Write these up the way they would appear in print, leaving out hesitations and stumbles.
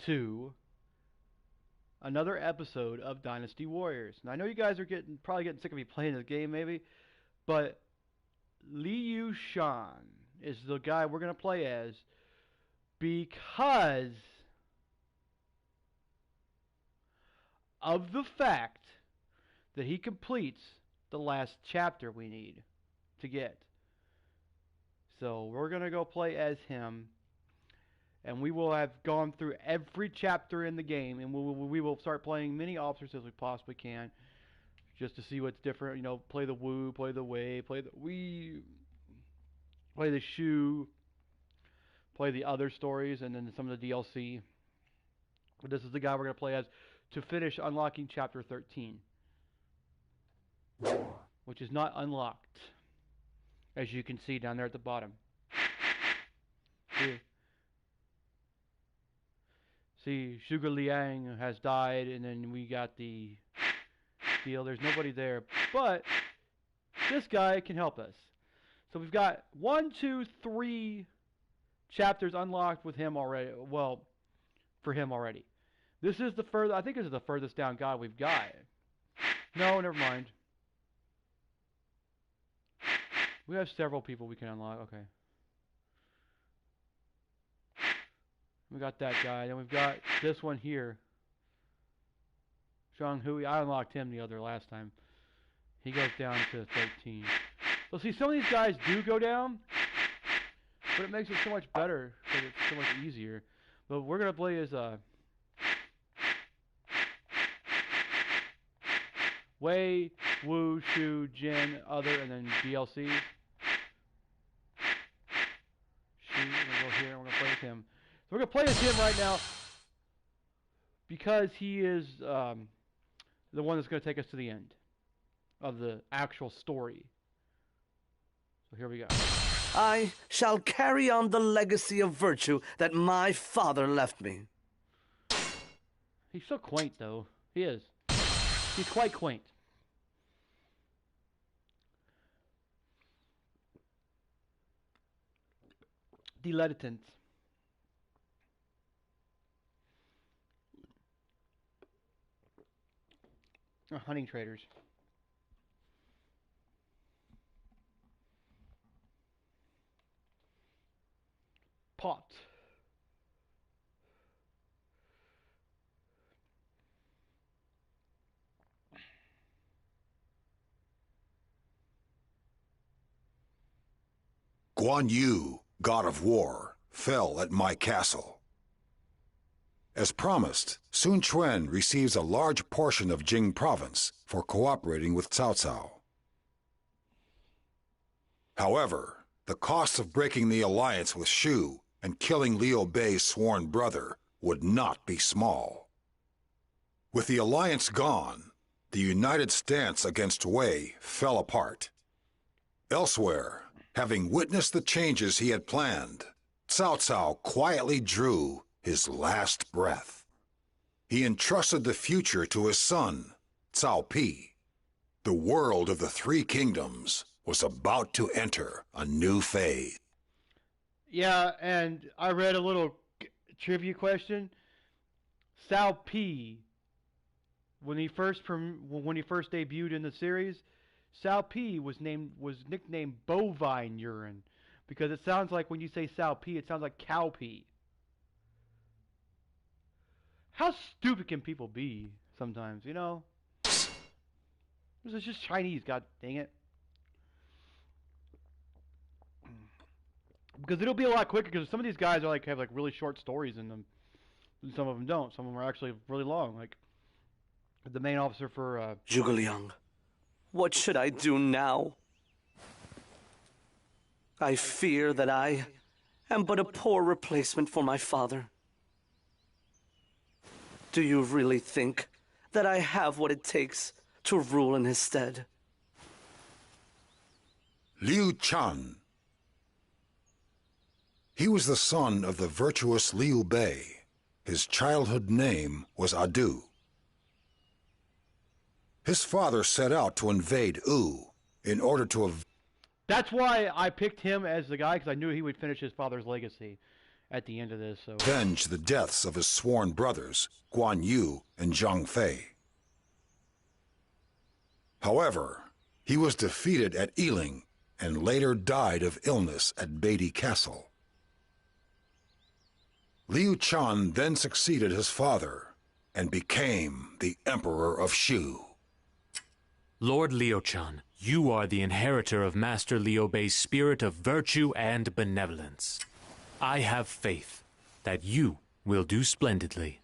to another episode of Dynasty Warriors. And I know you guys are probably getting sick of me playing this game, maybe, but Liu Shan is the guy we're going to play as because of the fact that he completes the last chapter we need to get. So we're going to go play as him, and we will have gone through every chapter in the game, and we will start playing many officers as we possibly can, just to see what's different. You know, play the Wu, play the Wei, play the Wii, play the Shu, play the other stories, and then some of the DLC. But this is the guy we're going to play as to finish unlocking Chapter 13, which is not unlocked, as you can see down there at the bottom. See, Sugar Liang has died, and then we got the deal. There's nobody there, but this guy can help us. So we've got 1, 2, 3 chapters unlocked with him already. Well, for him already. This is the further. I think this is the furthest down god we've got. No, never mind. We have several people we can unlock. Okay. We got that guy. Then we've got this one here. Zhang Hui. I unlocked him the last time. He goes down to 13. So see, some of these guys do go down, but it makes it so much better because it's so much easier. But we're gonna play as Wei, Wu, Shu, Jin, other, and then DLCs. We're gonna go here and we're gonna play as him. So we're gonna play as him right now because he is the one that's gonna take us to the end of the actual story. So here we go. I shall carry on the legacy of virtue that my father left me. He's so quaint, though. He is. He's quite quaint. Dilettant. Hunting traders. Pot. Guan Yu, god of war, fell at my castle. As promised, Sun Quan receives a large portion of Jing province for cooperating with Cao Cao. However, the cost of breaking the alliance with Shu and killing Liu Bei's sworn brother would not be small. With the alliance gone, the united stance against Wei fell apart. Elsewhere, having witnessed the changes he had planned, Cao Cao quietly drew his last breath. He entrusted the future to his son, Cao Pi. The world of the Three Kingdoms was about to enter a new phase. Yeah, and I read a little trivia question. Cao Pi, when he first debuted in the series, Cao Pi was nicknamed bovine urine because it sounds like when you say Cao Pi, it sounds like cow pee. How stupid can people be sometimes, you know? This is just Chinese, god dang it. Because it'll be a lot quicker because some of these guys are have really short stories in them. And some of them don't. Some of them are actually really long. Like the main officer for Zhuge Liang, what should I do now? I fear that I am but a poor replacement for my father. Do you really think that I have what it takes to rule in his stead? Liu Chan. He was the son of the virtuous Liu Bei. His childhood name was Adu. His father set out to invade Wu in order to That's why I picked him as the guy, because I knew he would finish his father's legacy. at the end of this. So avenge the deaths of his sworn brothers, Guan Yu and Zhang Fei. However, he was defeated at Ealing and later died of illness at Beatty Castle. Liu Chan then succeeded his father and became the Emperor of Shu. Lord Liu Chan, you are the inheritor of Master Liu Bei's spirit of virtue and benevolence. I have faith that you will do splendidly.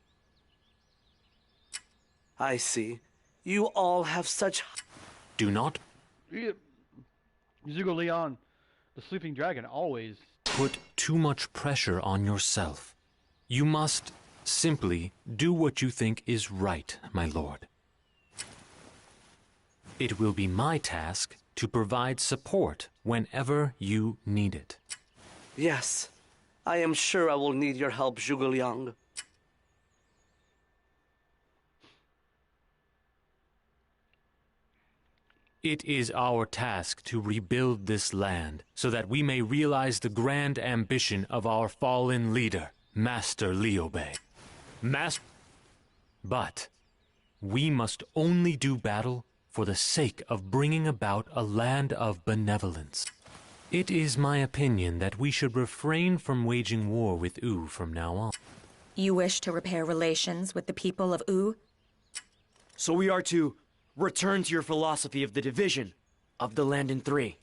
I see. You all have such... Do not Zhuge Liang, the sleeping dragon, always put too much pressure on yourself. You must simply do what you think is right, my lord. It will be my task to provide support whenever you need it. Yes, I am sure I will need your help, Zhuge Liang. It is our task to rebuild this land so that we may realize the grand ambition of our fallen leader, Master Liu Bei. But we must only do battle for the sake of bringing about a land of benevolence. It is my opinion that we should refrain from waging war with Wu from now on. You wish to repair relations with the people of Wu? So we are to return to your philosophy of the division of the land in three.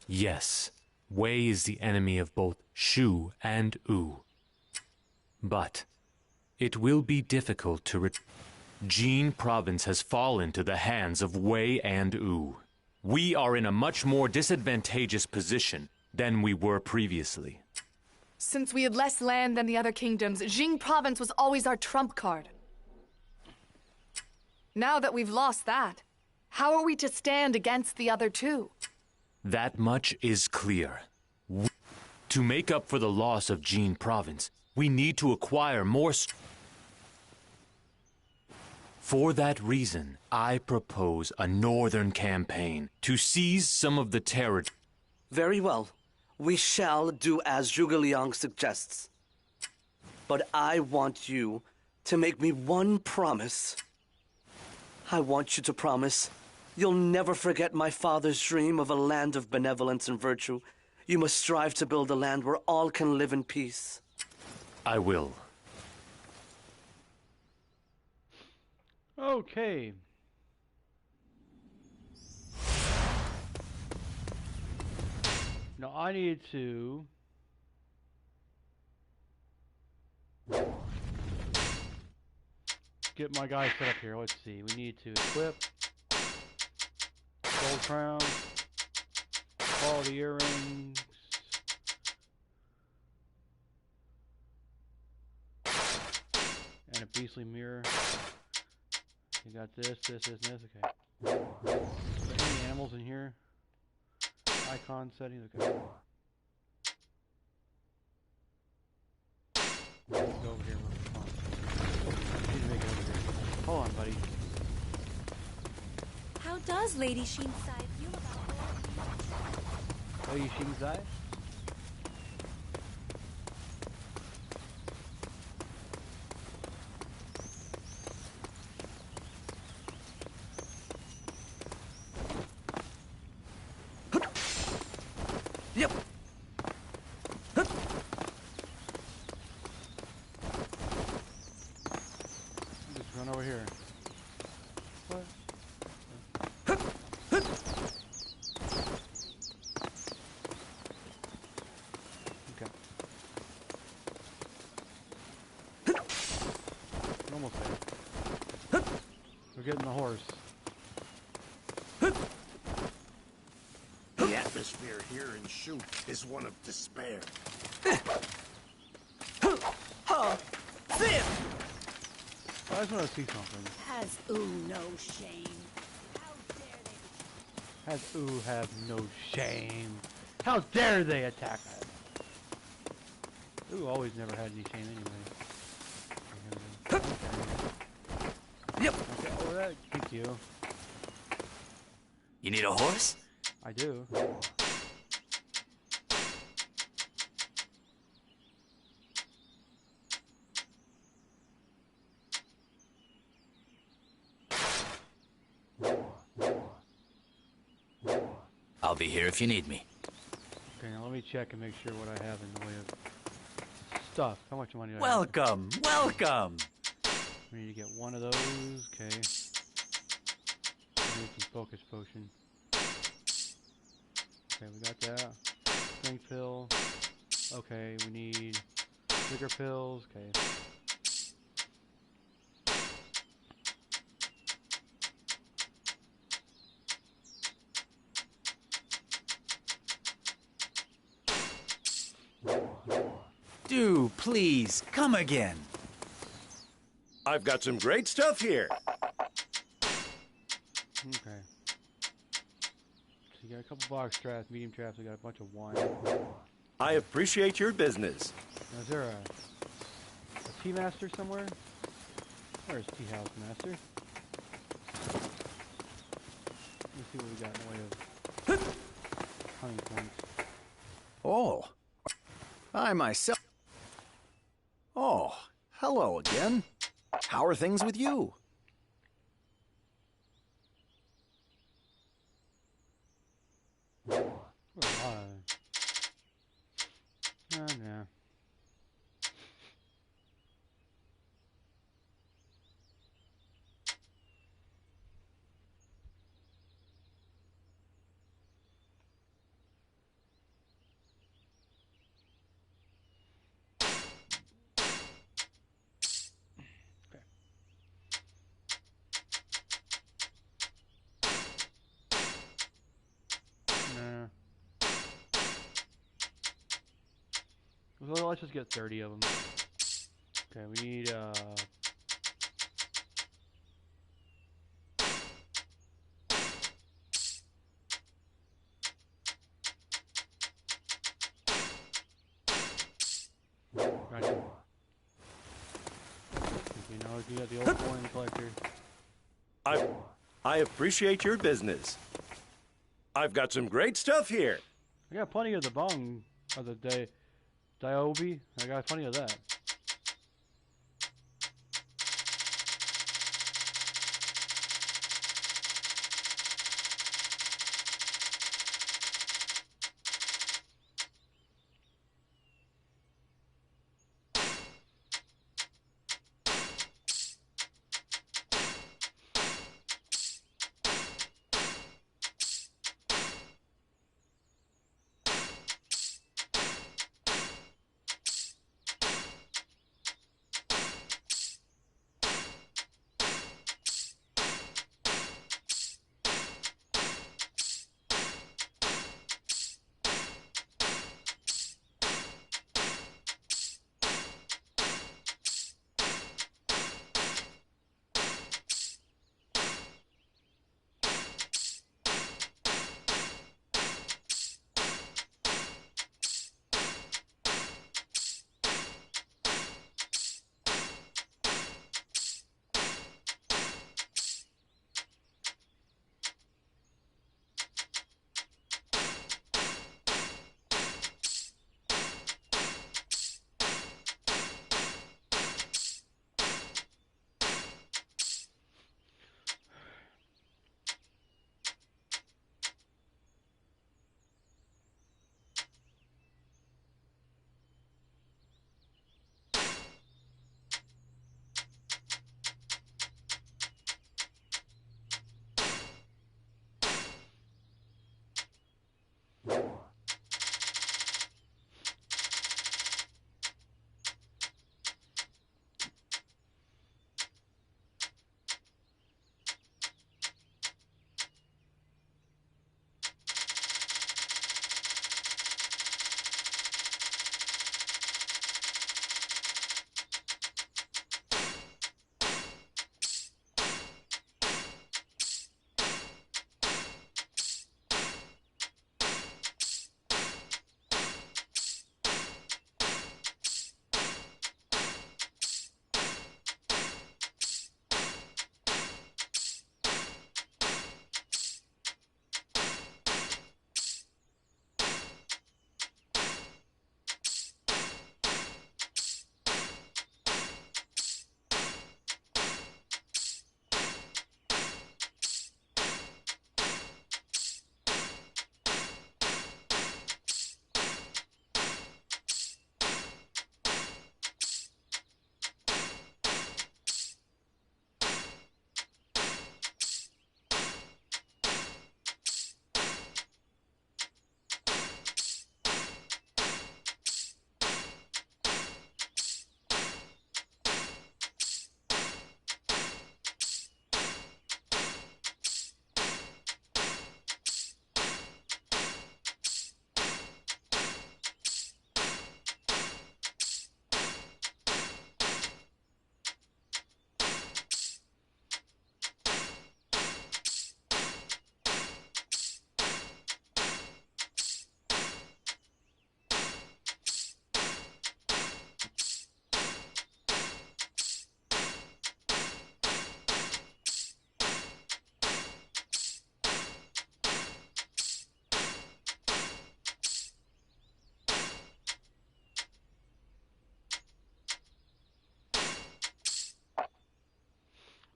Yes, Wei is the enemy of both Shu and Wu. But it will be difficult to Jin province has fallen to the hands of Wei and Wu. We are in a much more disadvantageous position than we were previously. Since we had less land than the other kingdoms, Jing province was always our trump card. Now that we've lost that, how are we to stand against the other two? That much is clear. To make up for the loss of Jin province, we need to acquire more For that reason, I propose a northern campaign to seize some of the territory. Very well. We shall do as Zhuge Liang suggests. But I want you to make me one promise. I want you to promise you'll never forget my father's dream of a land of benevolence and virtue. You must strive to build a land where all can live in peace. I will. okay. Now I need to get my guy set up here. Let's see. We need to equip gold crown, quality earrings, and a beastly mirror. You got this, and this. Okay. Any animals in here? Icon settings. Okay. Let's go over here. Come on. I need to make it over here. Hold on, buddy. How does Lady Sheenside feel about Lady Sheenside? Yep. Just run over here. What? Okay. We're almost there. We're getting the horse. The atmosphere here in Shu is one of despair. I just want to see something. Has no shame? How dare they? Has Ooh have no shame? How dare they attack us? Ooh always never had any shame anyway. Yep. Okay, over that. Thank you. You need a horse? I do. I'll be here if you need me. Okay, now let me check and make sure what I have in the way of stuff. How much money do I have? Welcome, welcome. We need to get one of those. Okay. We need some focus potion. Okay, we got that. Strength pill. Okay, we need bigger pills. Okay. Do please come again. I've got some great stuff here. Okay. So you got a couple box traps, medium traps, we got a bunch of wine. I appreciate your business. Now, is there a tea master somewhere? Where's tea house master? Let's see what we got in the way of honey points. Oh, I myself. Oh, hello again. How are things with you? Yeah. Well, let's just get 30 of them. Okay, we need, gotcha. Okay, now we got the old coin collector. I appreciate your business. I've got some great stuff here. I got plenty of the bong, or the Diobi. I got plenty of that.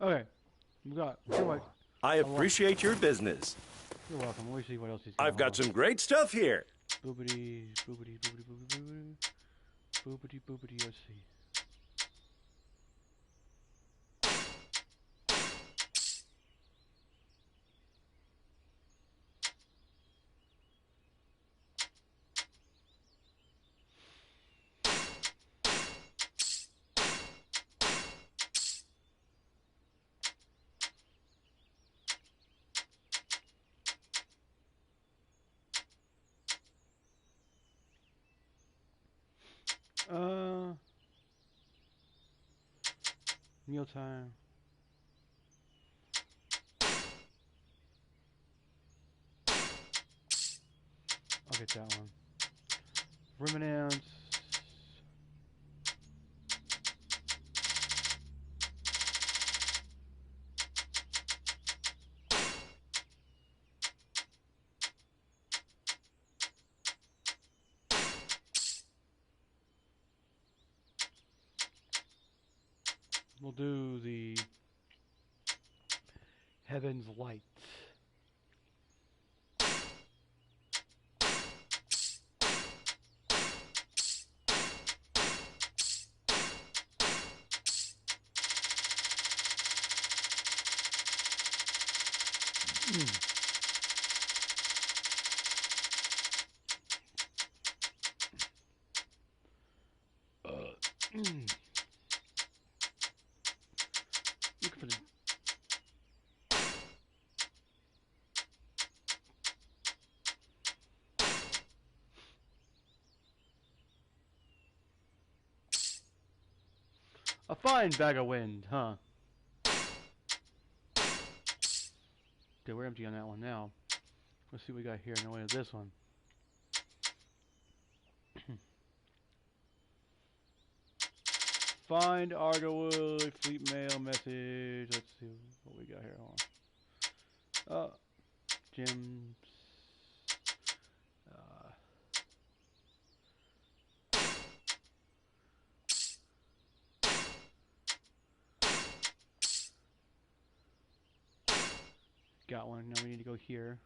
Okay. We got. What? I appreciate your business. You're welcome. Let me see what else he's got. I've got some great stuff here. Boobity, boobity, boobity, boobity, boobity, boobity, boobity. Let's see. Mealtime. I'll get that one. Ruminants. We'll do the Heaven's Light. Looking for the a fine bag of wind, huh? Okay, we're empty on that one now. Let's see what we got here in the way of this one. Find Argowood, Fleet Mail message. Let's see what we got here. Hold on. Gems. Got one. Now we need to go here.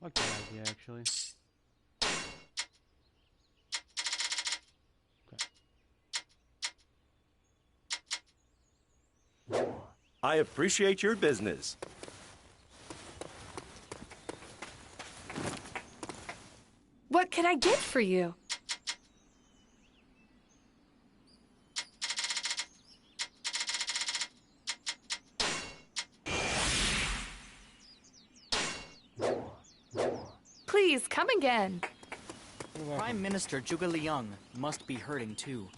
Like that idea, actually. I appreciate your business. What can I get for you? Please, come again. Prime Minister Zhuge Liang must be hurting too.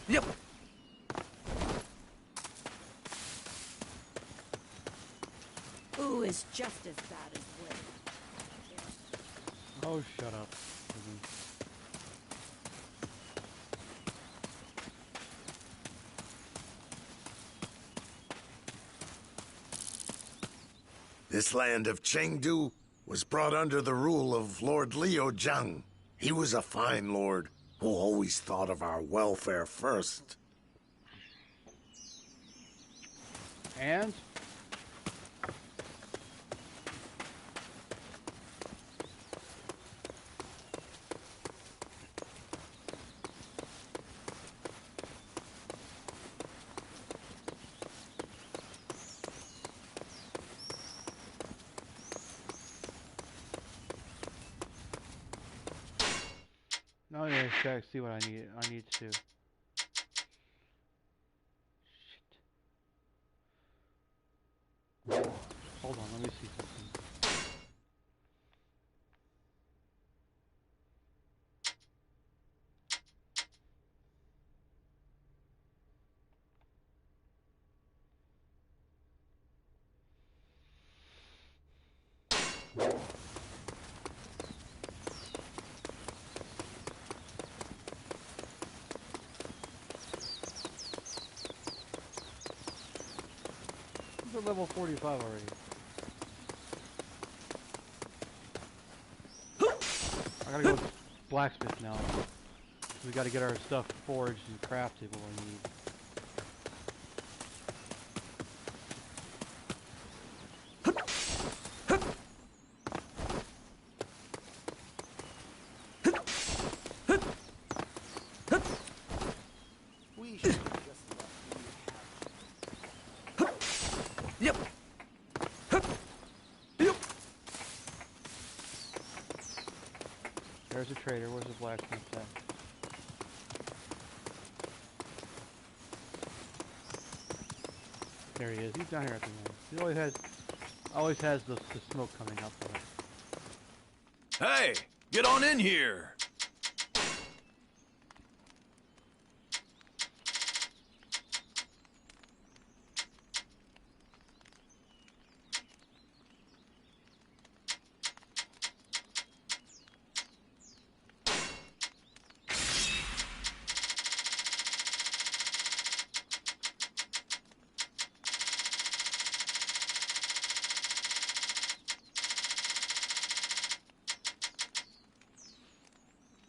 Yep. Ooh is just as bad as Wei. Oh, shut up. This land of Chengdu was brought under the rule of Lord Liu Zhang. He was a fine lord who always thought of our welfare first. And? Now I gotta check, see what I need. I need to. Shit. Hold on, let me see something. level 45 already. I gotta go blacksmith now. We gotta get our stuff forged and crafted what we need. Yep. There's a trader. Where's the blacksmith at? There he is. He's down here at the moment. He always has the smoke coming up from it. Hey, get on in here.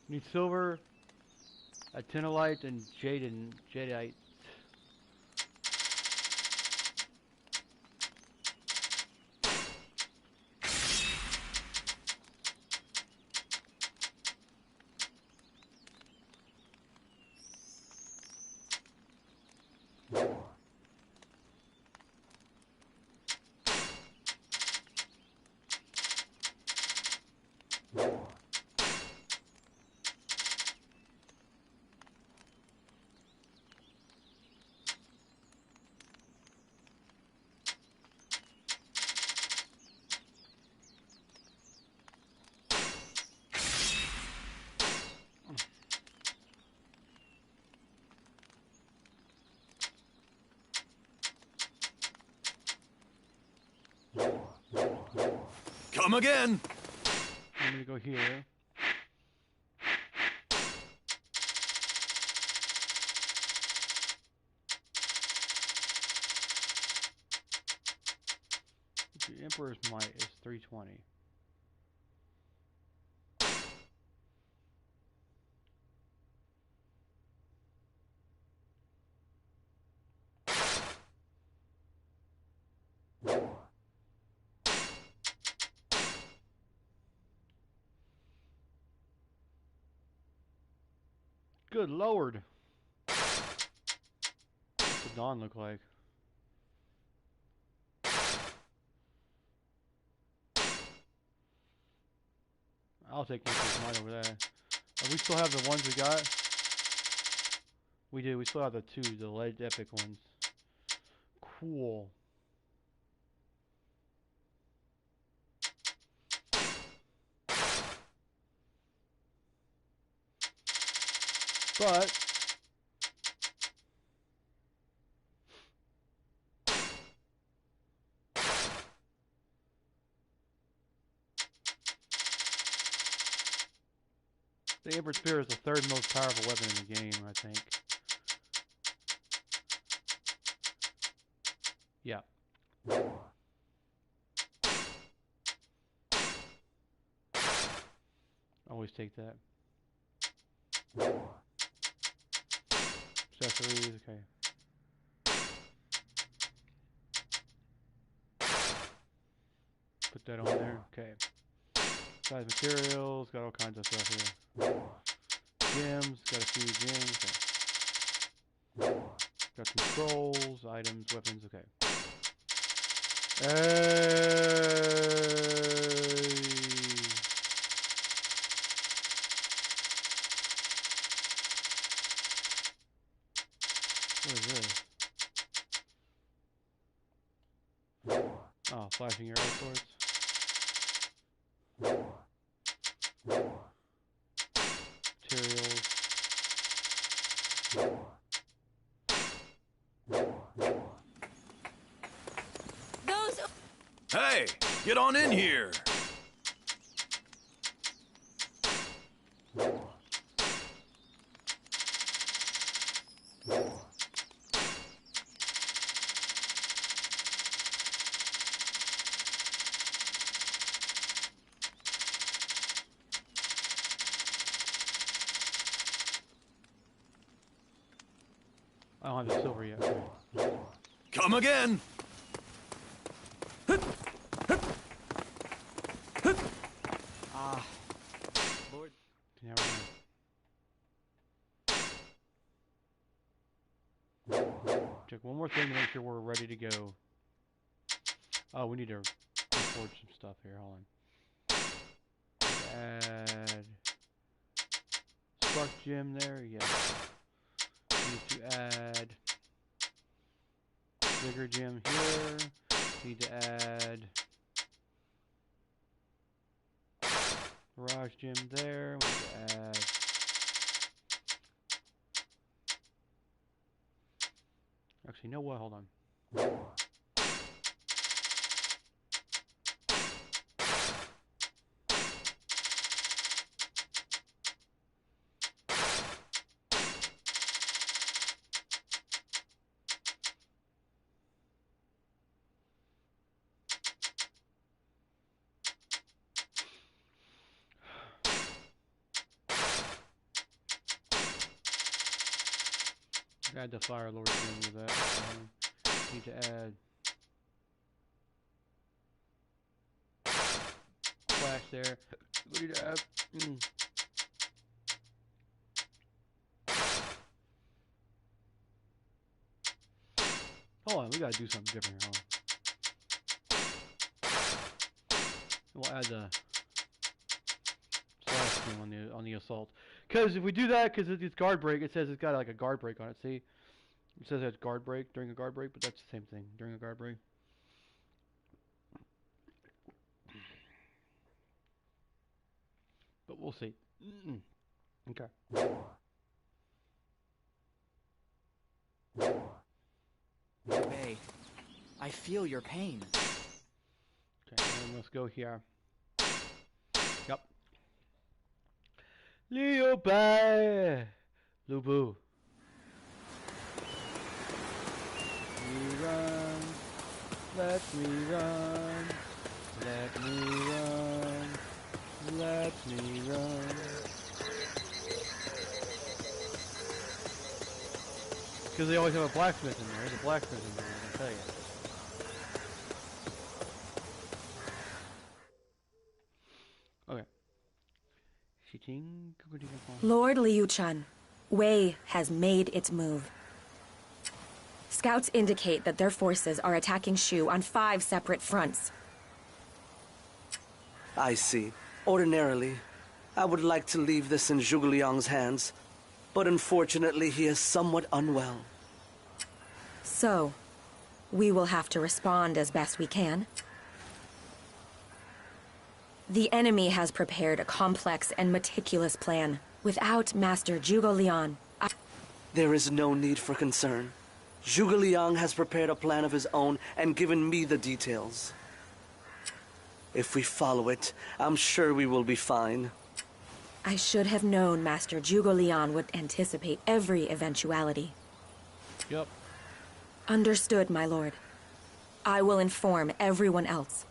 Need silver, actinolite, and jadeite. Come again. I'm gonna go here. The Emperor's Might is 320. Good lord. What's the dawn look like? I'll take this mine over there. We still have the ones we got? We do. We still have the two, the lead epic ones. Cool. But the Emperor Spear is the third most powerful weapon in the game, I think. Yeah. Always take that. Accessories, okay. Put that on there, okay. Size materials, got all kinds of stuff here. Gems, got a few gems, okay. Got controls, items, weapons, okay. What is this? Oh, flashing arrow swords. Materials. Hey, get on in here. over yet. Come again. Lord. Yeah, check one more thing to make sure we're ready to go. Oh, we need to record some stuff here. Hold on. Add Spark Gem there. Yes. Need to add Bigger Gem here. Need to add Mirage Gem there. We need to add actually, you know what? Hold on. Add the Fire Lord Gem with that. Need to add Flash there. We need to add. Hold on, we gotta do something different here. Hold on. We'll add the Slash Gem on the assault. Because if we do that, because it's guard break, it says it's got like a guard break on it. See, it says it's guard break during a guard break, but that's the same thing during a guard break. But we'll see. Okay. Bay, I feel your pain. Okay, then let's go here. Yep. Liu Bei! Lubu. Me run. Let me run. Let me run. Let me run. Because they always have a blacksmith in there. There's a blacksmith in there, I can tell you. Okay. Lord Liu Chun, Wei has made its move. Scouts indicate that their forces are attacking Shu on 5 separate fronts. I see. Ordinarily, I would like to leave this in Zhuge Liang's hands, but unfortunately he is somewhat unwell. So, we will have to respond as best we can. The enemy has prepared a complex and meticulous plan. Without Master Zhuge Liang, There is no need for concern. Zhuge Liang has prepared a plan of his own and given me the details. If we follow it, I'm sure we will be fine. I should have known Master Zhuge Liang would anticipate every eventuality. Yep. Understood, my lord. I will inform everyone else.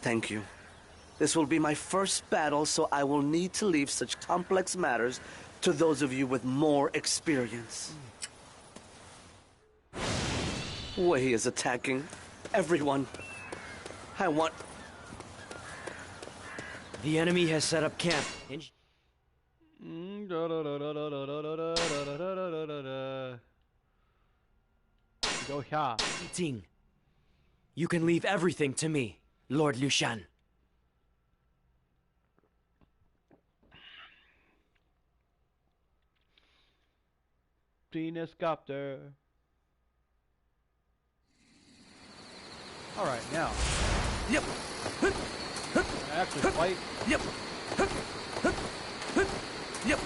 Thank you. This will be my first battle, so I will need to leave such complex matters to those of you with more experience. Wei is attacking everyone. I want... The enemy has set up camp. Go here. Ting. You can leave everything to me, Lord Liu Shan. Penis copter. Alright, now. Yep. Actually fight. Yep. Yep.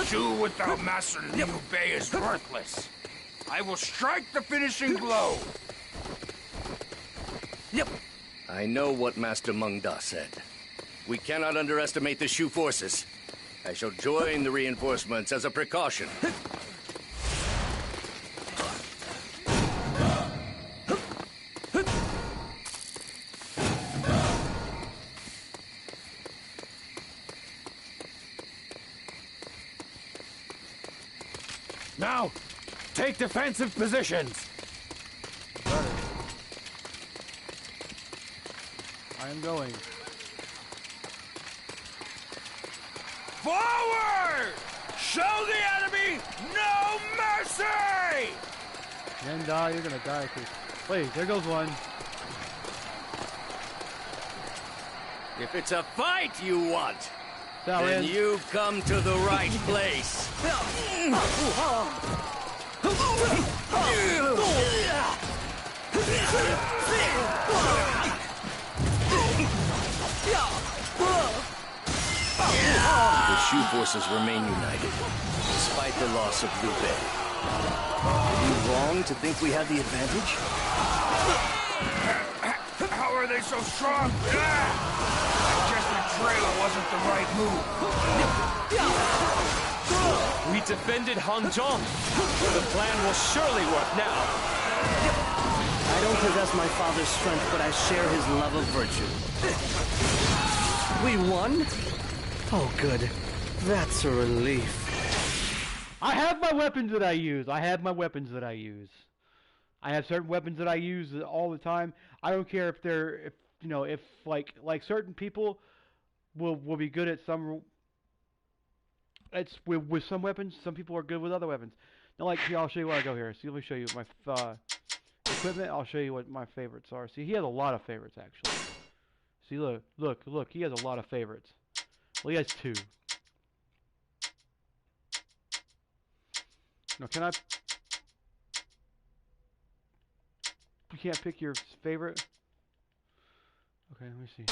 Shu without Master Liu Bei is worthless. I will strike the finishing blow. Yep. I know what Master Meng Da said. We cannot underestimate the Shu forces. I shall join the reinforcements as a precaution. Now, take defensive positions. I am going. Forward! Show the enemy no mercy! Then die, you're gonna die too. Wait, there goes one. If it's a fight you want, Now then in. you've come to the right place. The Shu forces remain united, despite the loss of Liu Bei. Are you wrong to think we have the advantage? How are they so strong? I guess the trailer wasn't the right move. We defended Hanzhong. The plan will surely work now. I don't possess my father's strength, but I share his love of virtue. We won? Oh, good. That's a relief. I have my weapons that I use. I have certain weapons that I use all the time. I don't care if they're, if like certain people will be good at some. It's with some weapons. Some people are good with other weapons. Now, like, here, I'll show you what I go here. See, let me show you my equipment. I'll show you what my favorites are. See, he has a lot of favorites actually. See, look. He has a lot of favorites. Well, he has 2. No, can I? You can't pick your favorite? Okay, let me see.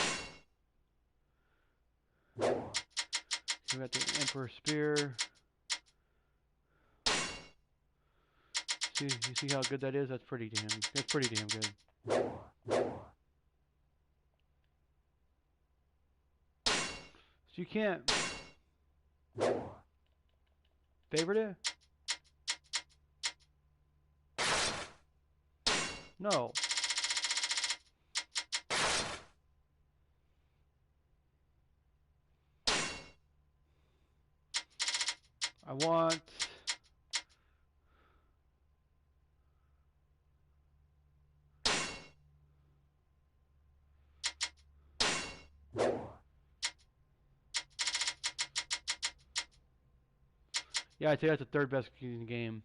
We got the Emperor Spear. See, you see how good that is? That's pretty damn good. So you can't favorite it? No. I want yeah, I'd say that's the 3rd best in the game.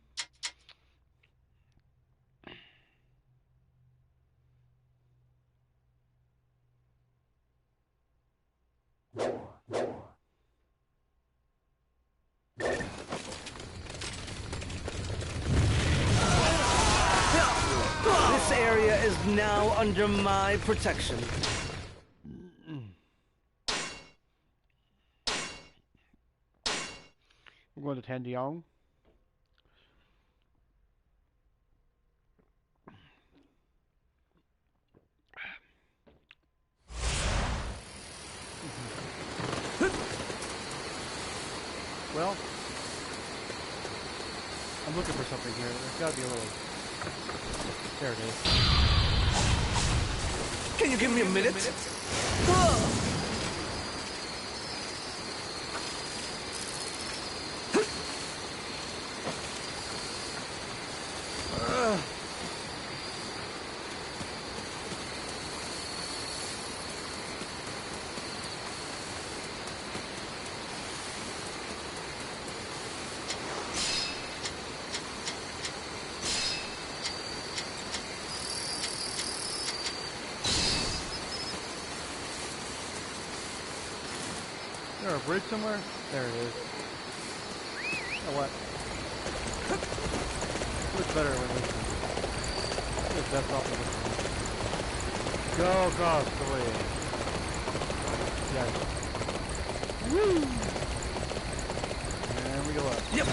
This area is now under my protection. We're going to Tandiong. Well, I'm looking for something here. There's got to be a little. There it is. Can you give me a minute? Is there a bridge somewhere? There it is. You know what? Looks better when this one. It's best off of this one. Go across the way. Yeah. Woo! And we go up. Yep.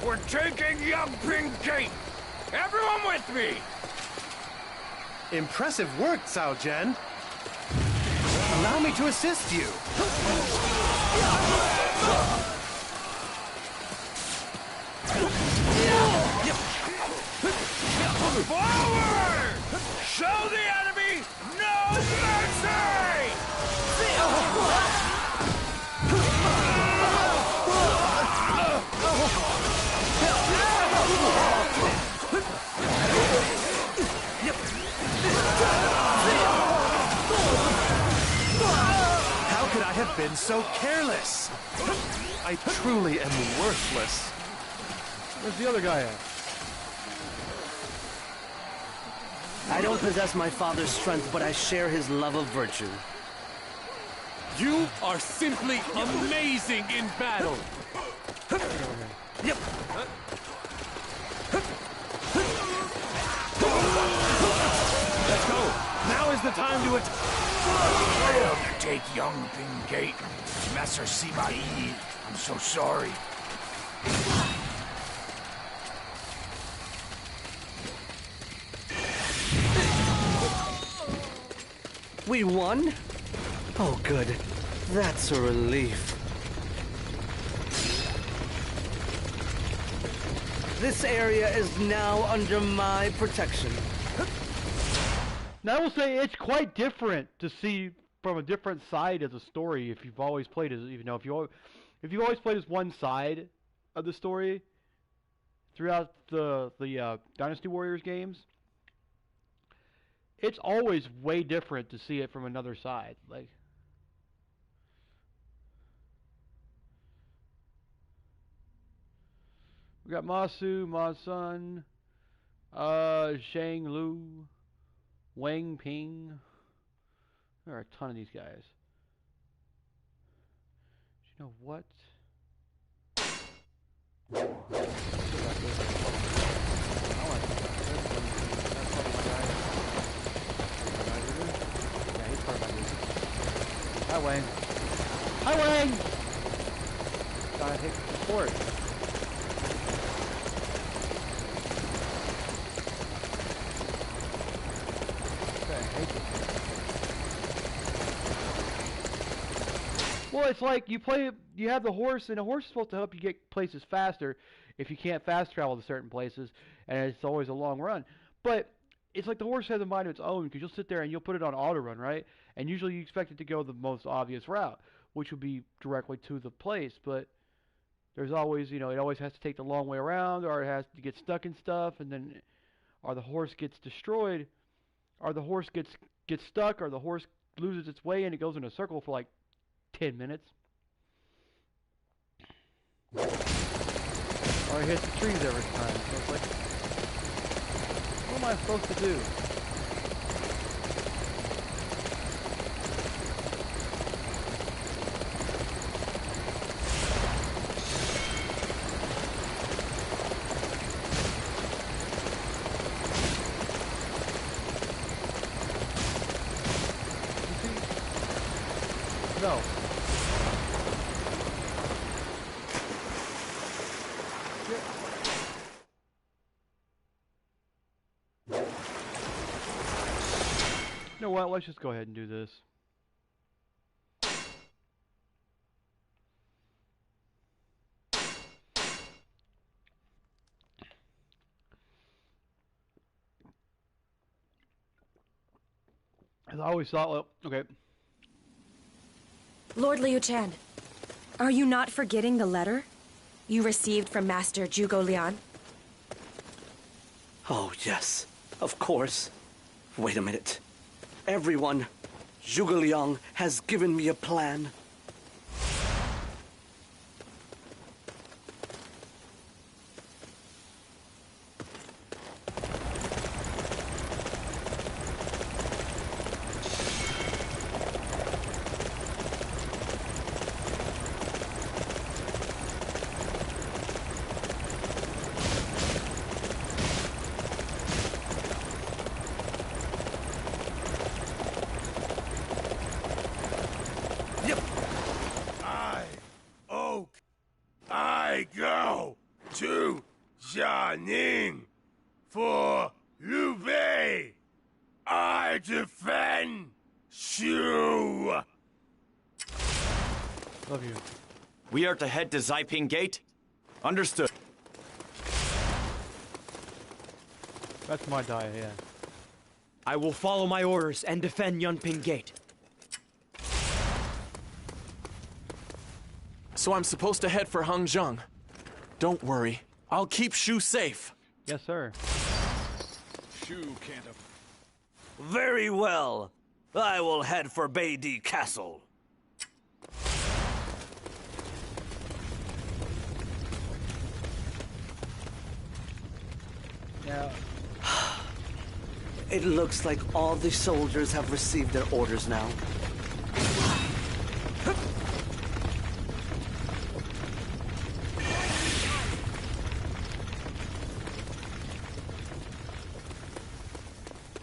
We're taking Yangping Gate! Everyone with me! Impressive work, Cao Zhen. Allow me to assist you. Forward! Show the enemy no mercy! been so careless? I truly am worthless. Where's the other guy at? I don't possess my father's strength, but I share his love of virtue. You are simply amazing in battle. Yep. Let's go. Now is the time to attack. I undertake young Pingate. Messer Sibai. I'm so sorry. We won? Oh, good. That's a relief. This area is now under my protection. Now I will say it's quite different to see from a different side of the story if you've always played as, you know, if you always played as one side of the story throughout the Dynasty Warriors games. It's always way different to see it from another side. Like, we got Masu, Ma Sun, Shang Lu, Wang Ping. There are a ton of these guys. You know what? Hi, Wayne. Hi, Wayne! Gotta hit support. Well, it's like you have the horse, and the horse is supposed to help you get places faster if you can't fast travel to certain places, and it's always a long run. But it's like the horse has a mind of its own, because you'll sit there and you'll put it on auto run, right? And usually you expect it to go the most obvious route, which would be directly to the place. But there's always, you know, it always has to take the long way around, or it has to get stuck in stuff, and then, or the horse gets destroyed, or the horse gets stuck, or the horse loses its way and it goes in a circle for like 10 minutes. Or it hits the trees every time. So it's like, what am I supposed to do? No. You know what? Let's just go ahead and do this. As I always thought, well, okay. Lord Liu Chan, are you not forgetting the letter you received from Master Zhuge Liang? Oh, yes. Of course. Wait a minute. Everyone, Zhuge Liang has given me a plan. I go to Jianing for Liu Bei. I defend Shu. Love you. We are to head to Zaiping Gate? Understood. That's my diet, yeah. I will follow my orders and defend Yunping Gate. So I'm supposed to head for Hangzheng. Don't worry, I'll keep Shu safe. Yes, sir. Shu can't have... Very well. I will head for Beidi Castle. Yeah. It looks like all the soldiers have received their orders now.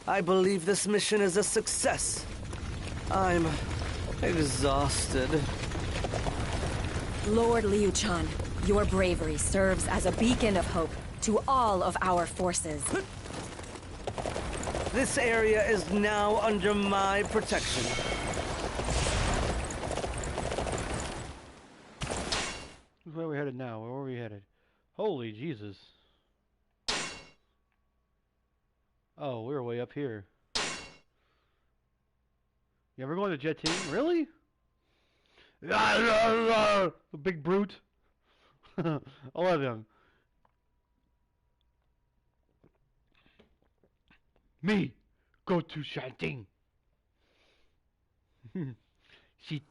I believe this mission is a success. I'm exhausted. Lord Liu Chan, your bravery serves as a beacon of hope to all of our forces. This area is now under my protection. Where are we headed now? Where are we headed? Holy Jesus. Oh, we're way up here. You ever going to jet team? Really? The big brute. I love him. Me, go to Shanting. She.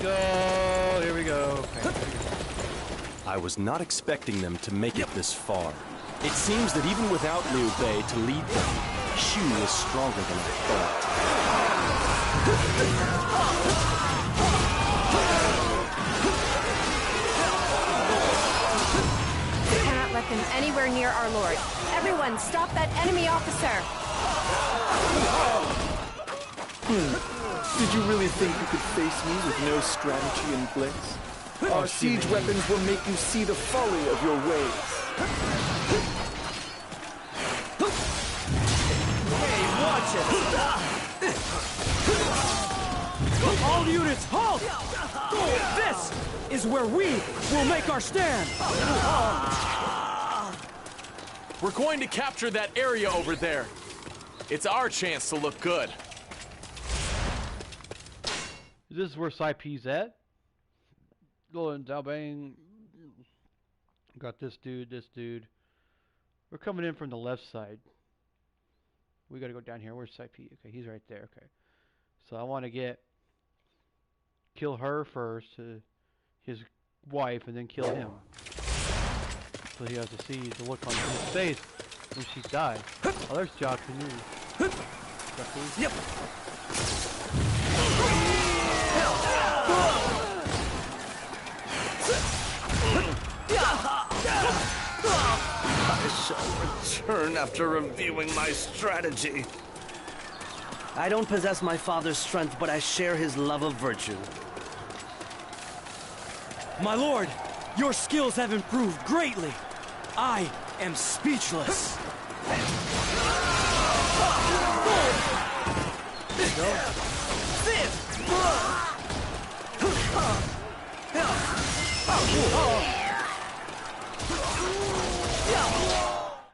Go. Here we go. I was not expecting them to make it this far. It seems that even without Liu Bei to lead them, Shu is stronger than I thought. We cannot let them anywhere near our lord. Everyone, stop that enemy officer! Did you really think you could face me with no strategy and blitz? Our siege weapons will make you see the folly of your ways. Hey, watch it! All units, halt! This is where we will make our stand! We're going to capture that area over there. It's our chance to look good. Is this where Saipi's at? Going Dalbang. Got this dude. We're coming in from the left side. We gotta go down here. Where's Saipi? Okay, he's right there. Okay. So I want to kill her first, his wife, and then kill him. So he has to see the look on his face when she dies. Oh, there's Jakku. Yep. I shall return after reviewing my strategy. I don't possess my father's strength, but I share his love of virtue. My lord, your skills have improved greatly. I am speechless.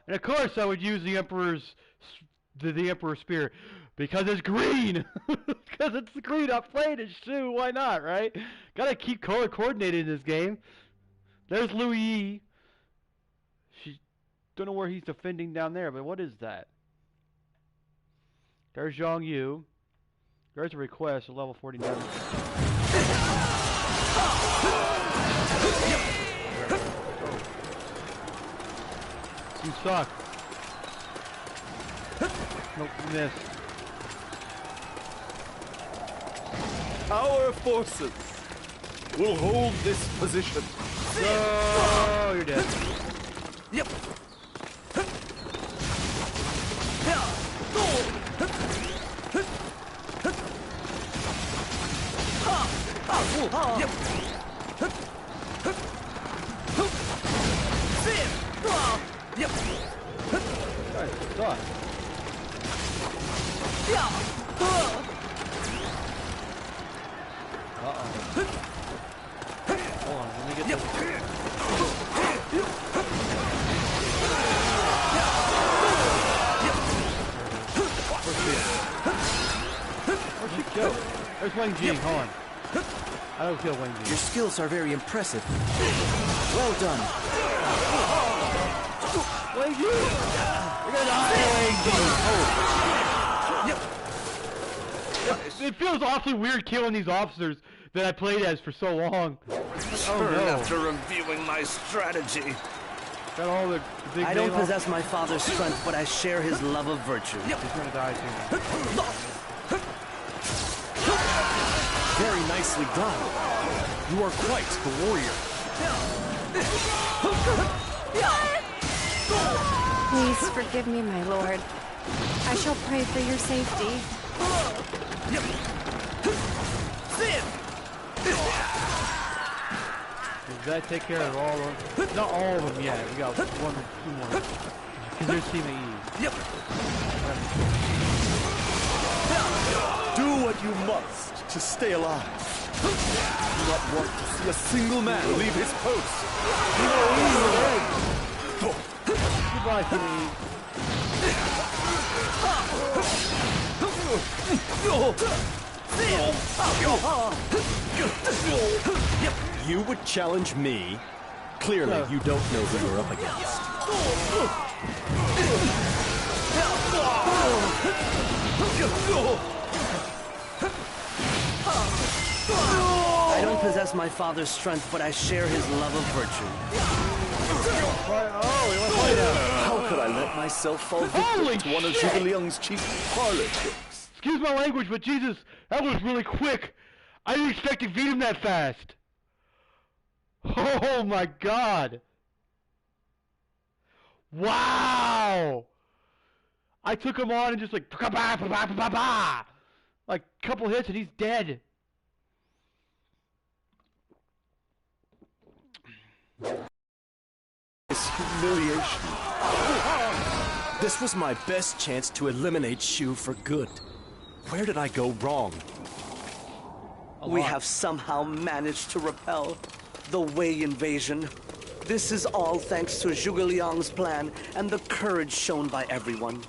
And of course I would use the Emperor's Spear because it's green. Because it's green. I played it, Shu. Why not, right? Gotta keep color coordinated in this game. There's Liu Yi. She don't know where he's defending down there, but what is that? There's Zhang Yu. There's a request at level 49. You suck. Nope, you missed. Our forces will hold this position. Oh, you're dead. Yep. Yep. Guys, suck. Hold on, let me get this. Where'd she go? There's Wang Jing, hold on. I don't kill Wang Jing. Your skills are very impressive. Well done. Wang Jing! You're gonna die, Wang Jing! It feels awfully weird killing these officers that I played as for so long. Return after reviewing my strategy. Got all the big I don't possess my father's strength, but I share his love of virtue. He's gonna die soon. Very nicely done. You are quite the warrior. Please forgive me, my lord. I shall pray for your safety. Does that take care of all of them? Not all of them yet. We got one or two more. Because there's Team E. Do what you must to stay alive. Do not want to see a single man leave his post. Goodbye, Team E. You would challenge me? Clearly, you don't know who you're up against. I don't possess my father's strength, but I share his love of virtue. How could I let myself fall victim to one of Zhuge Liang's chief parlor tricks? Excuse my language, but Jesus, that was really quick. I didn't expect to beat him that fast. Oh my God. Wow. I took him on and just like, like a couple hits and he's dead. This humiliation. This was my best chance to eliminate Shu for good. Where did I go wrong? We have somehow managed to repel the Wei invasion. This is all thanks to Zhuge Liang's plan and the courage shown by everyone.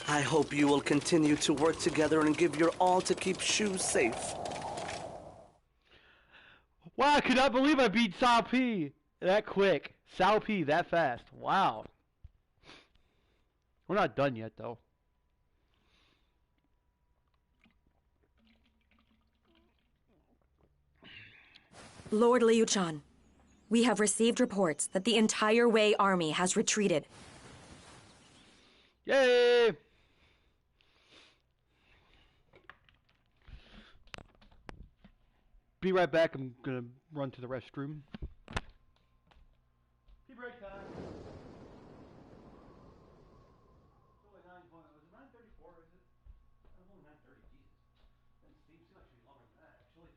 I hope you will continue to work together and give your all to keep Shu safe. Wow, I could not believe I beat Sao P that quick. Sao P that fast. Wow. We're not done yet, though. Lord Liu Chan, we have received reports that the entire Wei army has retreated. Yay! Be right back. I'm gonna run to the restroom. Tea break time. It's only 9:20. Was it 9:34? Is it? It was only 9:30. Jesus. That seems like it should be longer than that, actually.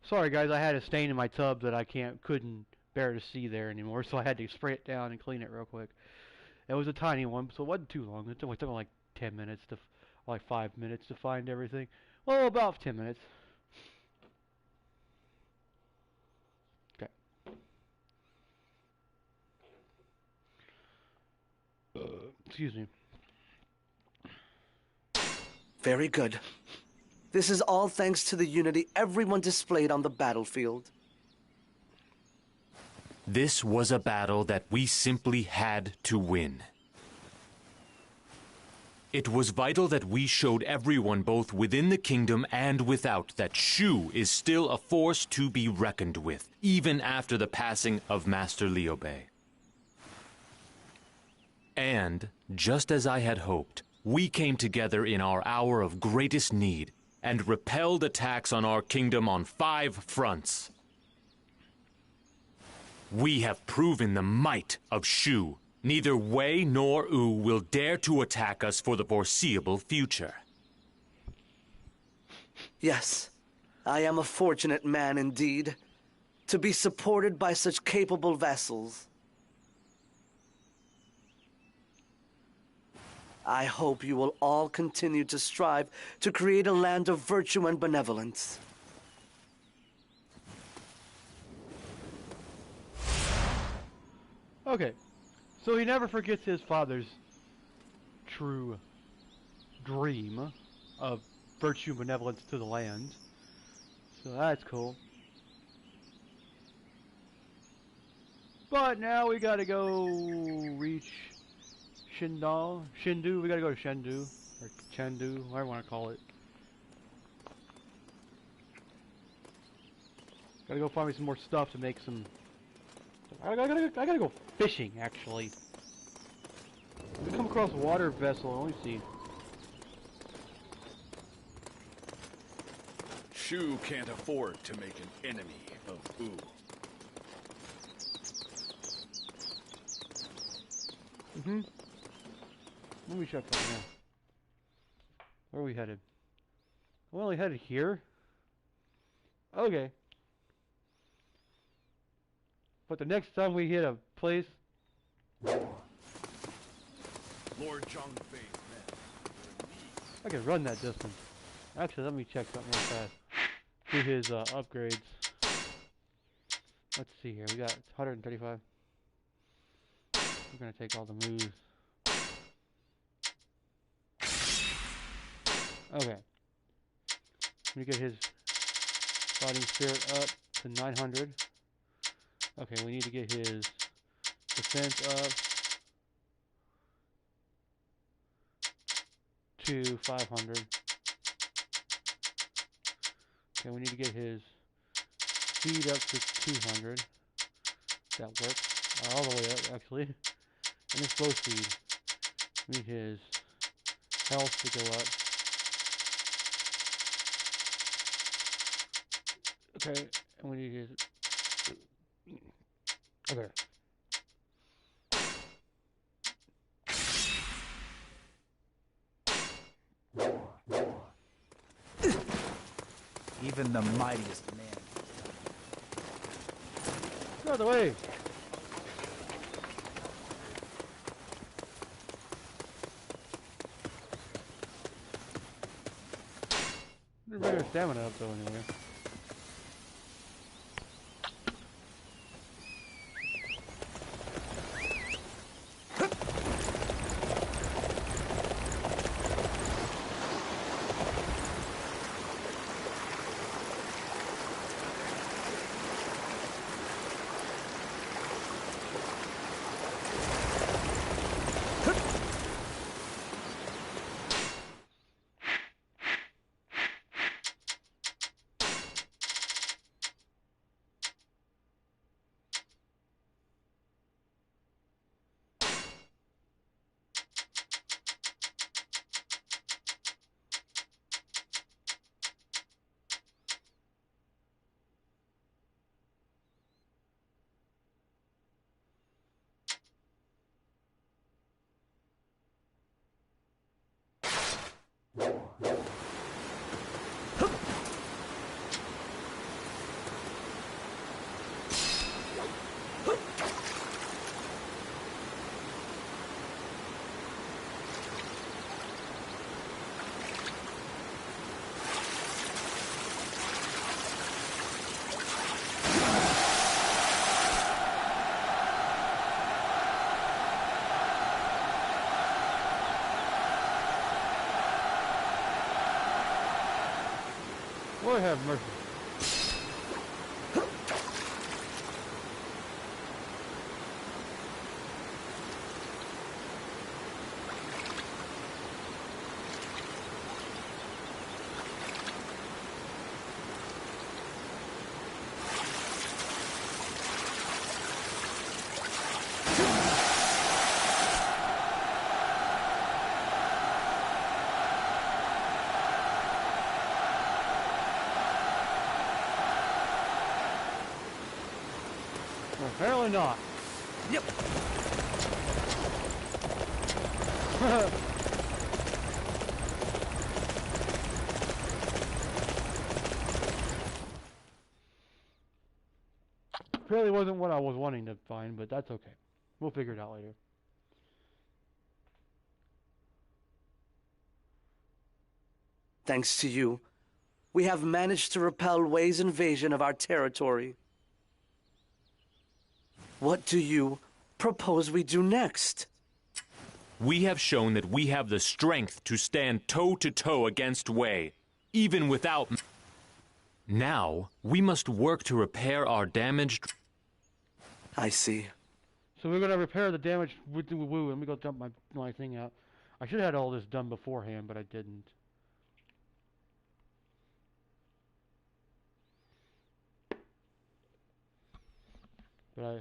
Sorry guys, I had a stain in my tub that I couldn't bear to see there anymore, so I had to spray it down and clean it real quick. It was a tiny one, so it wasn't too long. It only took like 10 minutes to, like 5 minutes to find everything. Well, about 10 minutes. Okay. Excuse me. Very good. This is all thanks to the unity everyone displayed on the battlefield. This was a battle that we simply had to win. It was vital that we showed everyone both within the kingdom and without that Shu is still a force to be reckoned with, even after the passing of Master Liu Bei. And, just as I had hoped, we came together in our hour of greatest need and repelled attacks on our kingdom on 5 fronts. We have proven the might of Shu. Neither Wei nor Wu will dare to attack us for the foreseeable future. Yes, I am a fortunate man indeed, to be supported by such capable vassals. I hope you will all continue to strive to create a land of virtue and benevolence. Okay, so he never forgets his father's true dream of virtue and benevolence to the land. So that's cool. But now we gotta go reach Shindu. We gotta go to Shendu, or Chengdu, whatever you want to call it. Gotta go find me some more stuff to make some. I gotta go fishing, actually. We come across a water vessel. Let me see. Shu can't afford to make an enemy of Wu. Let me check that now. Where are we headed? We're only headed here? Okay. But the next time we hit a place... Lord Zhang Fei's men. I can run that distance. Actually, let me check something real fast. Do his upgrades. Let's see here. We got 135. We're gonna take all the moves. Okay. We get his fighting spirit up to 900. Okay, we need to get his defense up to 500. Okay, we need to get his speed up to 200. That works. All the way up, actually. And his flow speed. We need his health to go up. Okay, and we need his... Okay. Even the mightiest man. Get out of the way! Bring our stamina up though anyway. Lord have mercy. Apparently not. Yep. Apparently wasn't what I was wanting to find, but that's okay. We'll figure it out later. Thanks to you, we have managed to repel Wei's invasion of our territory. What do you propose we do next? We have shown that we have the strength to stand toe-to-toe against Wei, even without... Now, we must work to repair our damaged... I see. So we're going to repair the damage with the woo. Let me go dump my thing out. I should have had all this done beforehand, but I didn't. But I...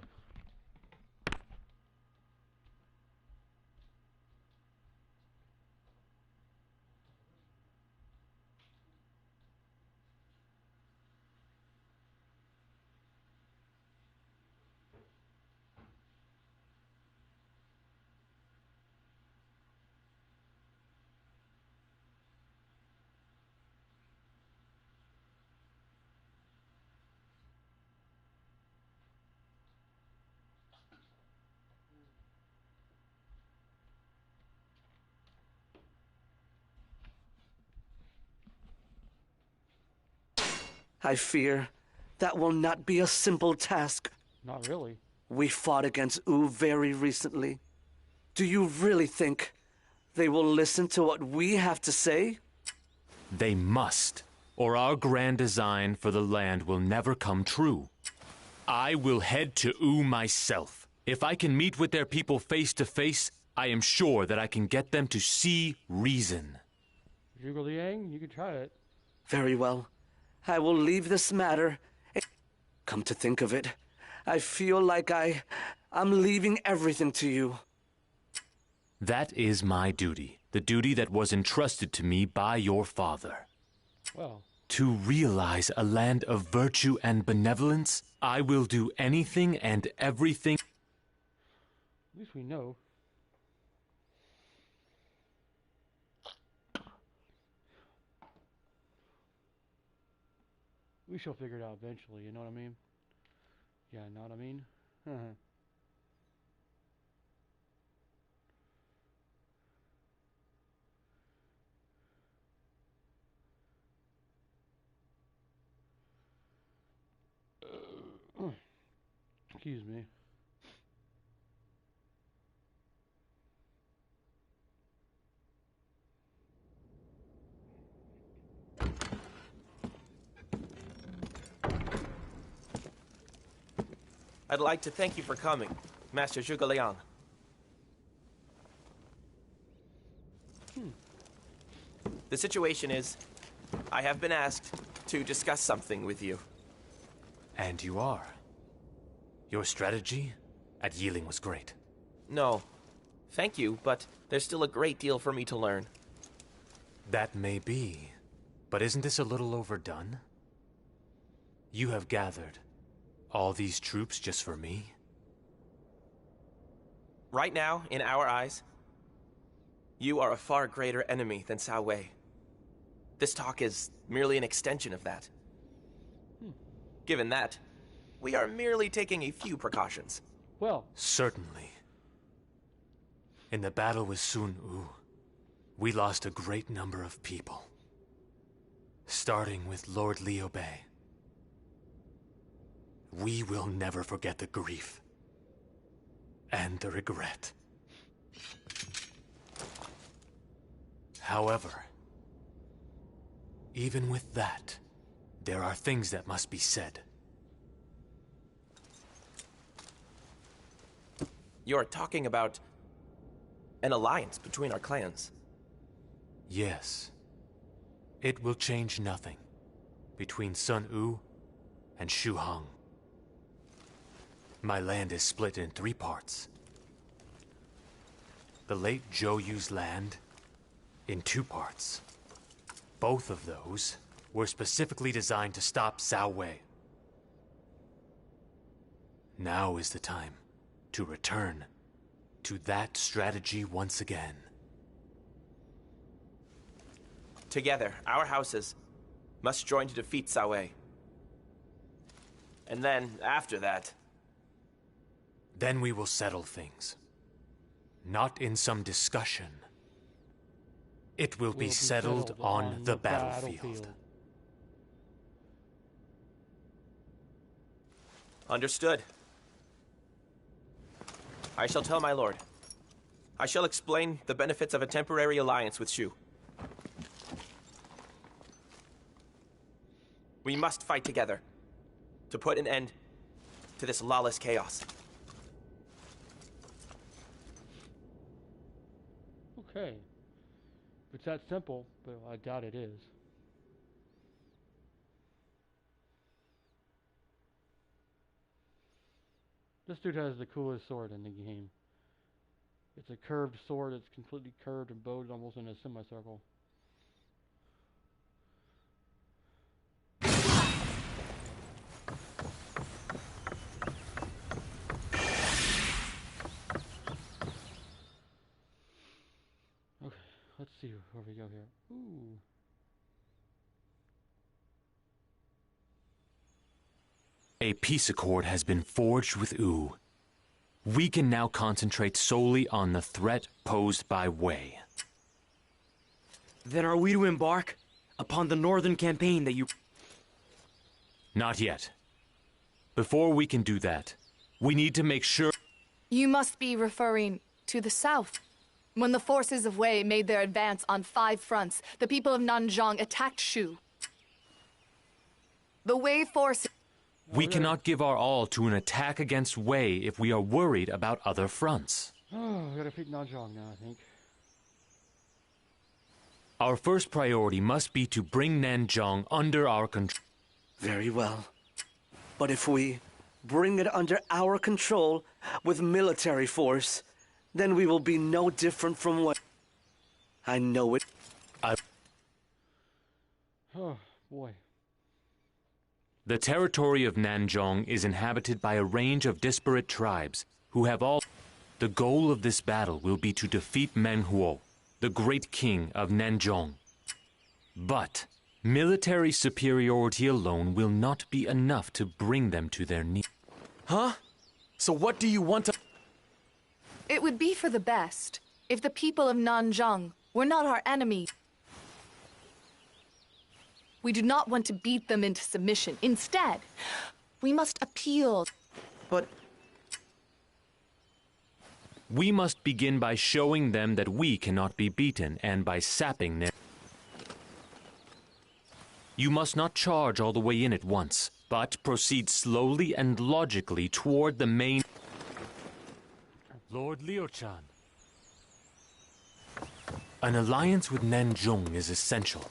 I fear that will not be a simple task. Not really. We fought against Wu very recently. Do you really think they will listen to what we have to say? They must, or our grand design for the land will never come true. I will head to Wu myself. If I can meet with their people face to face, I am sure that I can get them to see reason. Zhuge Liang, you can try it. Very well. I will leave this matter. Come to think of it, I feel like I'm leaving everything to you. That is my duty, the duty that was entrusted to me by your father. Well. To realize a land of virtue and benevolence, I will do anything and everything. At least we know. We shall figure it out eventually, you know what I mean? Yeah, know what I mean? Excuse me. I'd like to thank you for coming, Master Zhuge Liang. The situation is, I have been asked to discuss something with you. And you are. Your strategy at Yiling was great. No, thank you, but there's still a great deal for me to learn. That may be, but isn't this a little overdone? You have gathered all these troops just for me? Right now, in our eyes, you are a far greater enemy than Cao Wei. This talk is merely an extension of that. Given that, we are merely taking a few precautions. Well, certainly. In the battle with Sun Wu, we lost a great number of people. Starting with Lord Liu Bei. We will never forget the grief and the regret. However, even with that, there are things that must be said. You're talking about an alliance between our clans. Yes. It will change nothing between Sun U and Shu Hong. My land is split in 3 parts. The late Zhou Yu's land in 2 parts. Both of those were specifically designed to stop Cao Wei. Now is the time to return to that strategy once again. Together, our houses must join to defeat Cao Wei. And then, after that... Then we will settle things. Not in some discussion. It will be settled on the battlefield. Understood. I shall tell my lord. I shall explain the benefits of a temporary alliance with Shu. We must fight together to put an end to this lawless chaos. Okay. It's that simple, but I doubt it is. This dude has the coolest sword in the game. It's a curved sword. It's completely curved and bowed almost in a semicircle. Okay, let's see where we go here. Ooh. A peace accord has been forged with U. We can now concentrate solely on the threat posed by Wei. Then are we to embark upon the northern campaign that you... Not yet. Before we can do that, we need to make sure... You must be referring to the south. When the forces of Wei made their advance on 5 fronts, the people of Nanzhong attacked Shu. The Wei forces... We cannot give our all to an attack against Wei if we are worried about other fronts. Oh, we gotta defeat Nanzhong now, I think. Our first priority must be to bring Nanzhong under our control. Very well. But if we bring it under our control with military force, then we will be no different from what... I know it. Oh, boy. The territory of Nanzhong is inhabited by a range of disparate tribes who have all... The goal of this battle will be to defeat Meng Huo, the great king of Nanzhong. But military superiority alone will not be enough to bring them to their knees. Huh? So what do you want to... It would be for the best if the people of Nanzhong were not our enemy. We do not want to beat them into submission. Instead, we must appeal. But... We must begin by showing them that we cannot be beaten, and by sapping their... You must not charge all the way in at once, but proceed slowly and logically toward the main... Lord Liu-chan. An alliance with Nanzhong is essential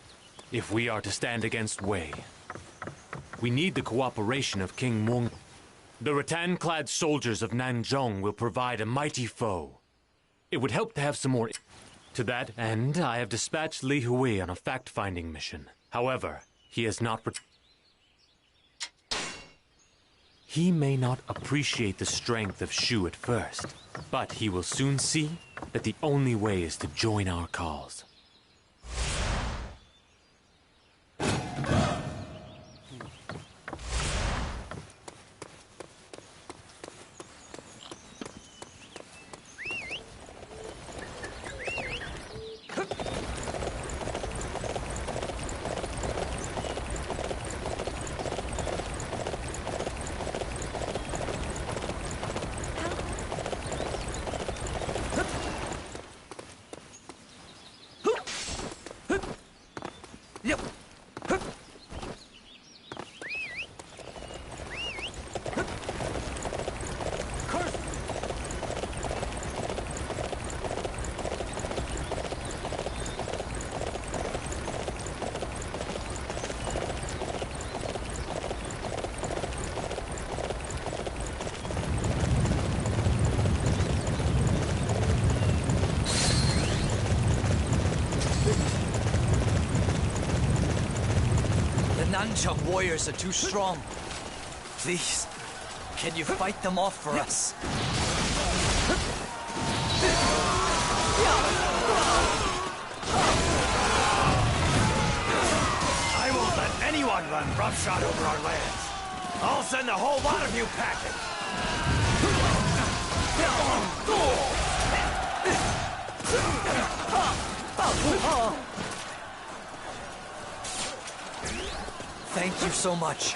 if we are to stand against Wei. We need the cooperation of King Meng. The rattan-clad soldiers of Nanzhong will provide a mighty foe. It would help to have some more... To that end, I have dispatched Li Hui on a fact-finding mission. However, he has not... He may not appreciate the strength of Shu at first, but he will soon see that the only way is to join our cause. Nanjung warriors are too strong. Please, can you fight them off for us? I won't let anyone run roughshod over our lands. I'll send the whole lot of you packing. Thank you so much.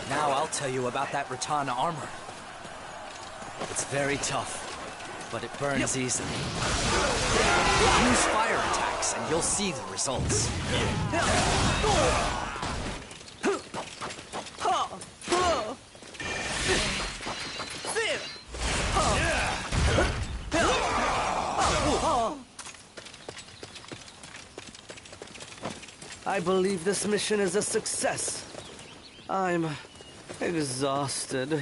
Now I'll tell you about that Ratana armor. It's very tough, but it burns easily. Use fire attacks and you'll see the results. I believe this mission is a success. I'm exhausted.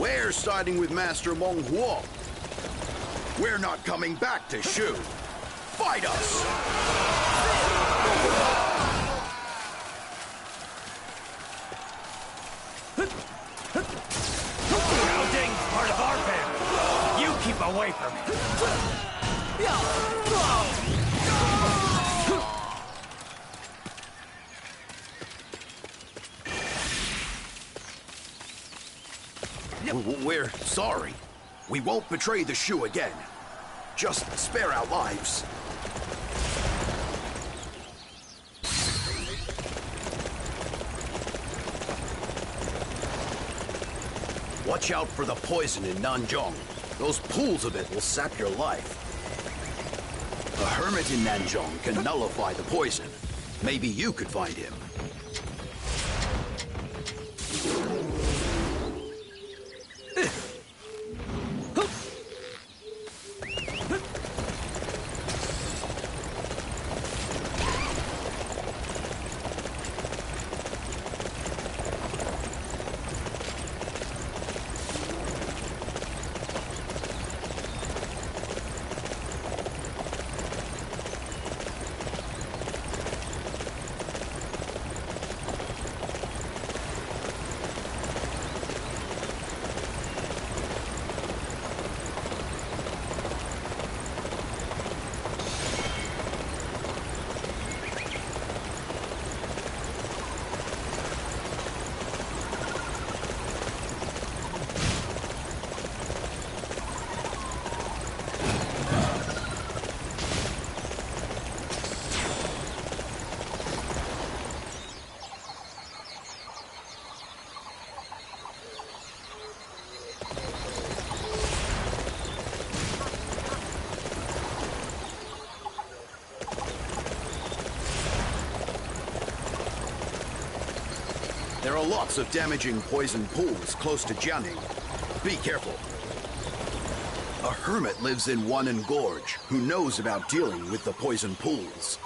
We're siding with Master Meng Huo. We're not coming back to Shu. Fight us! Grounding's part of our family. You keep away from it. We're sorry. We won't betray the Shu again. Just spare our lives. Watch out for the poison in Nanjong. Those pools of it will sap your life. A hermit in Nanjong can nullify the poison. Maybe you could find him. There are lots of damaging poison pools close to Jianing. Be careful. A hermit lives in Wanan Gorge who knows about dealing with the poison pools.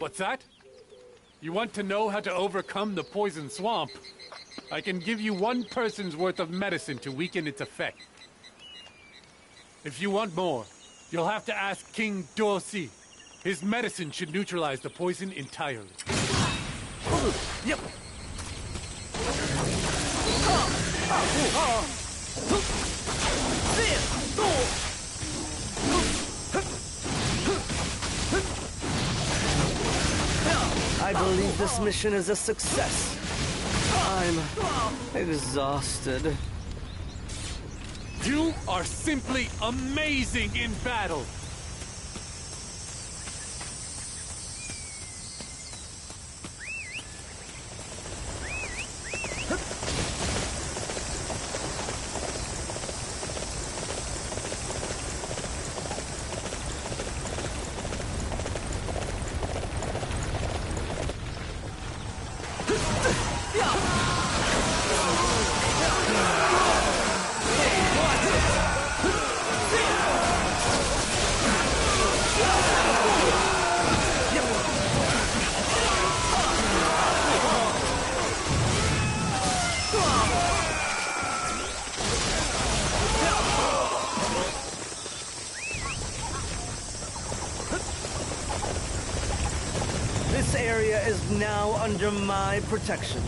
What's that? You want to know how to overcome the poison swamp? I can give you one person's worth of medicine to weaken its effect. If you want more, you'll have to ask King Dorsi. His medicine should neutralize the poison entirely. Yep. I believe this mission is a success. I'm exhausted. You are simply amazing in battle! This area is now under my protection.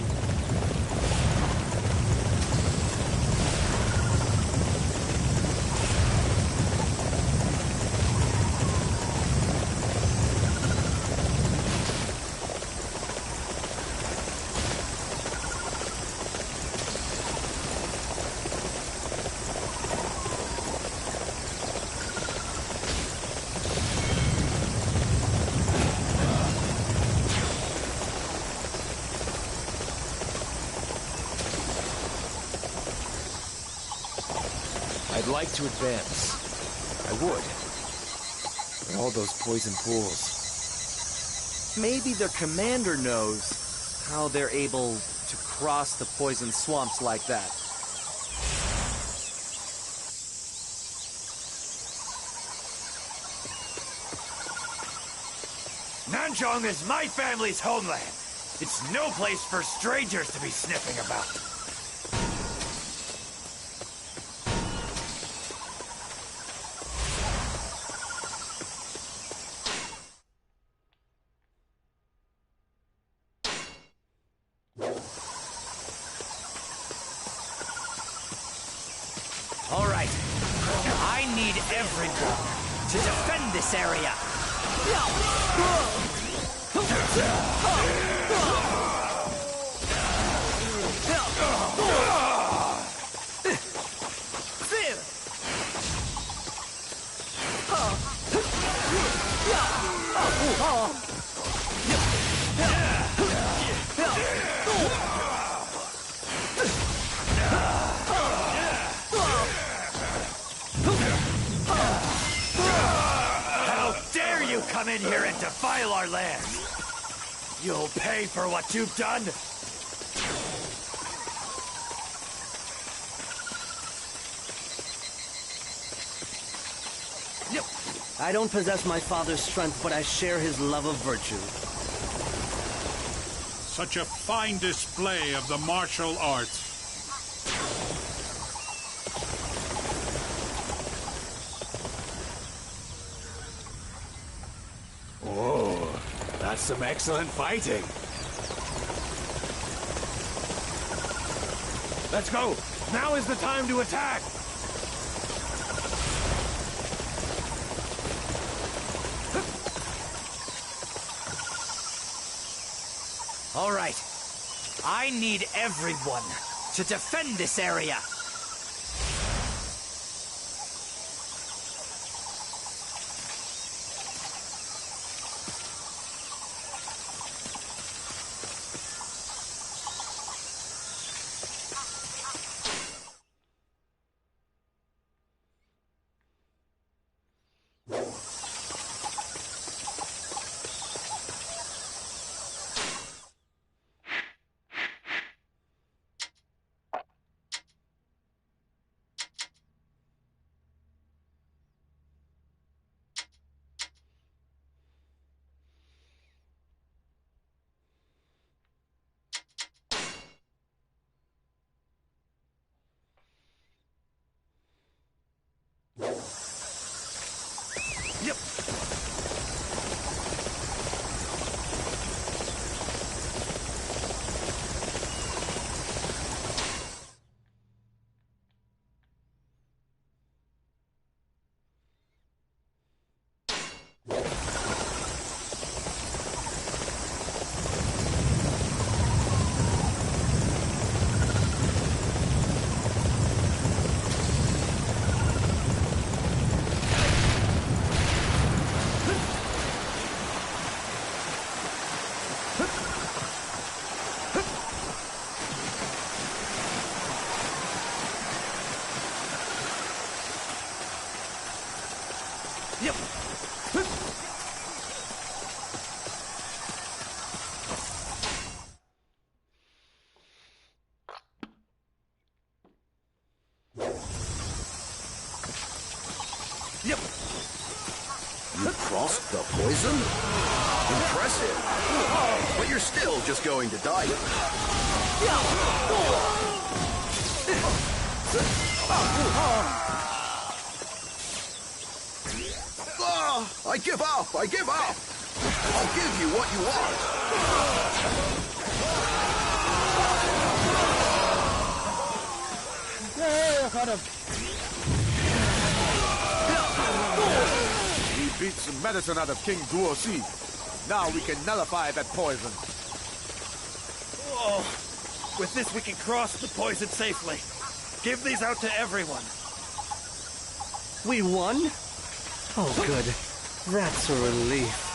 I'd like to advance. I would. But all those poison pools. Maybe their commander knows how they're able to cross the poison swamps like that. Nanjong is my family's homeland. It's no place for strangers to be sniffing about. All right. I need everyone to defend this area. How dare you come in here and defile our lands! You'll pay for what you've done! I don't possess my father's strength, but I share his love of virtue. Such a fine display of the martial arts. Oh, that's some excellent fighting. Let's go! Now is the time to attack! All right. I need everyone to defend this area. poison? Impressive. But you're still just going to die. I give up! I give up! I'll give you what you want. Yeah, kind of. We beat some medicine out of King Guosi. Now we can nullify that poison. Oh, with this we can cross the poison safely. Give these out to everyone. We won? Oh, good. That's a relief.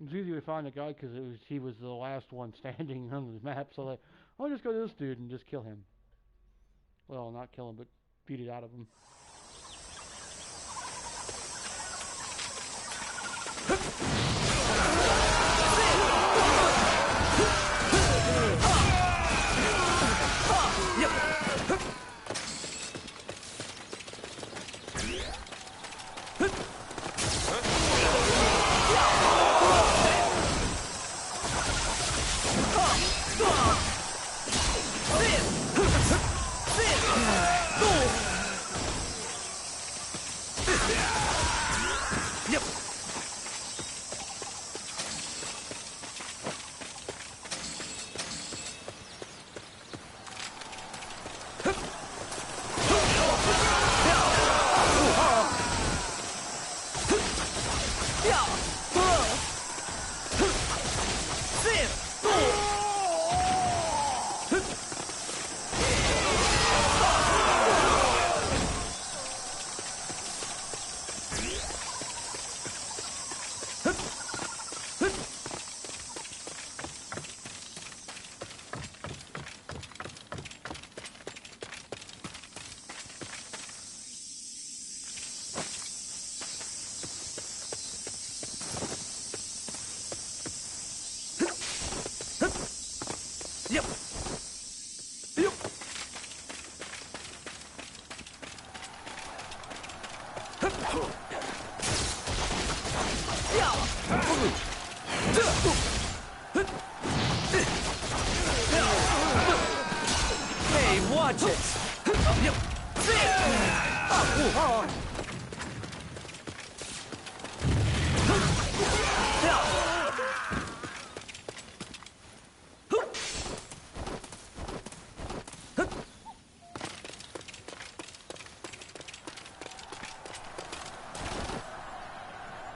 It's easy to find a guy because he was the last one standing on the map, so like, I'll just go to this dude and just kill him. Well, not kill him, but beat it out of him. Hey, watch it!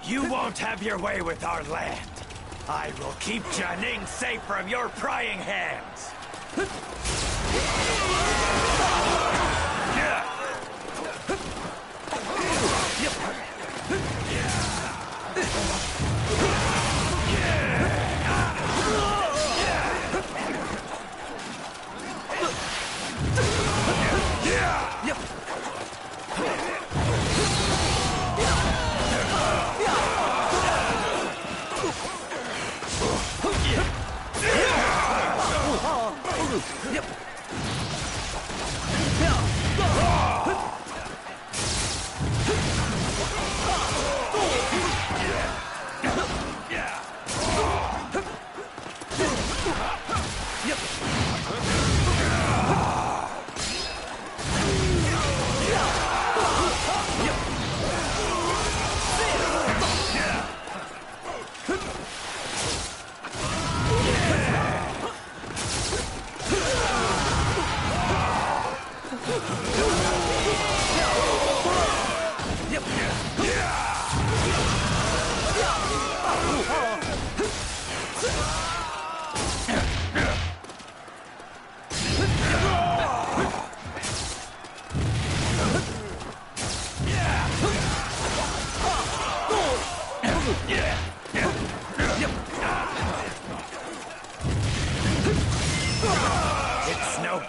You won't have your way with our land. I will keep Jianing safe from your prying hands.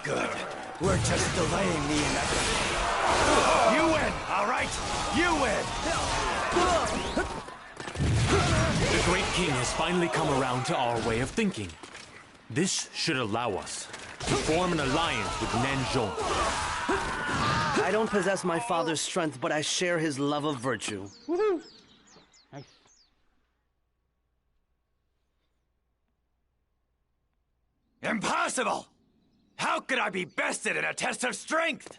Good. We're just delaying the inevitable. You win, all right? You win! The Great King has finally come around to our way of thinking. This should allow us to form an alliance with Nanzhong. I don't possess my father's strength, but I share his love of virtue. Woohoo! Nice. Impossible! How could I be bested in a test of strength?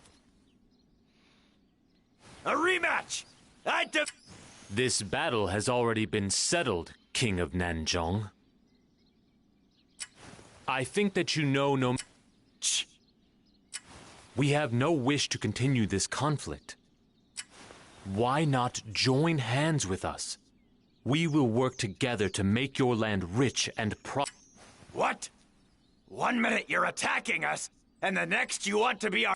A rematch! This battle has already been settled, King of Nanzhong. I think that you know no... Shh. We have no wish to continue this conflict. Why not join hands with us? We will work together to make your land rich and What? 1 minute you're attacking us, and the next you want to be our...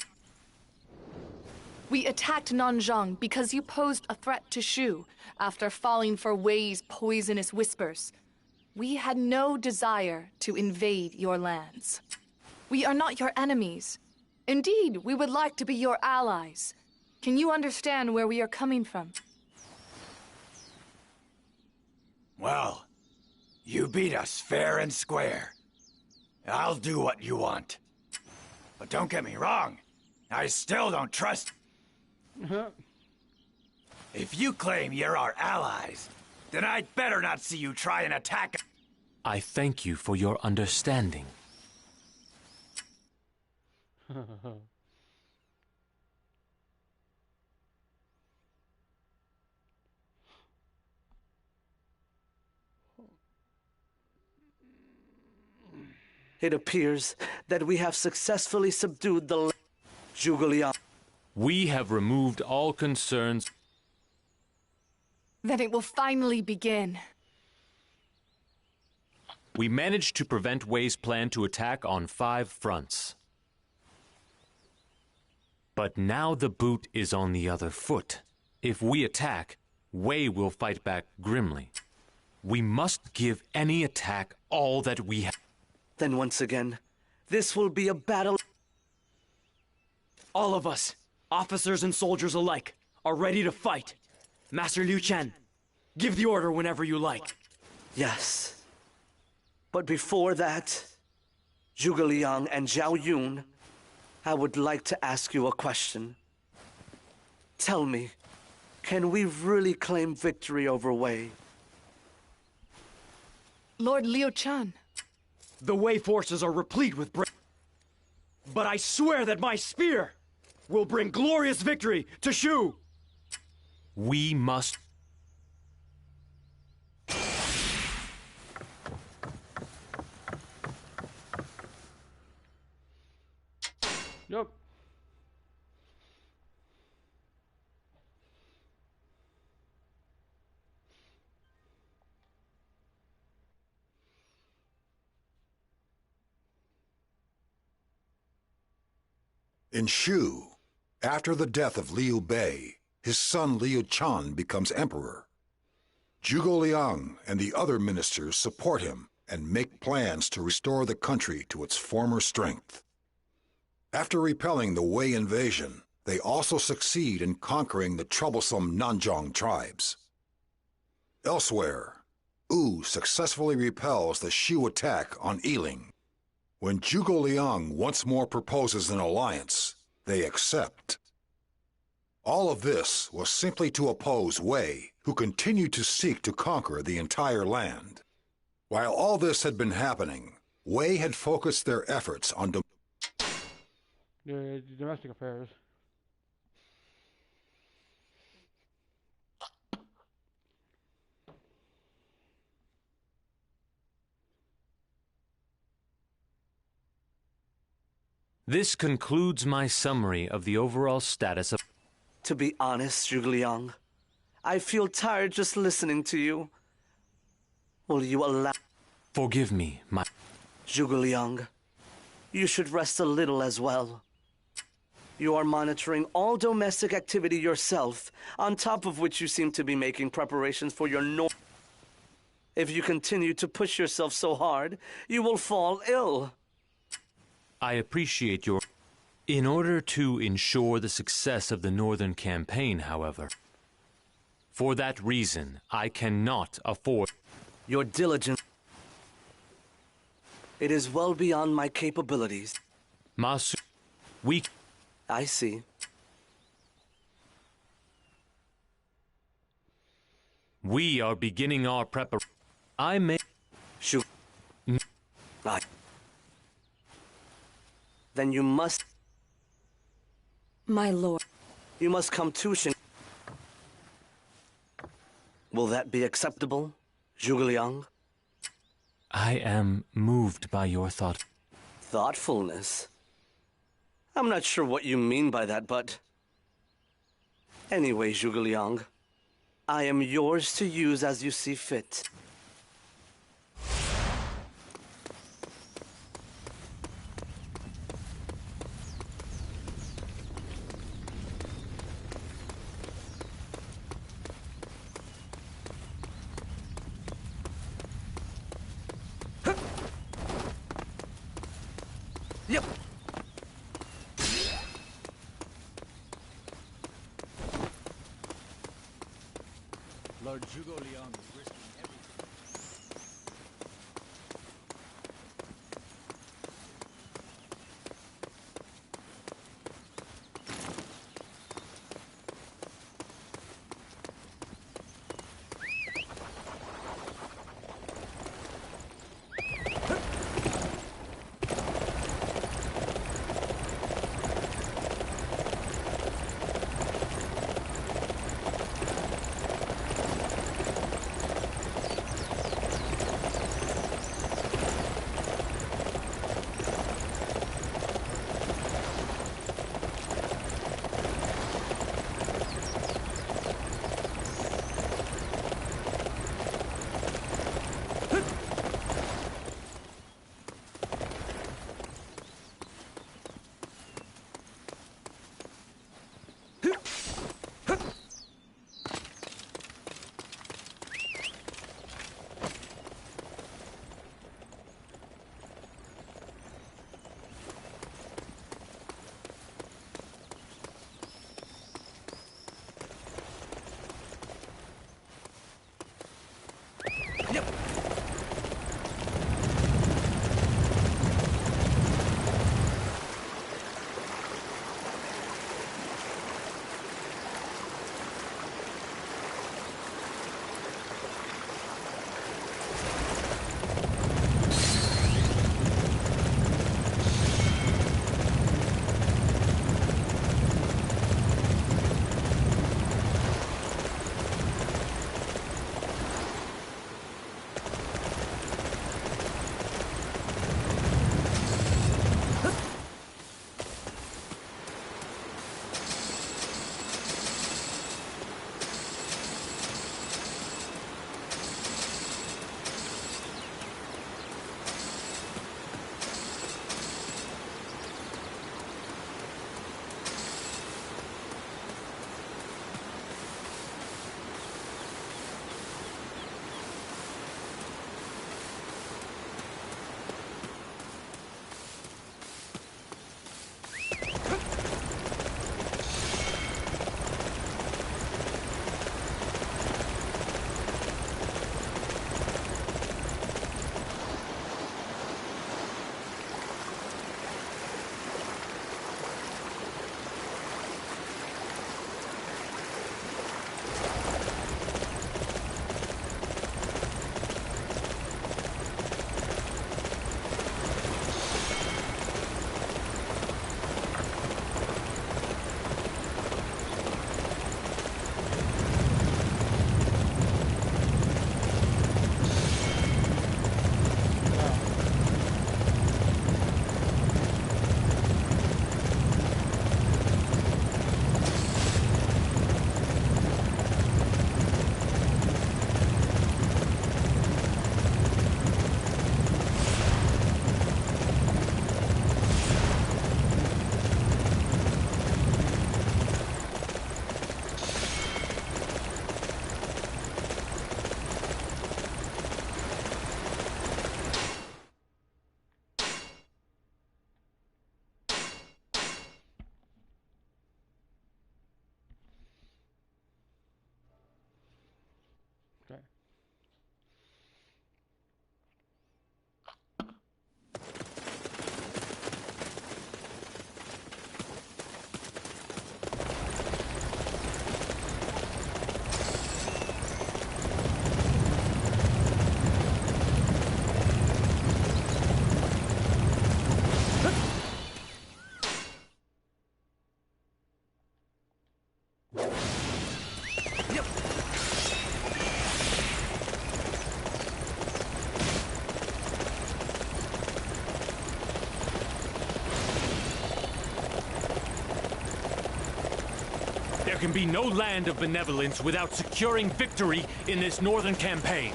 We attacked Nanzhong because you posed a threat to Shu after falling for Wei's poisonous whispers. We had no desire to invade your lands. We are not your enemies. Indeed, we would like to be your allies. Can you understand where we are coming from? Well, you beat us fair and square. I'll do what you want. But don't get me wrong, I still don't trust... If you claim you're our allies, then I'd better not see you try and attack... I thank you for your understanding. It appears that we have successfully subdued the Zhuge Liang. We have removed all concerns. Then it will finally begin. We managed to prevent Wei's plan to attack on 5 fronts. But now the boot is on the other foot. If we attack, Wei will fight back grimly. We must give any attack all that we have. Then once again, this will be a battle. All of us, officers and soldiers alike, are ready to fight. Master Liu Chen, give the order whenever you like. Yes. But before that, Zhuge Liang and Zhao Yun, I would like to ask you a question. Tell me, can we really claim victory over Wei? Lord Liu Chen. The Wei forces are replete with but I swear that my spear will bring glorious victory to Shu! We must... Yep. In Shu, after the death of Liu Bei, his son Liu Chan becomes emperor. Zhuge Liang and the other ministers support him and make plans to restore the country to its former strength. After repelling the Wei invasion, they also succeed in conquering the troublesome Nanzhong tribes. Elsewhere, Wu successfully repels the Shu attack on Yiling. When Zhuge Liang once more proposes an alliance, they accept. All of this was simply to oppose Wei, who continued to seek to conquer the entire land. While all this had been happening, Wei had focused their efforts on domestic affairs. This concludes my summary of the overall status of... To be honest, Zhuge Liang, I feel tired just listening to you. Will you allow... Forgive me, my... Zhuge Liang, you should rest a little as well. You are monitoring all domestic activity yourself, on top of which you seem to be making preparations for your If you continue to push yourself so hard, you will fall ill. I appreciate your... In order to ensure the success of the Northern Campaign, however, for that reason, I cannot afford... Your diligence... It is well beyond my capabilities. Masu... We... I see. We are beginning our preparation. I may... Shoot. Then you must... My lord. You must come to Shan. Will that be acceptable, Zhuge Liang? I am moved by your thought. Thoughtfulness? I'm not sure what you mean by that, but... Anyway, Zhuge Liang, I am yours to use as you see fit. Yep. Lord Zhuge Liang is risking everything. can be no land of benevolence without securing victory in this northern campaign.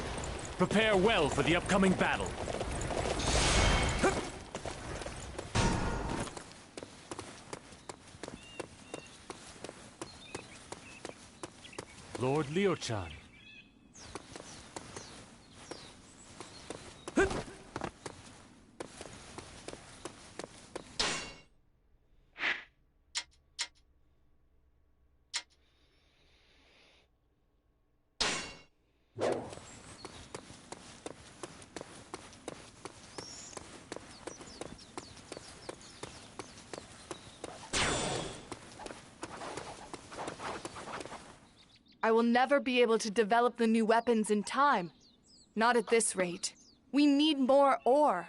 Prepare well for the upcoming battle. Lord Liu-chan. I will never be able to develop the new weapons in time. Not at this rate. We need more ore.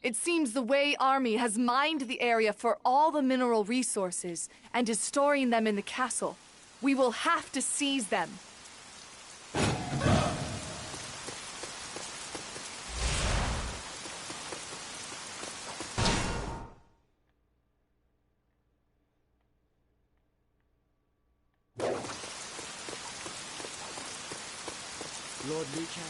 It seems the Wei army has mined the area for all the mineral resources and is storing them in the castle. We will have to seize them. Lord Liu-chan.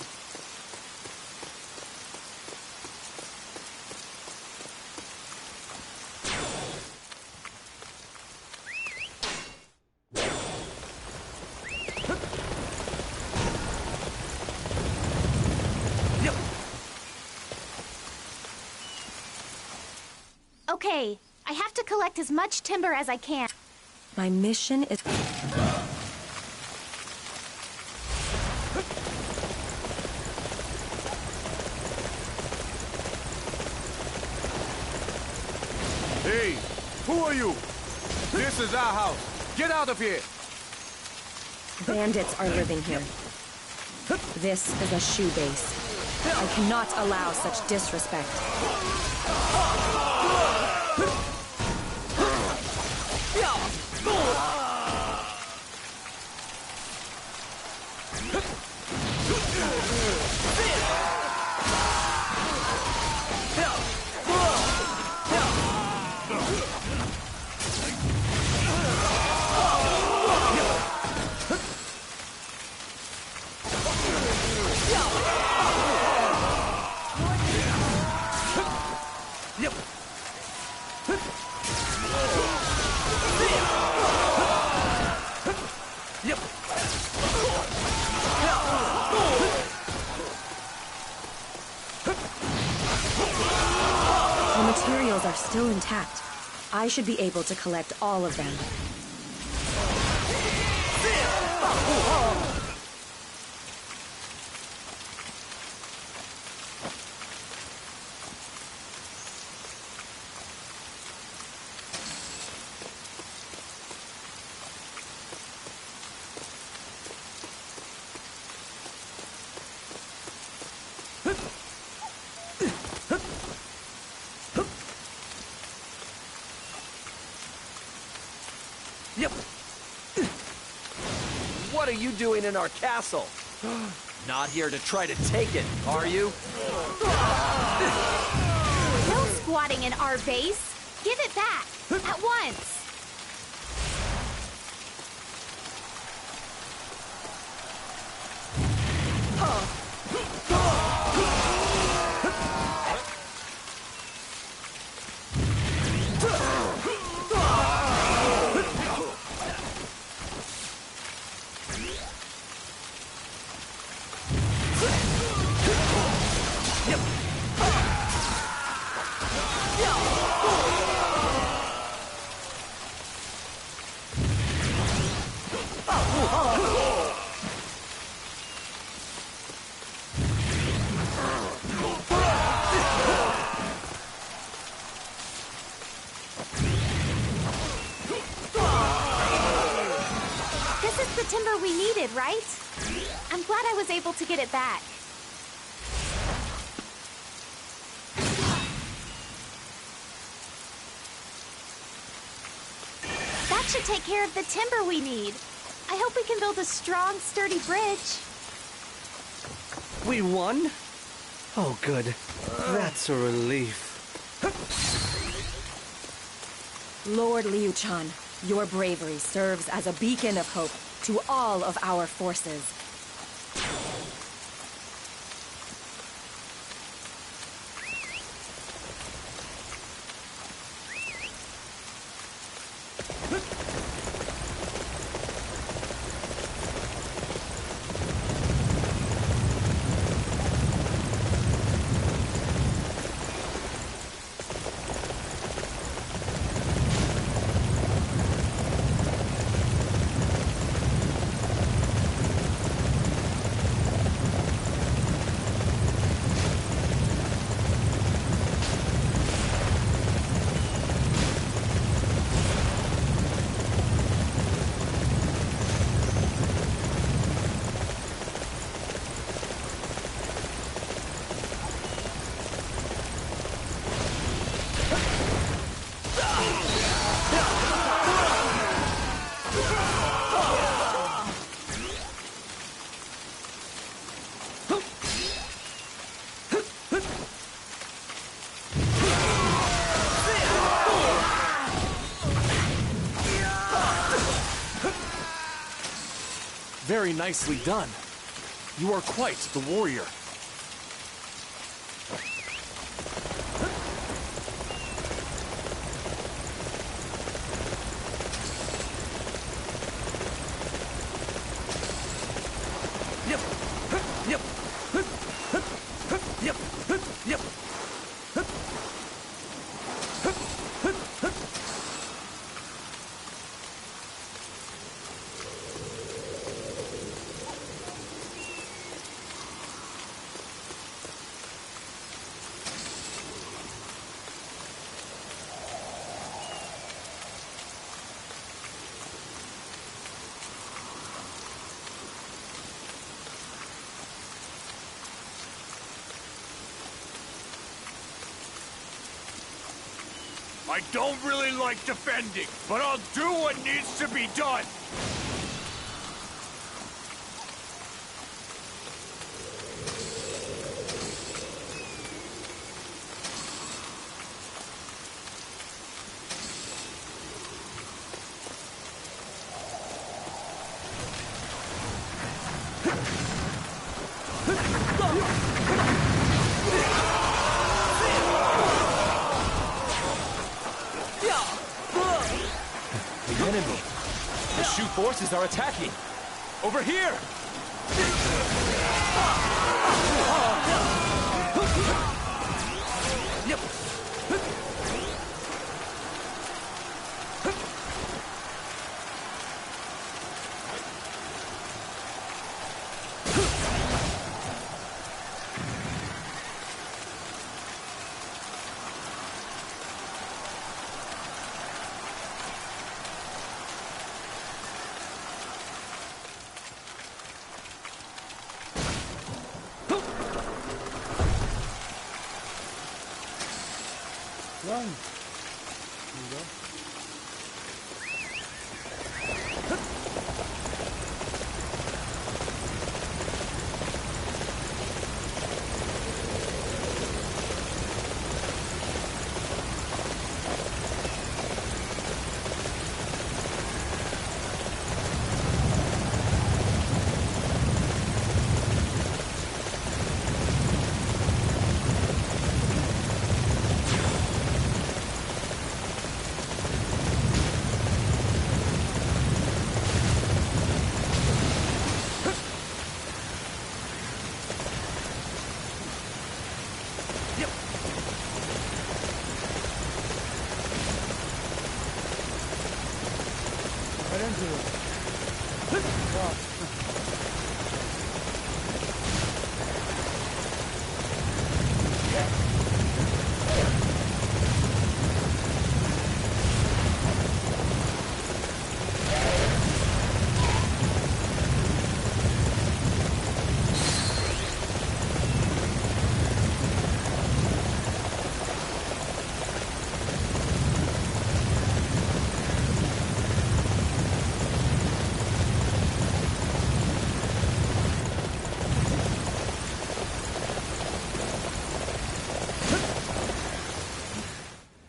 Okay, I have to collect as much timber as I can. My mission is... Hey, who are you? This is our house. Get out of here! Bandits are living here. This is a shoe base. I cannot allow such disrespect. The materials are still intact. I should be able to collect all of them. What are you doing in our castle? Not here to try to take it, are you? No squatting in our base. Give it back. At once. The timber we needed, right? I'm glad I was able to get it back. That should take care of the timber we need. I hope we can build a strong, sturdy bridge. We won? Oh, good. That's a relief. Lord Liu-chan, Your bravery serves as a beacon of hope to all of our forces. Very nicely done. You are quite the warrior. I don't really like defending, but I'll do what needs to be done. Forces are attacking! Over here! Run. There you go.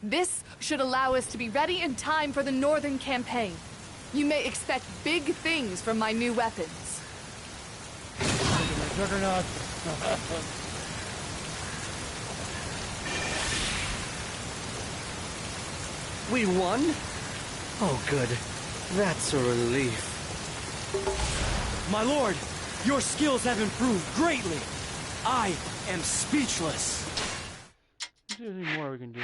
This should allow us to be ready in time for the Northern Campaign. You may expect big things from my new weapons. Juggernaut. We won? Oh, good. That's a relief. My lord, your skills have improved greatly. I am speechless. Is there anything more we can do?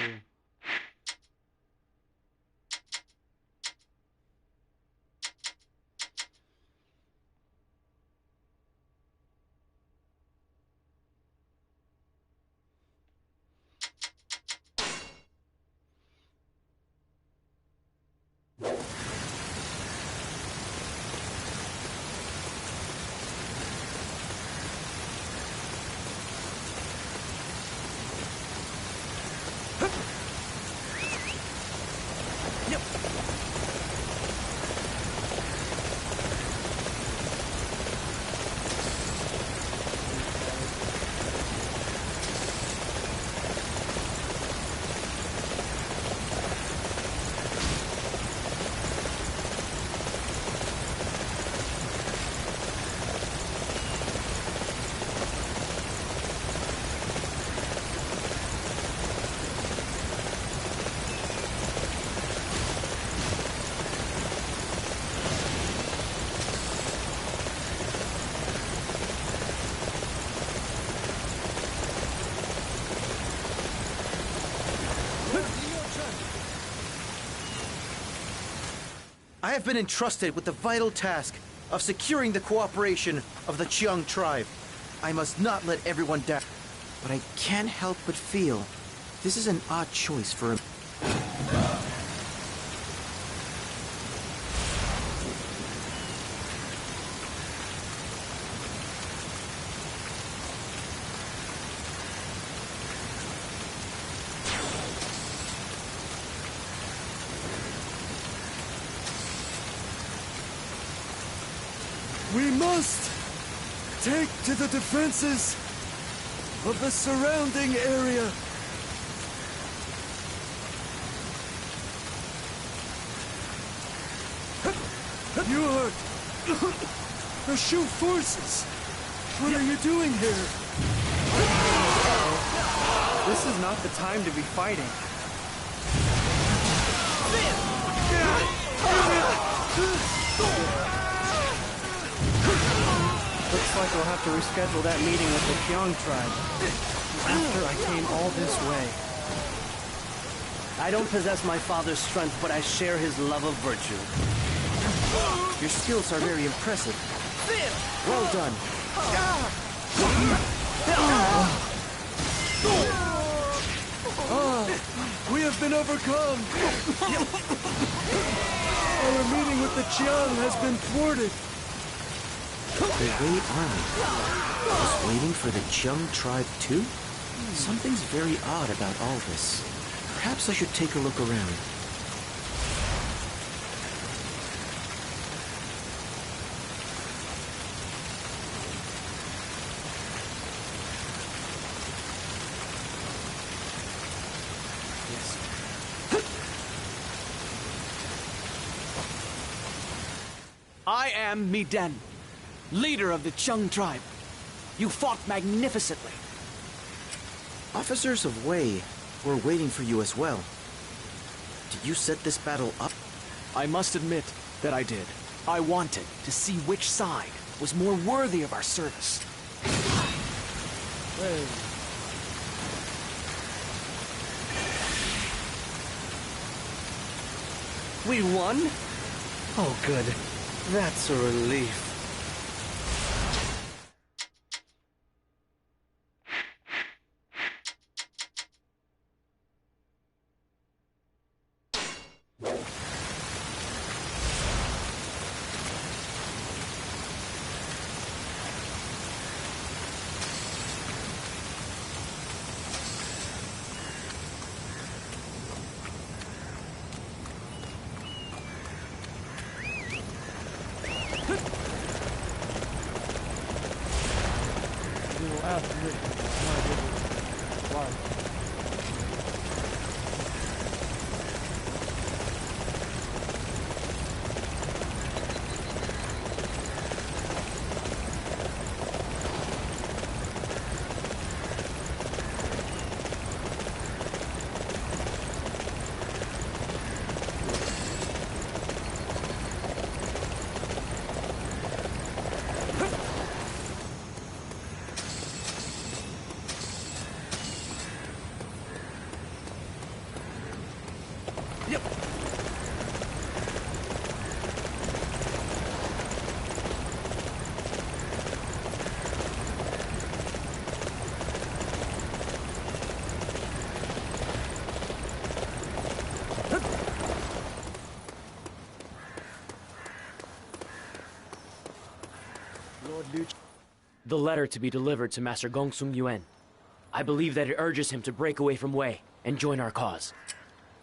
I have been entrusted with the vital task of securing the cooperation of the Cheong tribe. I must not let everyone down. But I can't help but feel this is an odd choice for a... We must take to the defenses of the surrounding area. You are the Shu forces. What are you doing here? This is not the time to be fighting. Looks like we'll have to reschedule that meeting with the Cheong tribe. After I came all this way. I don't possess my father's strength, but I share his love of virtue. Your skills are very impressive. Well done. We have been overcome. Our meeting with the Cheong has been thwarted. The Wei army was waiting for the Cheong tribe too? Something's very odd about all this. Perhaps I should take a look around. I am Mi Den, leader of the Cheong tribe. You fought magnificently. Officers of Wei were waiting for you as well. Did you set this battle up? I must admit that I did. I wanted to see which side was more worthy of our service. We won? Oh, good. That's a relief. The letter to be delivered to Master Gongsung Yuan. I believe that it urges him to break away from Wei and join our cause.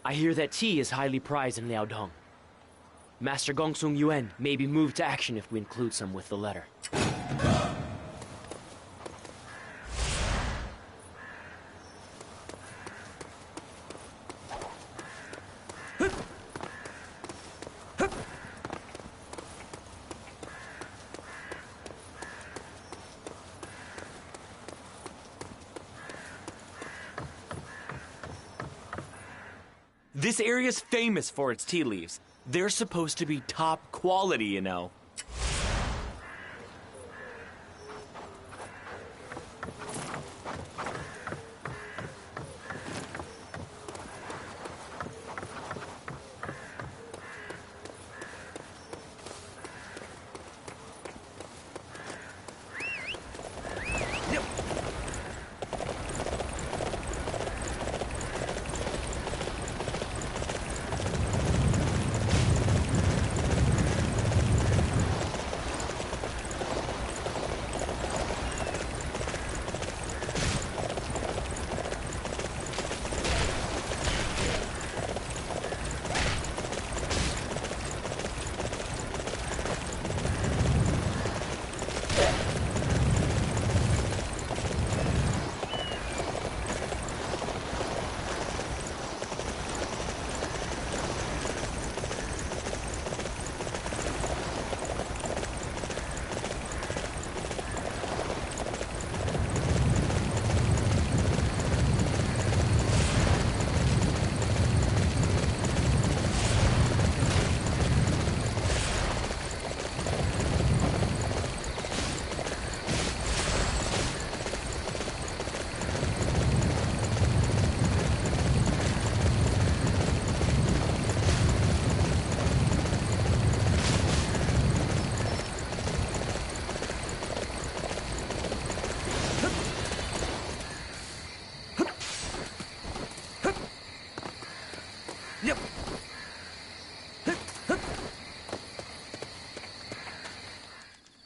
I hear that tea is highly prized in Liaodong. Master Gongsung Yuan may be moved to action if we include some with the letter. This area's famous for its tea leaves. They're supposed to be top quality, you know.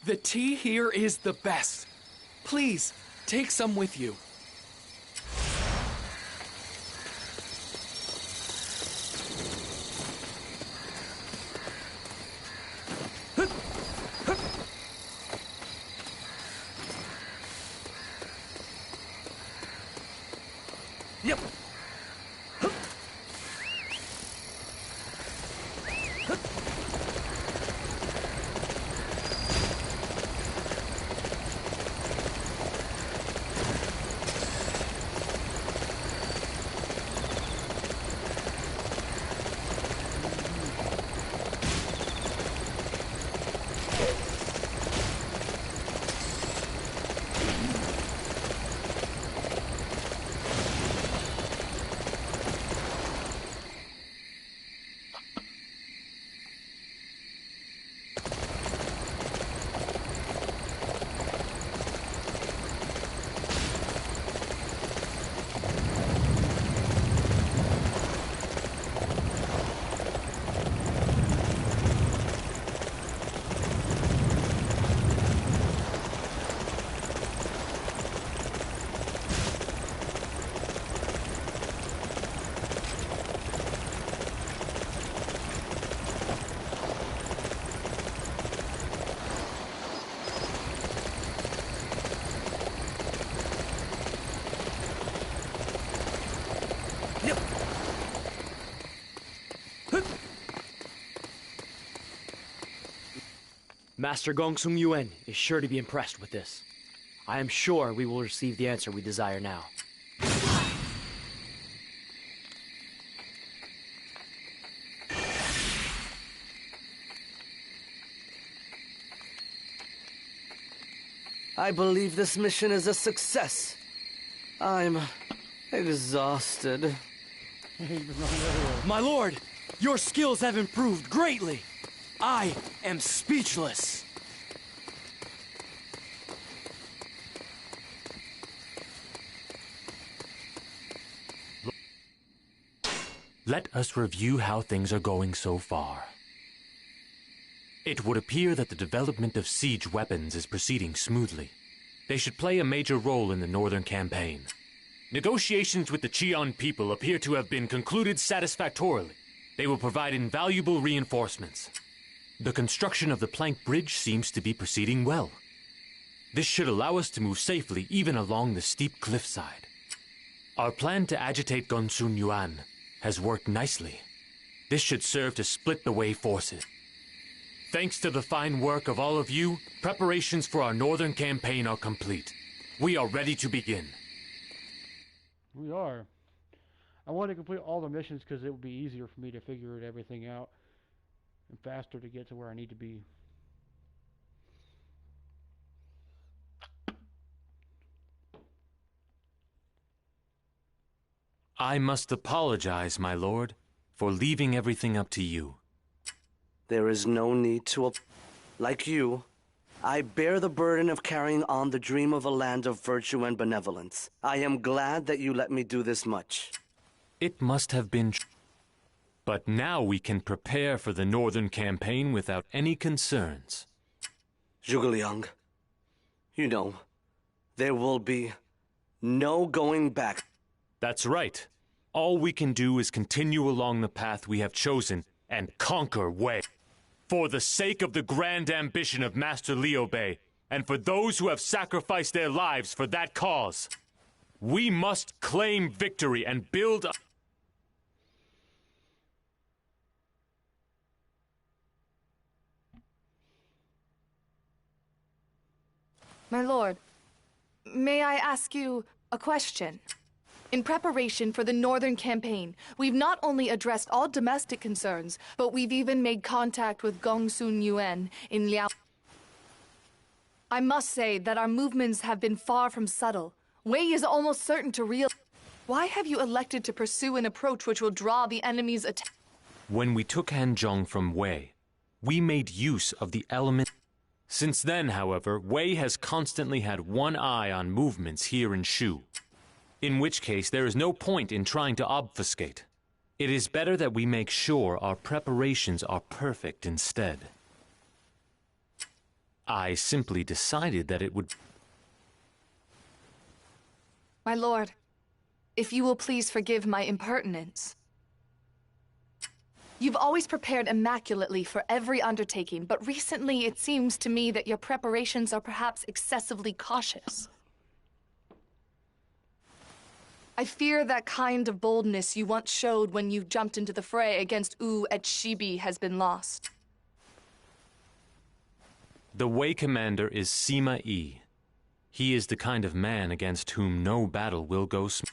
The tea here is the best. Please, take some with you. Yep. Master Gongsung Yuan is sure to be impressed with this. I am sure we will receive the answer we desire now. I believe this mission is a success. I'm exhausted. My lord, your skills have improved greatly. I am speechless. Let us review how things are going so far. It would appear that the development of siege weapons is proceeding smoothly. They should play a major role in the northern campaign. Negotiations with the Qian people appear to have been concluded satisfactorily. They will provide invaluable reinforcements. The construction of the plank bridge seems to be proceeding well. This should allow us to move safely even along the steep cliffside. Our plan to agitate Gongsun Yuan has worked nicely. This should serve to split the Wei forces. Thanks to the fine work of all of you, preparations for our northern campaign are complete. We are ready to begin. We are. I want to complete all the missions because it would be easier for me to figure everything out and faster to get to where I need to be. I must apologize, my lord, for leaving everything up to you. There is no need to. Like you, I bear the burden of carrying on the dream of a land of virtue and benevolence. I am glad that you let me do this much. It must have been. But now we can prepare for the northern campaign without any concerns. Zhuge Liang, you know, there will be no going back. That's right. All we can do is continue along the path we have chosen and conquer Wei. For the sake of the grand ambition of Master Liu Bei, and for those who have sacrificed their lives for that cause, we must claim victory and build up. My lord, may I ask you a question? In preparation for the northern campaign, we've not only addressed all domestic concerns, but we've even made contact with Gongsun Yuan in Liao. I must say that our movements have been far from subtle. Wei is almost certain to realize. Why have you elected to pursue an approach which will draw the enemy's attention? When we took Hanzhong from Wei, we made use of the element. Since then, however, Wei has constantly had one eye on movements here in Shu. In which case, there is no point in trying to obfuscate. It is better that we make sure our preparations are perfect instead. I simply decided that it would... My lord, if you will please forgive my impertinence. You've always prepared immaculately for every undertaking, but recently it seems to me that your preparations are perhaps excessively cautious. I fear that kind of boldness you once showed when you jumped into the fray against Wu at Shibi has been lost. The Wei commander is Sima Yi. He is the kind of man against whom no battle will go smooth.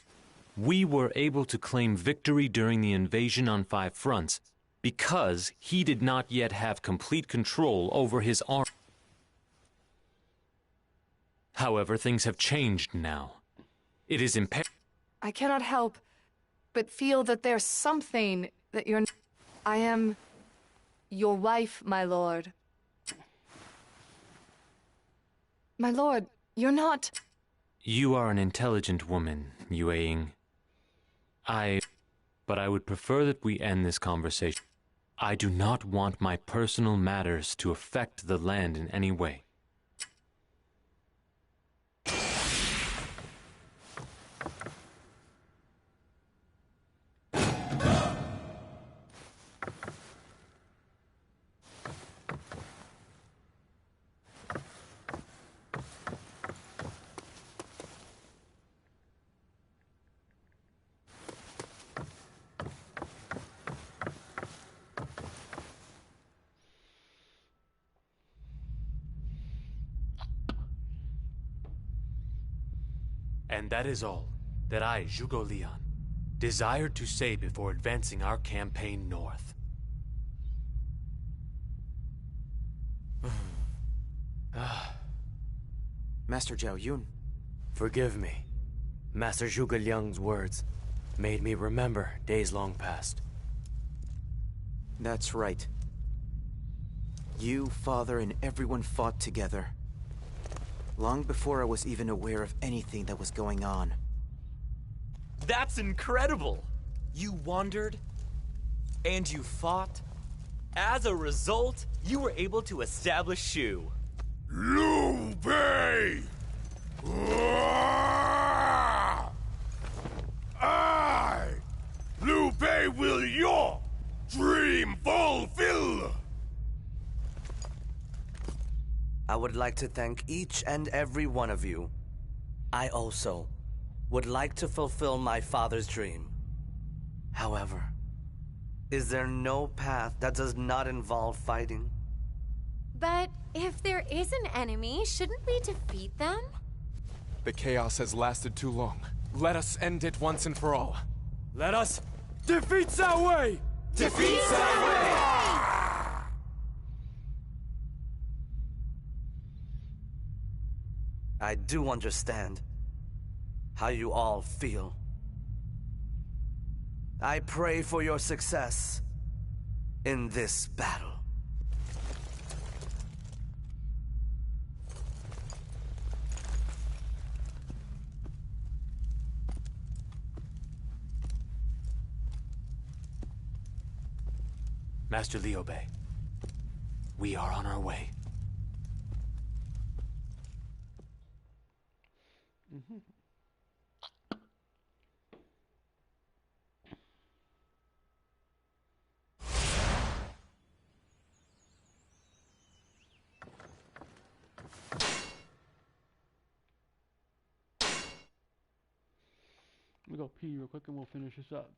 We were able to claim victory during the invasion on 5 fronts because he did not yet have complete control over his army. However, things have changed now. It is imperative. I cannot help but feel that there's something that you're... I am your wife, my lord. My lord, you're not... You are an intelligent woman, Yue Ying. But I would prefer that we end this conversation. I do not want my personal matters to affect the land in any way. And that is all that I, Zhuge Liang, desired to say before advancing our campaign north. Master Zhao Yun, forgive me. Master Zhuge Liang's words made me remember days long past. That's right. You, Father, and everyone fought together. Long before I was even aware of anything that was going on. That's incredible! You wandered, and you fought. As a result, you were able to establish Shu. Liu Bei! I, Liu Bei, will your dream fulfill. I would like to thank each and every one of you. I also would like to fulfill my father's dream. However, is there no path that does not involve fighting? But if there is an enemy, shouldn't we defeat them? The chaos has lasted too long. Let us end it once and for all. Let us defeat Cao Wei! Defeat Cao Wei! I do understand how you all feel. I pray for your success in this battle. Master Liu Bei, we are on our way. Let me go pee real quick and we'll finish this up.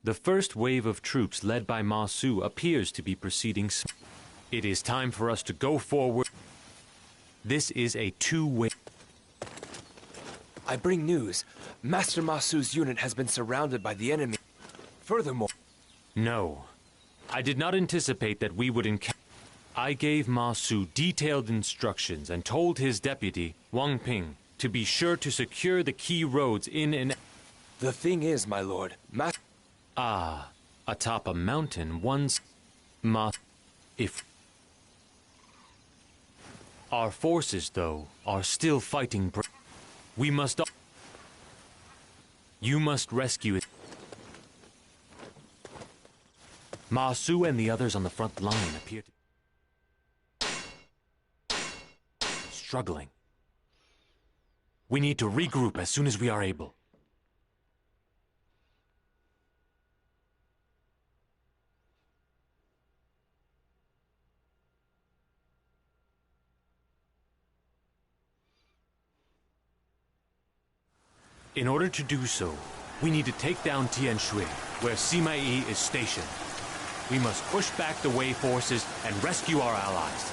The first wave of troops led by Ma Su appears to be proceeding. It is time for us to go forward. This is a two-way. I bring news. Master Ma Su's unit has been surrounded by the enemy. Furthermore... No. I did not anticipate that we would encounter... I gave Ma Su detailed instructions and told his deputy, Wang Ping, to be sure to secure the key roads in and... The thing is, my lord, atop a mountain, if... Our forces, though, are still fighting. We must... You must rescue it. Ma Su and the others on the front line appear to... struggling. We need to regroup as soon as we are able. In order to do so, we need to take down Tian Shui, where Sima Yi is stationed. We must push back the Wei forces and rescue our allies.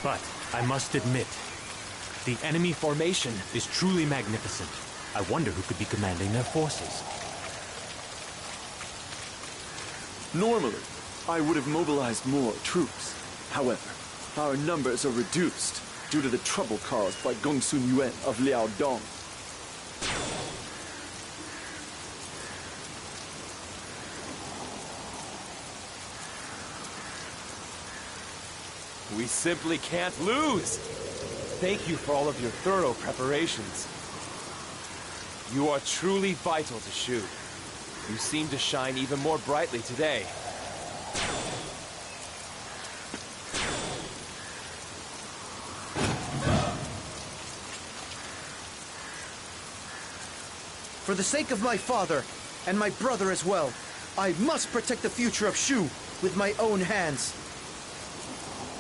But I must admit, the enemy formation is truly magnificent. I wonder who could be commanding their forces. Normally, I would have mobilized more troops. However, our numbers are reduced due to the trouble caused by Gongsun Yuan of Liaodong. We simply can't lose! Thank you for all of your thorough preparations. You are truly vital to Shu. You seem to shine even more brightly today. For the sake of my father, and my brother as well, I must protect the future of Shu with my own hands.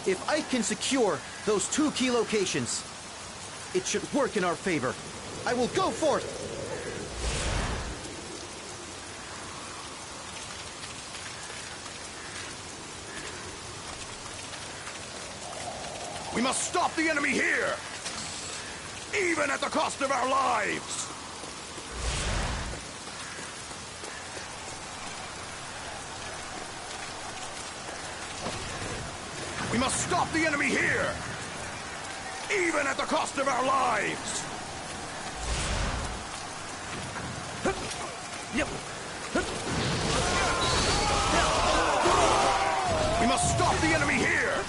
If I can secure those 2 key locations, it should work in our favor. I will go forth! We must stop the enemy here! Even at the cost of our lives! We must stop the enemy here! Even at the cost of our lives! We must stop the enemy here!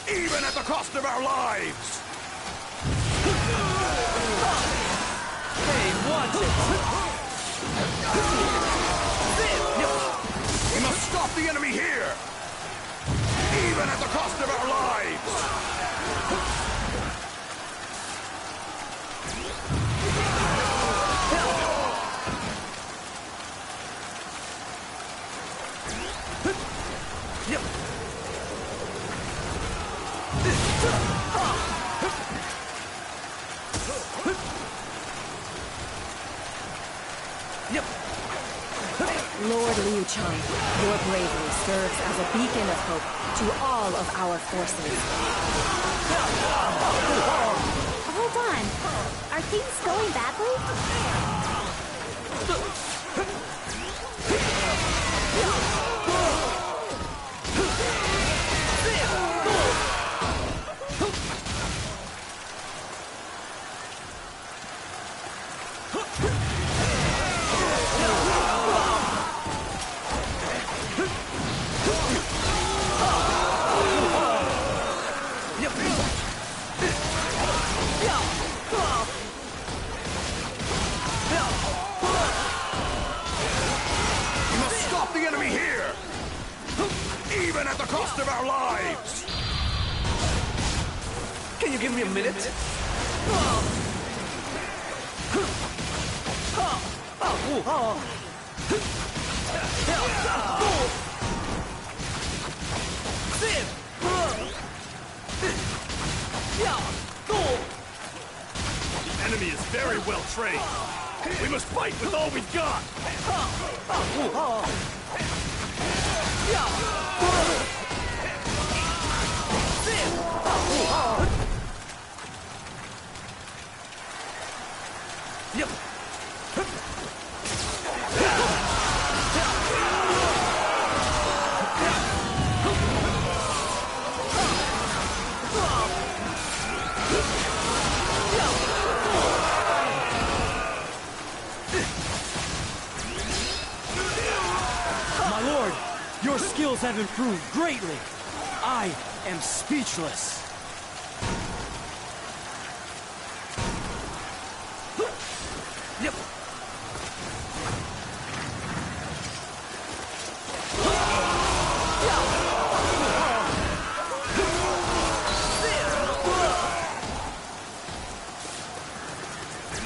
Even at the cost of our lives! Hey, watch it! We must stop the enemy here! Even at the cost of our lives! Lord Liu Chan, your bravery serves as a beacon of hope to all of our forces. Hold on. Are things going badly? Even at the cost of our lives! Can you give me a minute? The enemy is very well trained. We must fight with all we've got! My lord, your skills have improved greatly. I am speechless.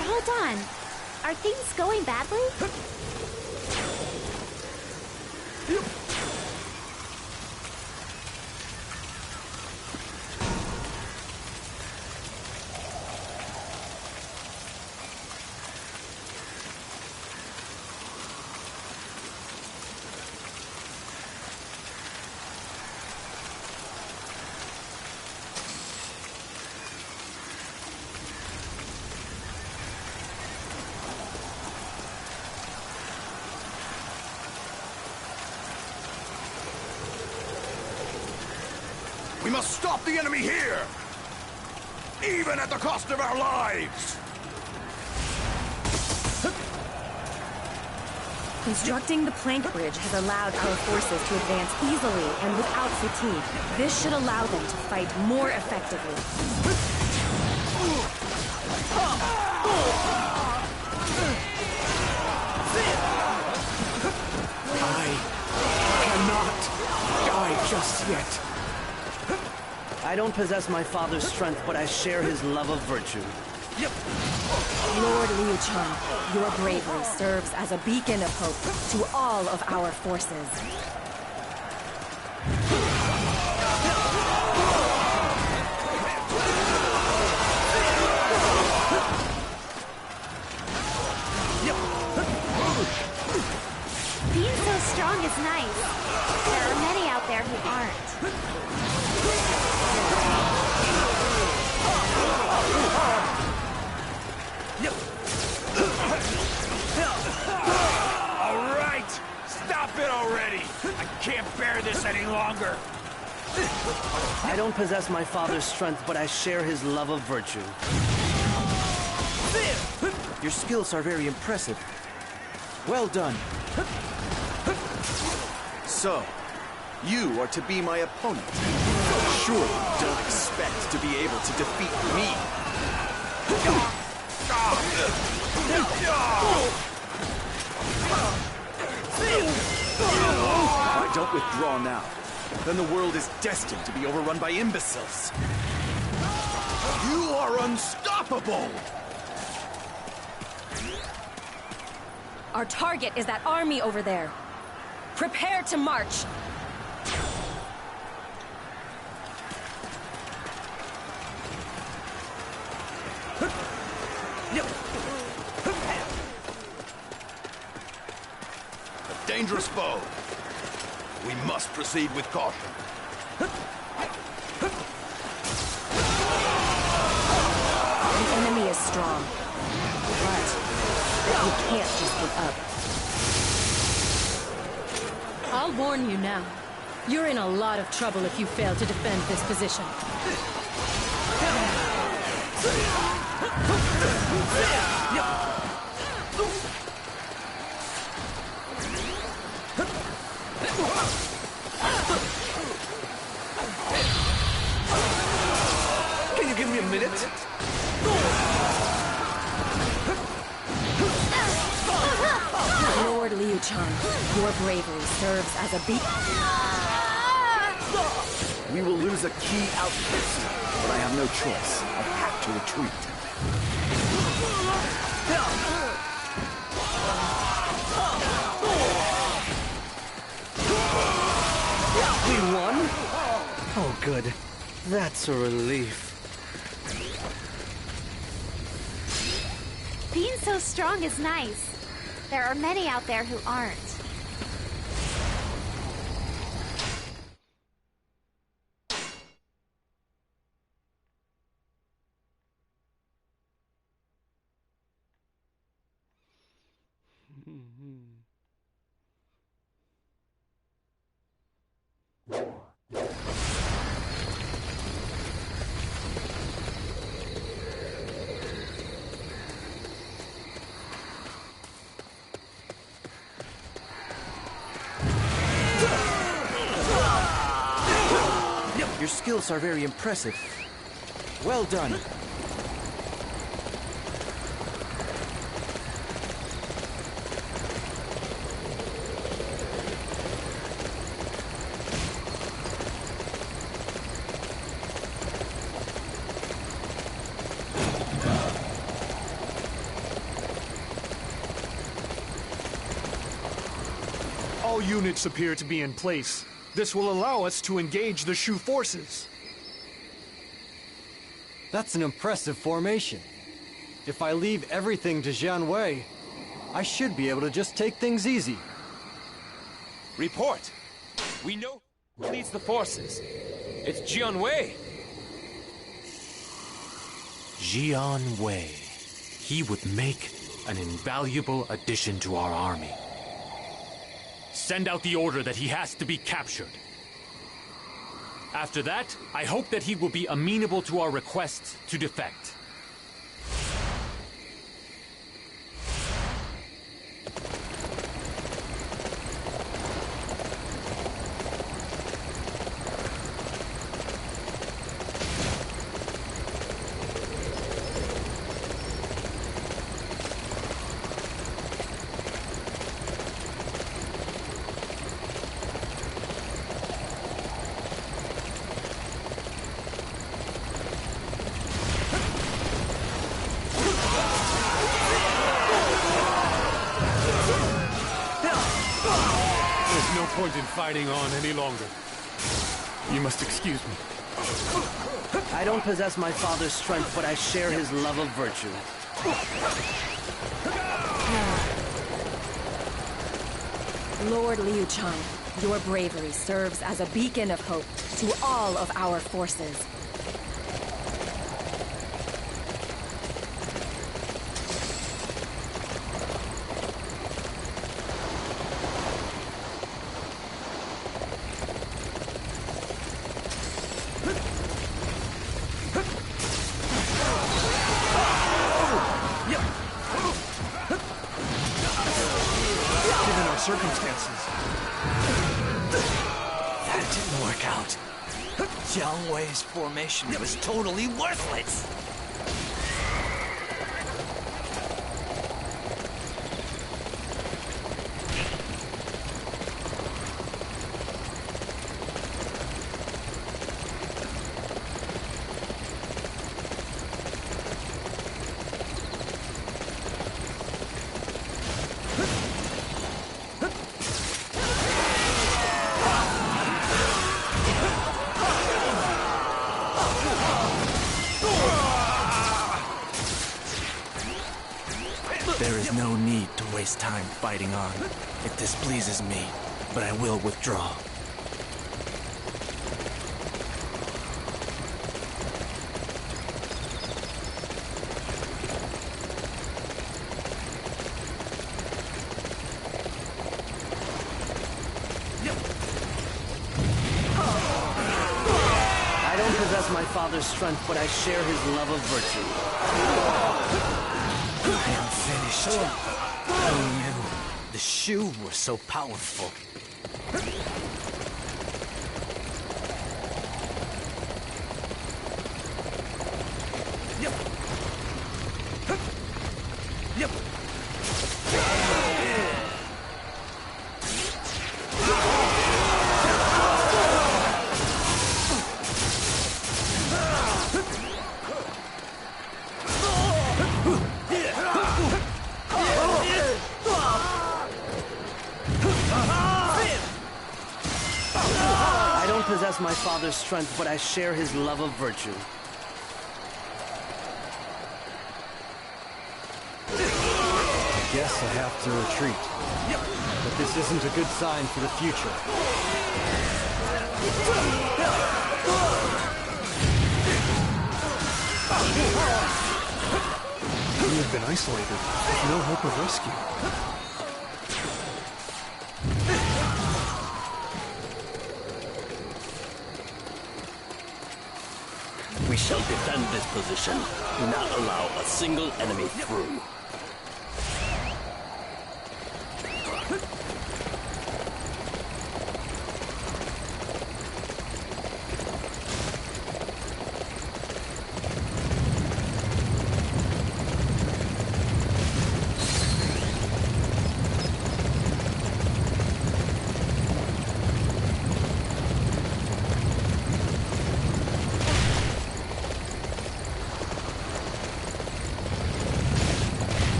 Hold on. Are things going badly? must stop the enemy here! Even at the cost of our lives! Constructing the plank bridge has allowed our forces to advance easily and without fatigue. This should allow them to fight more effectively. I cannot die just yet. I don't possess my father's strength, but I share his love of virtue. Lord Liu Chan, your bravery serves as a beacon of hope to all of our forces. Being so strong is nice. There are many out there who aren't. All right! Stop it already! I can't bear this any longer! I don't possess my father's strength, but I share his love of virtue. Your skills are very impressive. Well done. So, you are to be my opponent. Surely you don't expect to be able to defeat me. If I don't withdraw now, then the world is destined to be overrun by imbeciles. You are unstoppable! Our target is that army over there. Prepare to march! A dangerous foe. We must proceed with caution. The enemy is strong, but you can't just give up. I'll warn you now. You're in a lot of trouble if you fail to defend this position. Can you give me a minute? Lord Liu Chan, your bravery serves as a beacon. We will lose a key outpost, but I have no choice. I have to retreat. We won? Oh, good. That's a relief. Being so strong is nice. There are many out there who aren't. Your skills are very impressive. Well done. All units appear to be in place. This will allow us to engage the Shu forces. That's an impressive formation. If I leave everything to Jian Wei, I should be able to just take things easy. Report! We know who leads the forces. It's Jian Wei. Jian Wei. He would make an invaluable addition to our army. Send out the order that he has to be captured. After that, I hope that he will be amenable to our request to defect. Point in fighting on any longer. You must excuse me. I don't possess my father's strength, but I share his love of virtue. Lord Liu Chan, your bravery serves as a beacon of hope to all of our forces. Circumstances. That didn't work out. Jiang Wei's formation was totally worthless. There is no need to waste time fighting on, if this pleases me, but I will withdraw. I don't possess my father's strength, but I share his love of virtue. I am finished. Who knew the Shu were so powerful? Possess my father's strength, but I share his love of virtue. I guess I have to retreat. But this isn't a good sign for the future. We have been isolated, with no hope of rescue. We shall defend this position. Do not allow a single enemy through.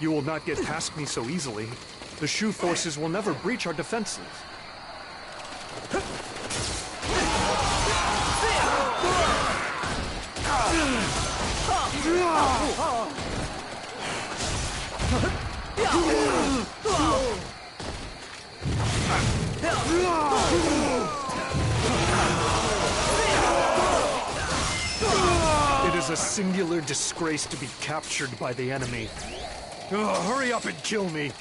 You will not get past me so easily. The Shu forces will never breach our defenses. It is a singular disgrace to be captured by the enemy. Hurry up and kill me!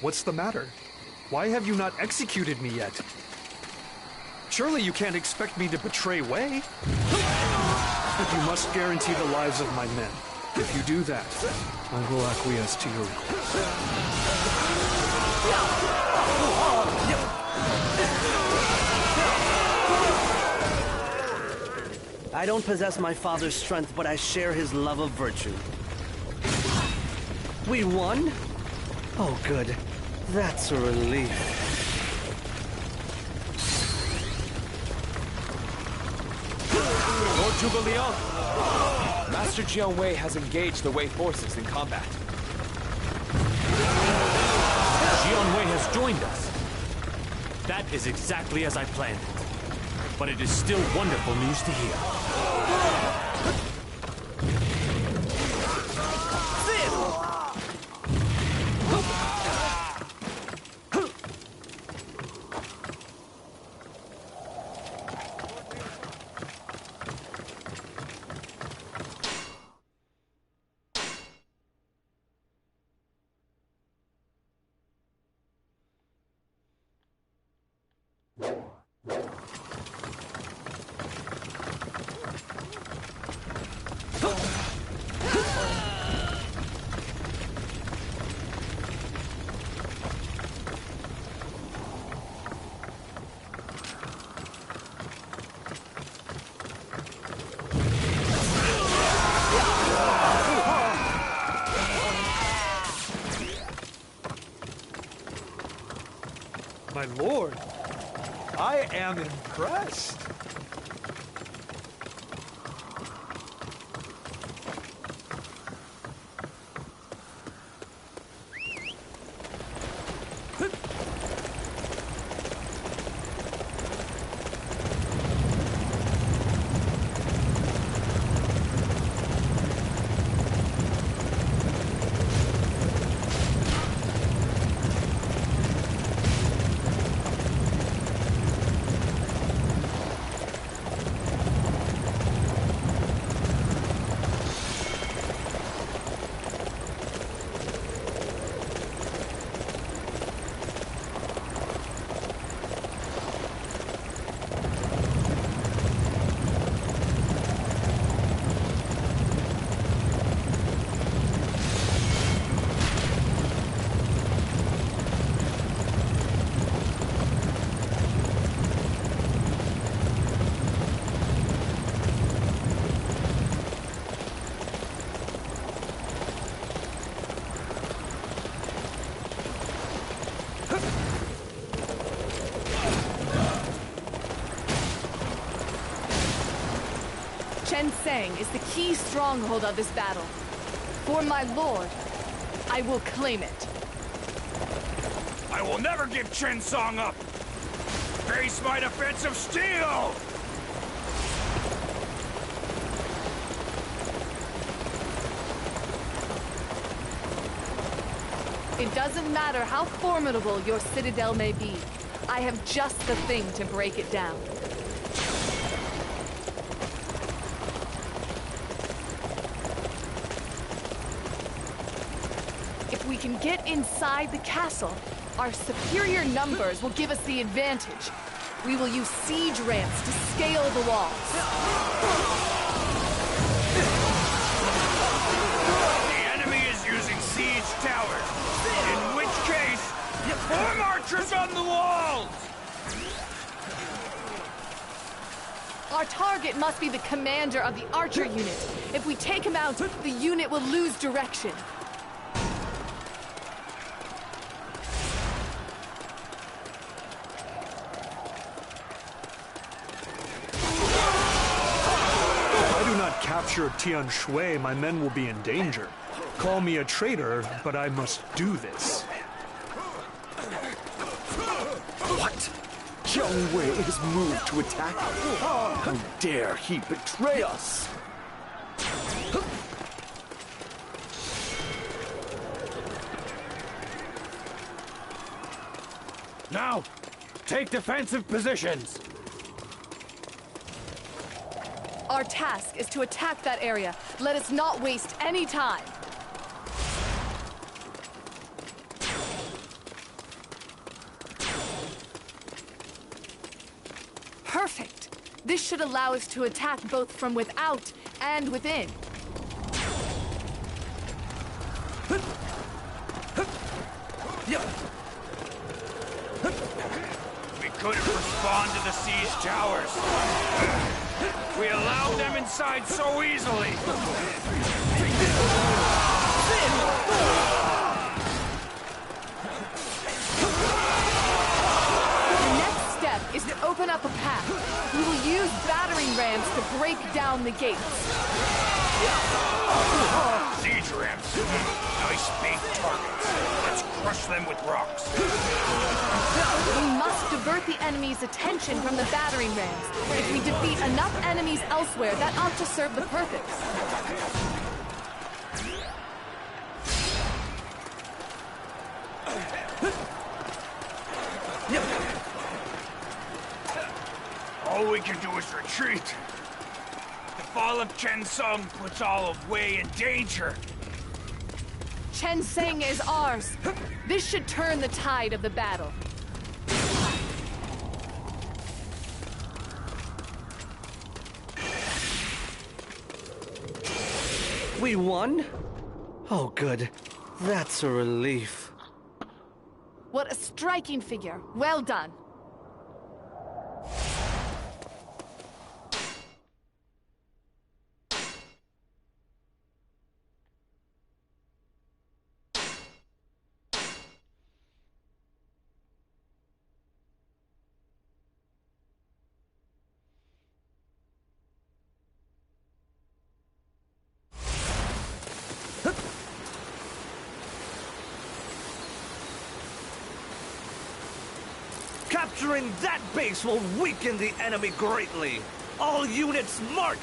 What's the matter? Why have you not executed me yet? Surely you can't expect me to betray Wei? But you must guarantee the lives of my men. If you do that, I will acquiesce to your request. I don't possess my father's strength, but I share his love of virtue. We won? Oh, good. That's a relief. Lord Zhuge Liang! Master Jiang Wei has engaged the Wei forces in combat. Jiang Wei has joined us. That is exactly as I planned it. But it is still wonderful news to hear. My lord, I am impressed. Sang is the key stronghold of this battle. For my lord, I will claim it. I will never give Chen Song up! Face my defense of steel! It doesn't matter how formidable your citadel may be. I have just the thing to break it down. If we can get inside the castle, our superior numbers will give us the advantage. We will use siege ramps to scale the walls. The enemy is using siege towers, in which case, form archers on the walls! Our target must be the commander of the archer unit. If we take him out, the unit will lose direction. Capture Tian Shui, my men will be in danger. Call me a traitor, but I must do this. What? Jiang Wei has moved to attack? How dare he betray us? Now, take defensive positions. Our task is to attack that area. Let us not waste any time. Perfect. This should allow us to attack both from without and within. We couldn't respond to the siege towers. We allowed them inside so easily. The next step is to open up a path. We will use battering rams to break down the gates. Siege rams. Nice big targets. Let's crush them with rocks. We must divert the enemy's attention from the battering rams. If we defeat enough enemies elsewhere, that ought to serve the purpose. All we can do is retreat. The fall of Chen Sung puts all of Wei in danger. Chen Seng is ours. This should turn the tide of the battle. We won? Oh, good. That's a relief. What a striking figure. Well done. Capturing that base will weaken the enemy greatly. All units march!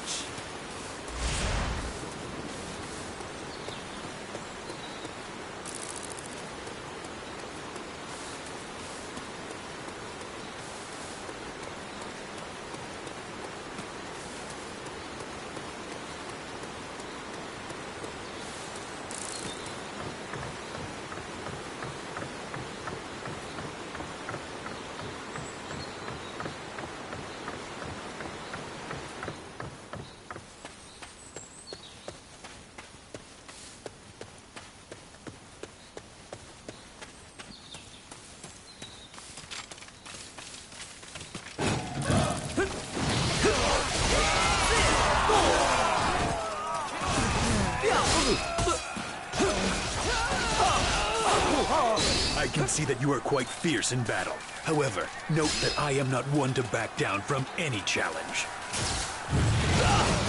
I can see that you are quite fierce in battle. However, note that I am not one to back down from any challenge.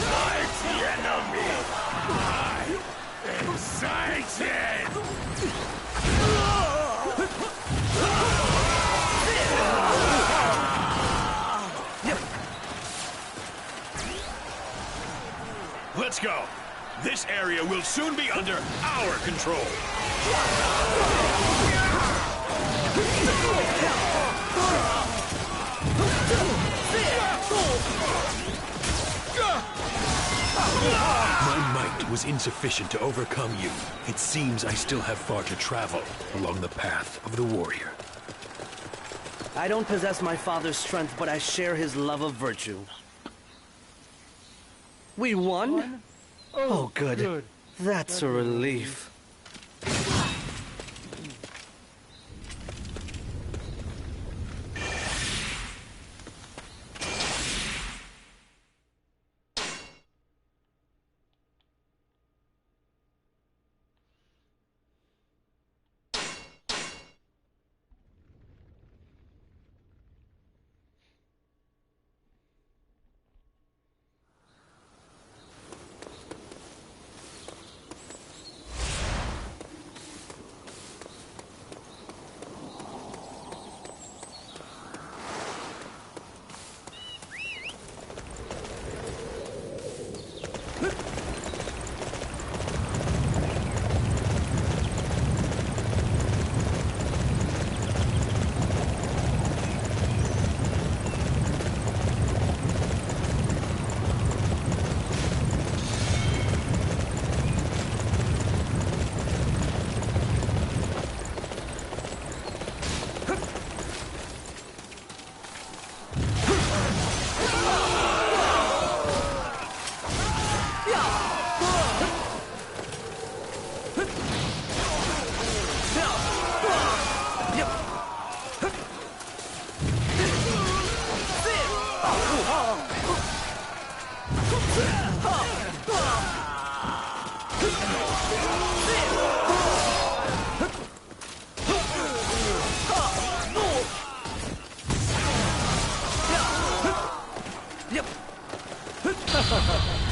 Mighty enemy! I'm excited! Let's go. This area will soon be under our control. My might was insufficient to overcome you. It seems I still have far to travel along the path of the warrior. I don't possess my father's strength, but I share his love of virtue. We won? Oh, good. That's a relief.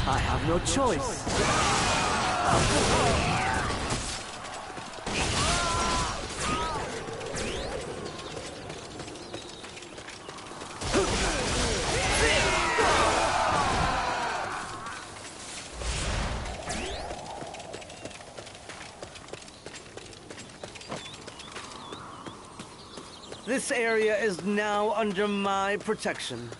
I have no choice. This area is now under my protection.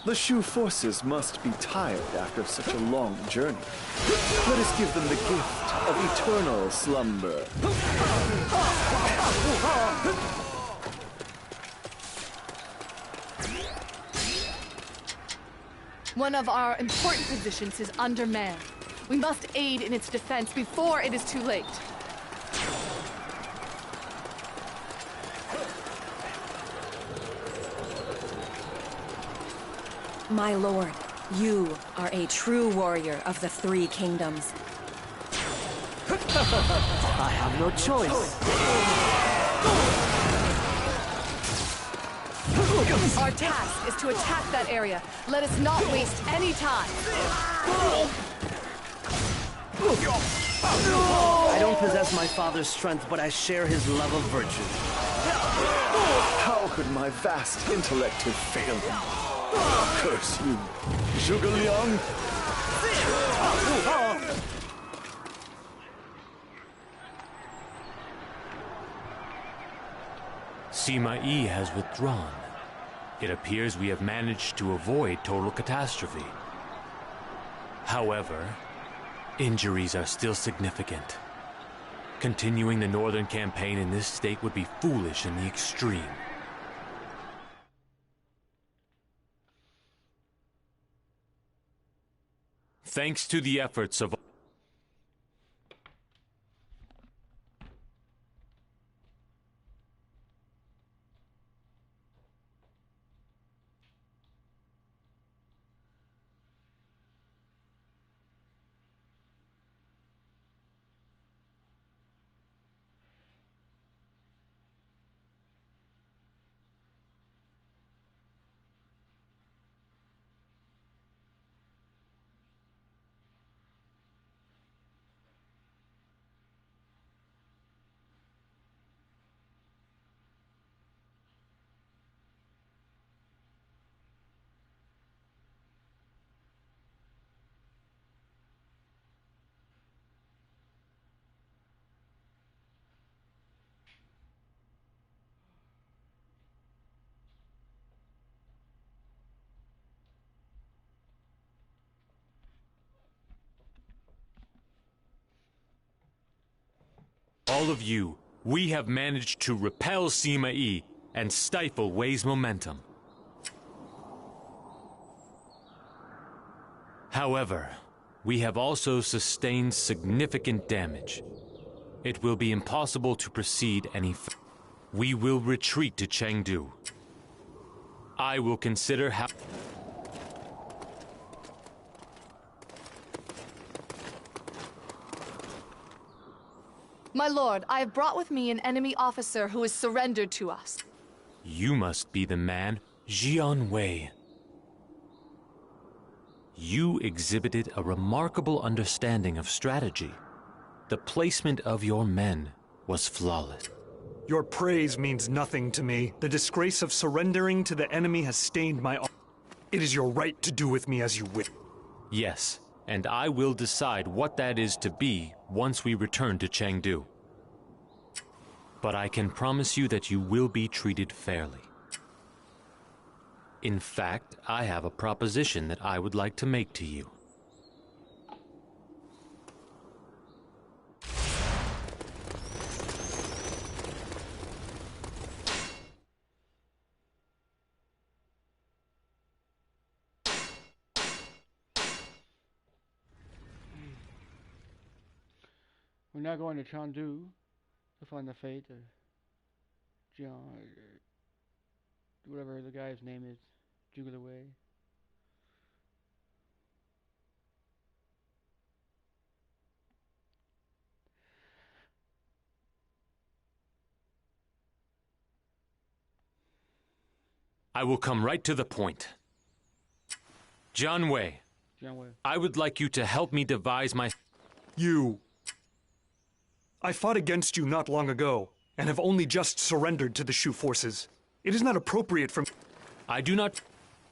The Shu forces must be tired after such a long journey. Let us give them the gift of eternal slumber. One of our important positions is undermanned. We must aid in its defense before it is too late. My lord, you are a true warrior of the Three Kingdoms. I have no choice. Our task is to attack that area. Let us not waste any time. I don't possess my father's strength, but I share his love of virtue. How could my vast intellect have failed me? Curse you, Zhuge Liang! Sima Yi has withdrawn. It appears we have managed to avoid total catastrophe. However, injuries are still significant. Continuing the northern campaign in this state would be foolish in the extreme. Thanks to the efforts of all of you, we have managed to repel Sima Yi and stifle Wei's momentum. However, we have also sustained significant damage. It will be impossible to proceed any further. We will retreat to Chengdu. I will consider how... My lord, I have brought with me an enemy officer who has surrendered to us. You must be the man, Jian Wei. You exhibited a remarkable understanding of strategy. The placement of your men was flawless. Your praise means nothing to me. The disgrace of surrendering to the enemy has stained my honor. It is your right to do with me as you will. Yes, and I will decide what that is to be once we return to Chengdu. But I can promise you that you will be treated fairly. In fact, I have a proposition that I would like to make to you. We're now going to Chengdu to find the fate of Jian, whatever the guy's name is, Zhuge Wei. I will come right to the point. John Wei, I would like you to help me devise my... You... I fought against you not long ago, and have only just surrendered to the Shu forces. It is not appropriate for... I do not...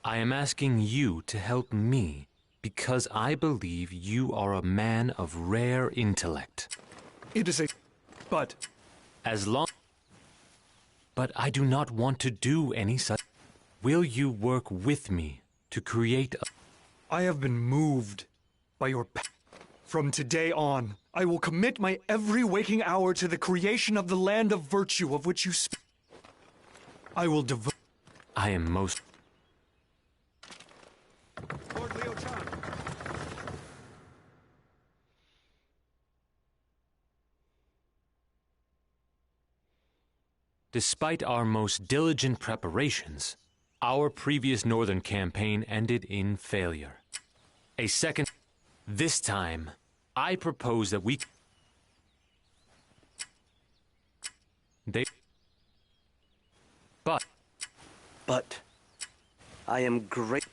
I am asking you to help me, because I believe you are a man of rare intellect. It is a... but... As long... But I do not want to do any such... Will you work with me to create a... I have been moved by your... From today on, I will commit my every waking hour to the creation of the land of virtue of which you speak. I will devote... I am most... Lord Liu Chan. Despite our most diligent preparations, our previous northern campaign ended in failure. A second... This time, I propose that we... They... But... I am great...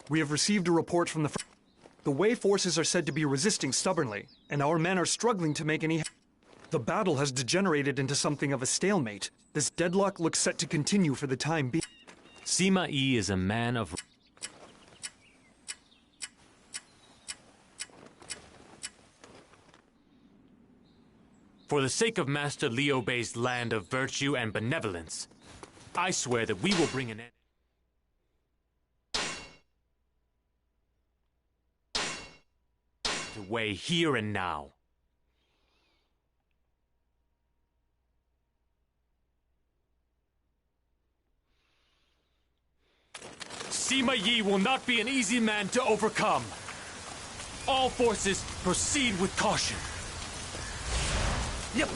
We have received a report from the Wei forces are said to be resisting stubbornly, and our men are struggling to make any... The battle has degenerated into something of a stalemate. This deadlock looks set to continue for the time being. Sima Yi is a man of... For the sake of Master Liu Bei's land of virtue and benevolence, I swear that we will bring an end... to Wei here and now. Sima Yi will not be an easy man to overcome. All forces proceed with caution. Yep.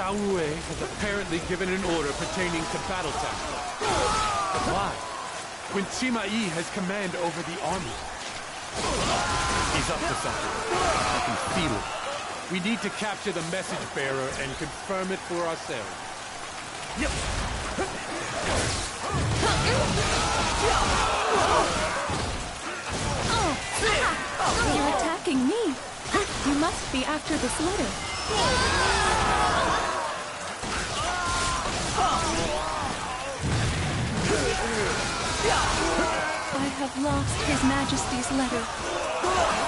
Cao Rui has apparently given an order pertaining to battle tactics. Why? When Sima Yi has command over the army. He's up to something. I can feel it. We need to capture the message bearer and confirm it for ourselves. Yep. You're attacking me. You must be after this letter. I have lost His Majesty's letter.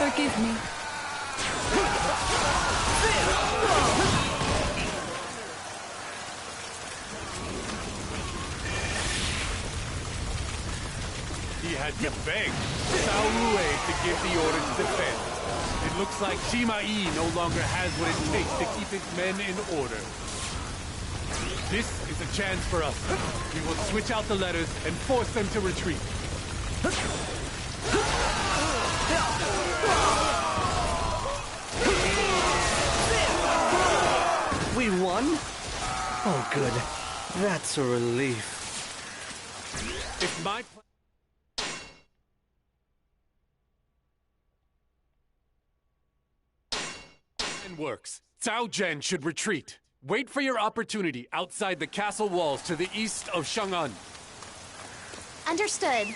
Forgive me. He had to beg Cao Rui to give the order to defend. It looks like Sima Yi no longer has what it takes to keep his men in order. This is a chance for us. We will switch out the letters and force them to retreat. We won? Oh, good. That's a relief. If my plan works, Cao Zhen should retreat. Wait for your opportunity outside the castle walls to the east of Chang'an. Understood.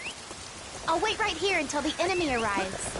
I'll wait right here until the enemy arrives.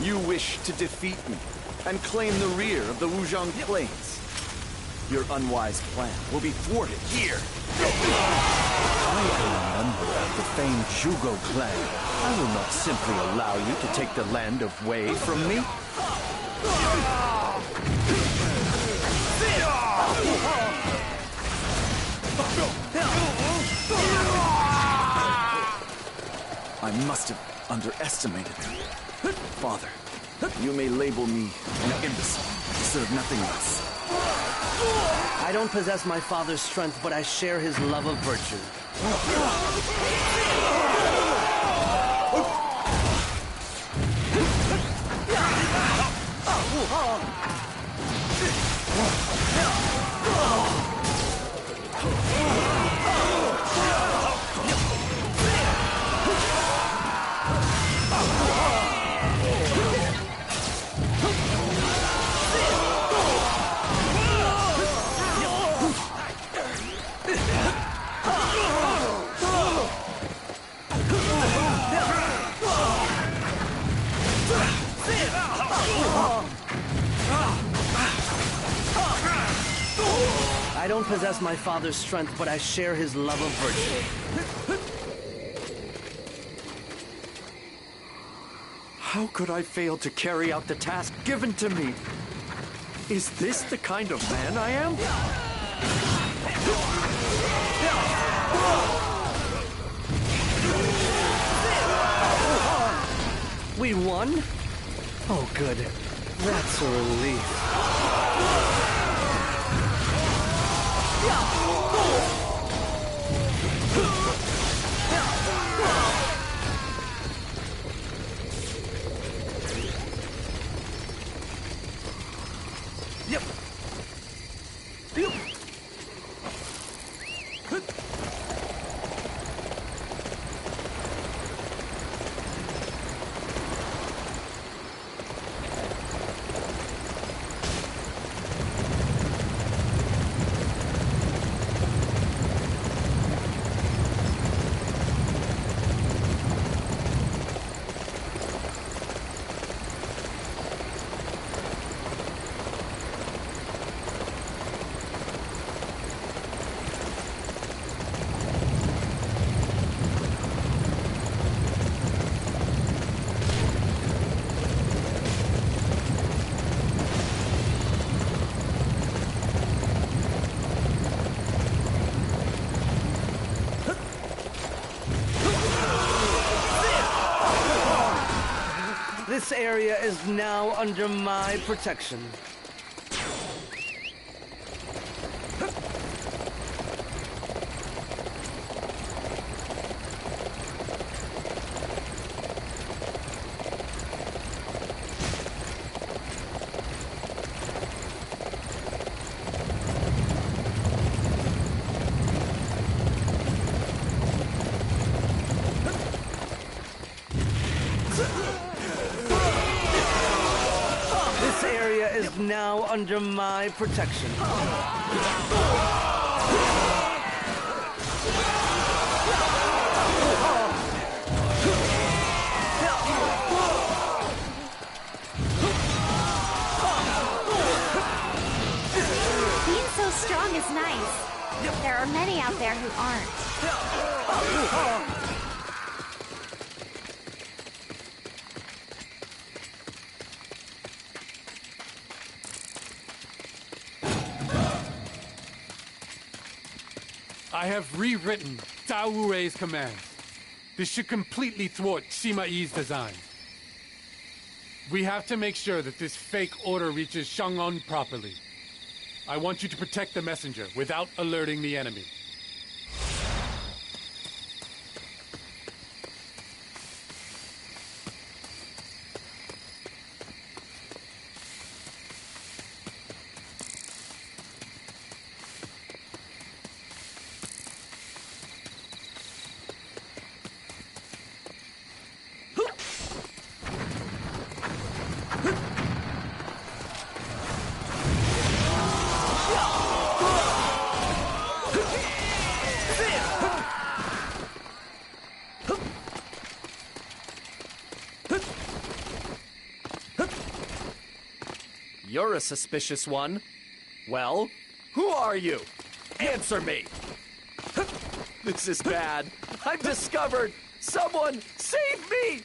You wish to defeat me and claim the rear of the Wuzhong Plains. Your unwise plan will be thwarted here. I am a member of the famed Zhugo clan. I will not simply allow you to take the land of Wei from me. I must have underestimated them. Father, you may label me an imbecile. Serve nothing else. I don't possess my father's strength, but I share his love of virtue. I don't possess my father's strength, but I share his love of virtue. How could I fail to carry out the task given to me? Is this the kind of man I am? We won? Oh, good. That's a relief. This area is now under my protection. Now under my protection. Being so strong is nice. There are many out there who aren't. I have rewritten Tao Wurei's commands. This should completely thwart Sima Yi's design. We have to make sure that this fake order reaches Shang'an properly. I want you to protect the messenger without alerting the enemy. You're a suspicious one. Well, who are you? Answer me! This is bad. I'm discovered! Someone save me!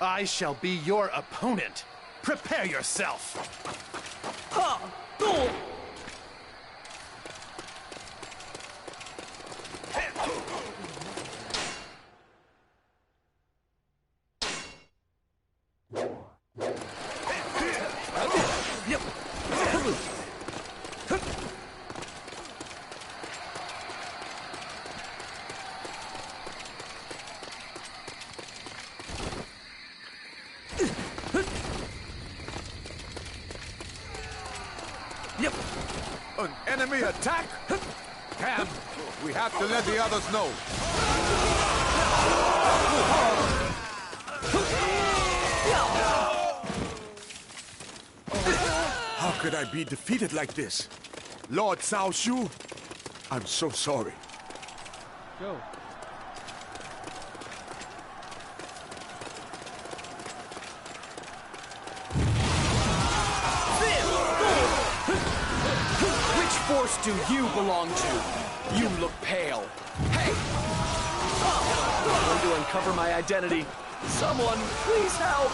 I shall be your opponent. Prepare yourself. An enemy attack? Cam, we have to let the others know. How could I be defeated like this? Lord Cao Shu, I'm so sorry. Go. Which force do you belong to? You look pale. Hey! I'm going to uncover my identity. Someone, please help!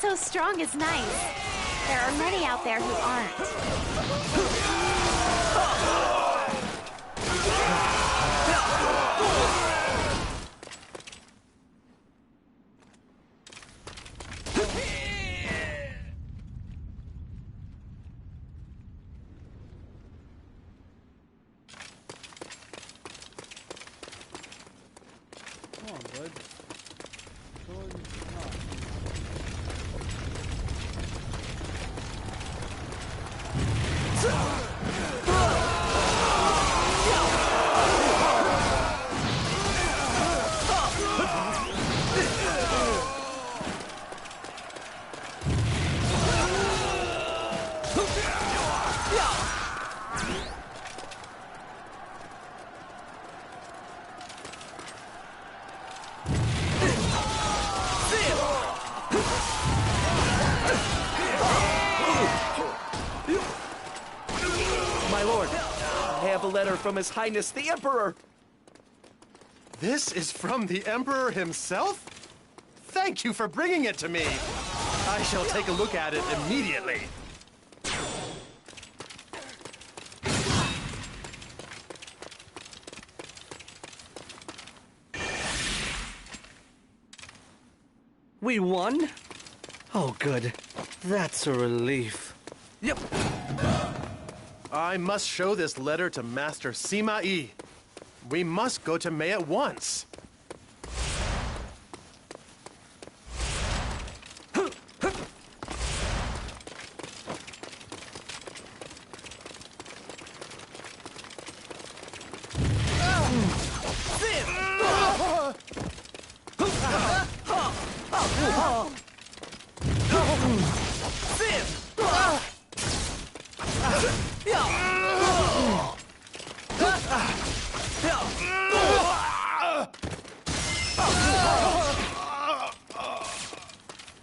So strong is nice. There are many out there who aren't. Come on, bud. My lord, I have a letter from His Highness the Emperor. This is from the Emperor himself? Thank you for bringing it to me. I shall take a look at it immediately. We won? Oh, good. That's a relief. Yep. I must show this letter to Master Sima Yi. We must go to Mei at once.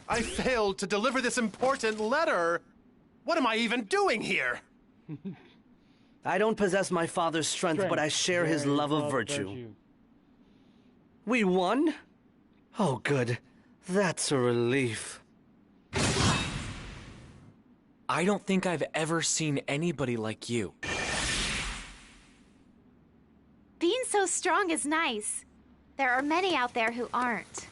I failed to deliver this important letter. What am I even doing here? I don't possess my father's strength, but I share his love of virtue. We won? Oh, good. That's a relief. I don't think I've ever seen anybody like you. Being so strong is nice. There are many out there who aren't.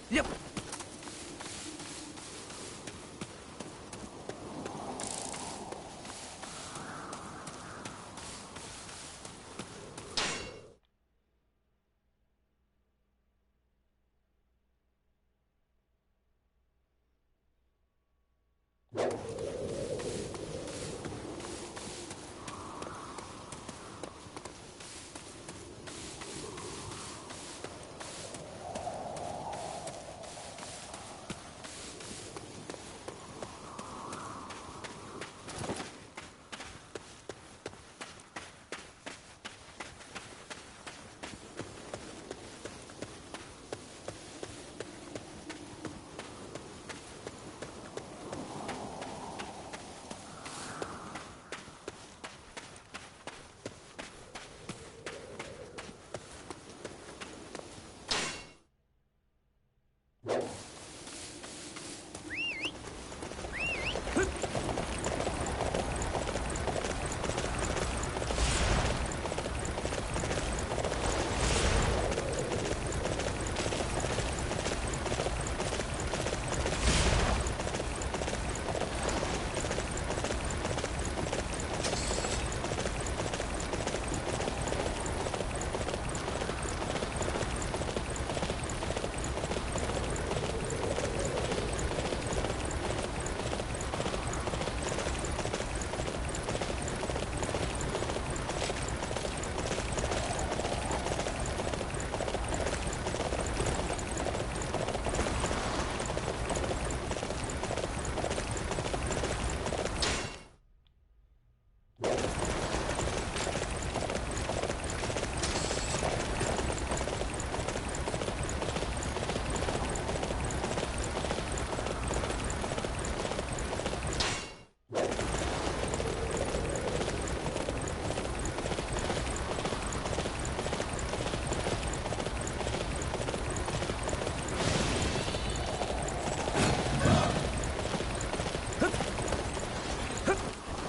Yep.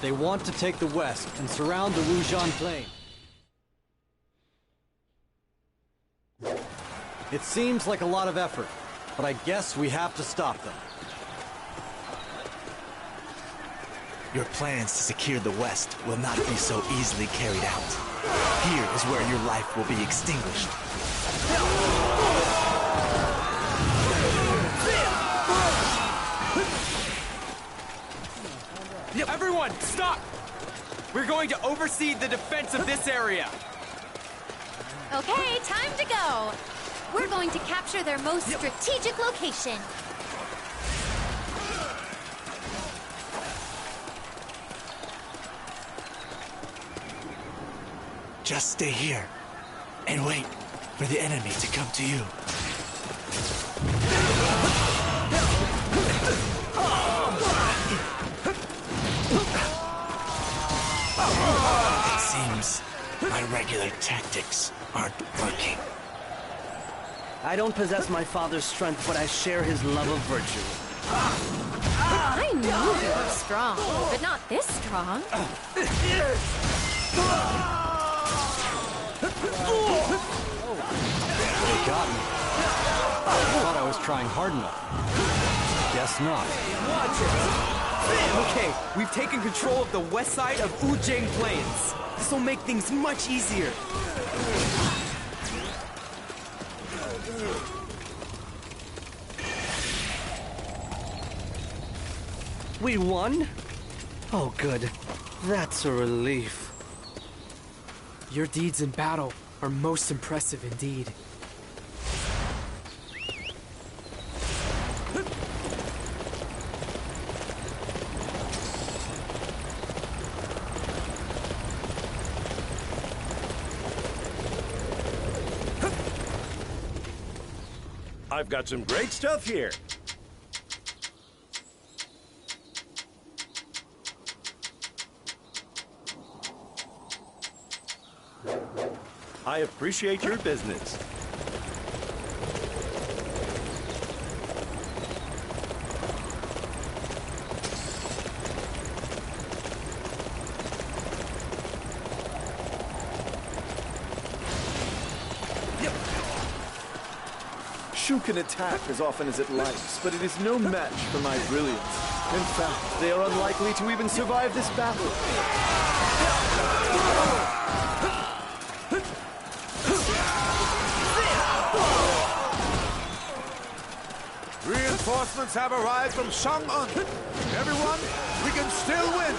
They want to take the west and surround the Wujian plain. It seems like a lot of effort, but I guess we have to stop them. Your plans to secure the West will not be so easily carried out. Here is where your life will be extinguished. Everyone, stop! We're going to oversee the defense of this area. Okay, time to go. We're going to capture their most strategic location. Just stay here and wait for the enemy to come to you. It seems my regular tactics aren't working. I don't possess my father's strength, but I share his love of virtue. I knew you were strong, but not this strong. They got me. I thought I was trying hard enough. Guess not. Watch it! Okay, we've taken control of the west side of Wujing Plains. This will make things much easier. We won? Oh, good. That's a relief. Your deeds in battle are most impressive indeed. I've got some great stuff here. I appreciate your business. Shu can attack as often as it likes, but it is no match for my brilliance. In fact, they are unlikely to even survive this battle. Reinforcements have arrived from Chang'an. Everyone, we can still win.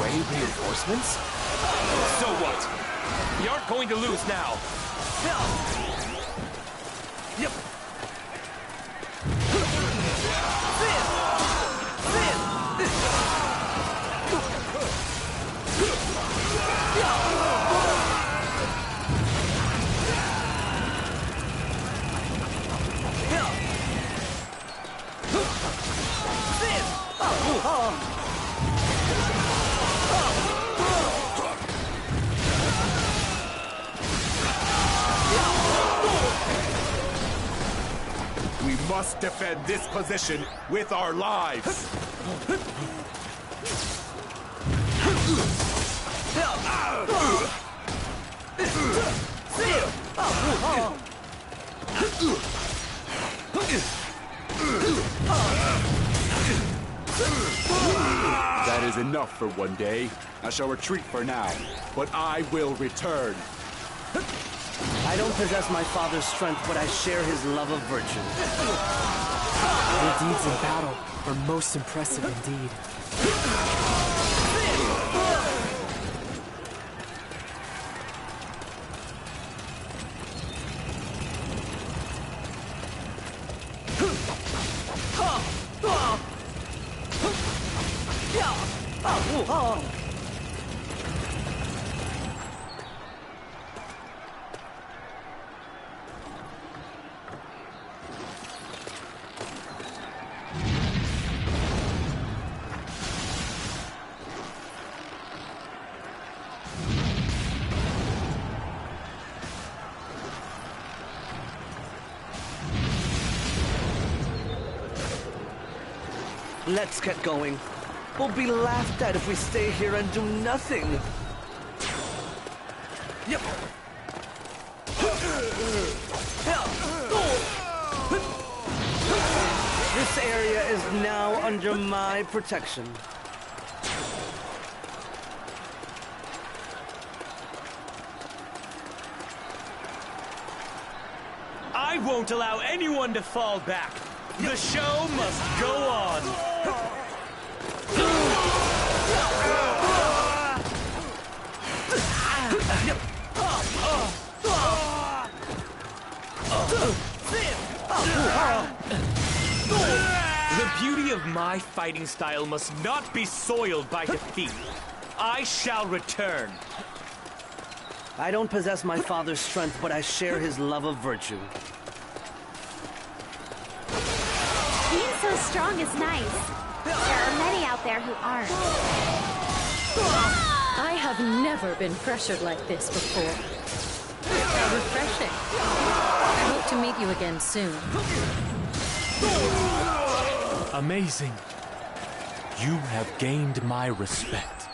Wei reinforcements? So what? We aren't going to lose now. We must defend this position with our lives. That is enough for one day. I shall retreat for now, but I will return. I don't possess my father's strength, but I share his love of virtue. Your deeds in battle are most impressive indeed. Let's get going. We'll be laughed at if we stay here and do nothing. Yep. This area is now under my protection. I won't allow anyone to fall back. The show must go on. The beauty of my fighting style must not be soiled by defeat. I shall return. I don't possess my father's strength, but I share his love of virtue. Being so strong is nice. There are many out there who aren't. I have never been pressured like this before. How refreshing. I hope to meet you again soon. Amazing. You have gained my respect.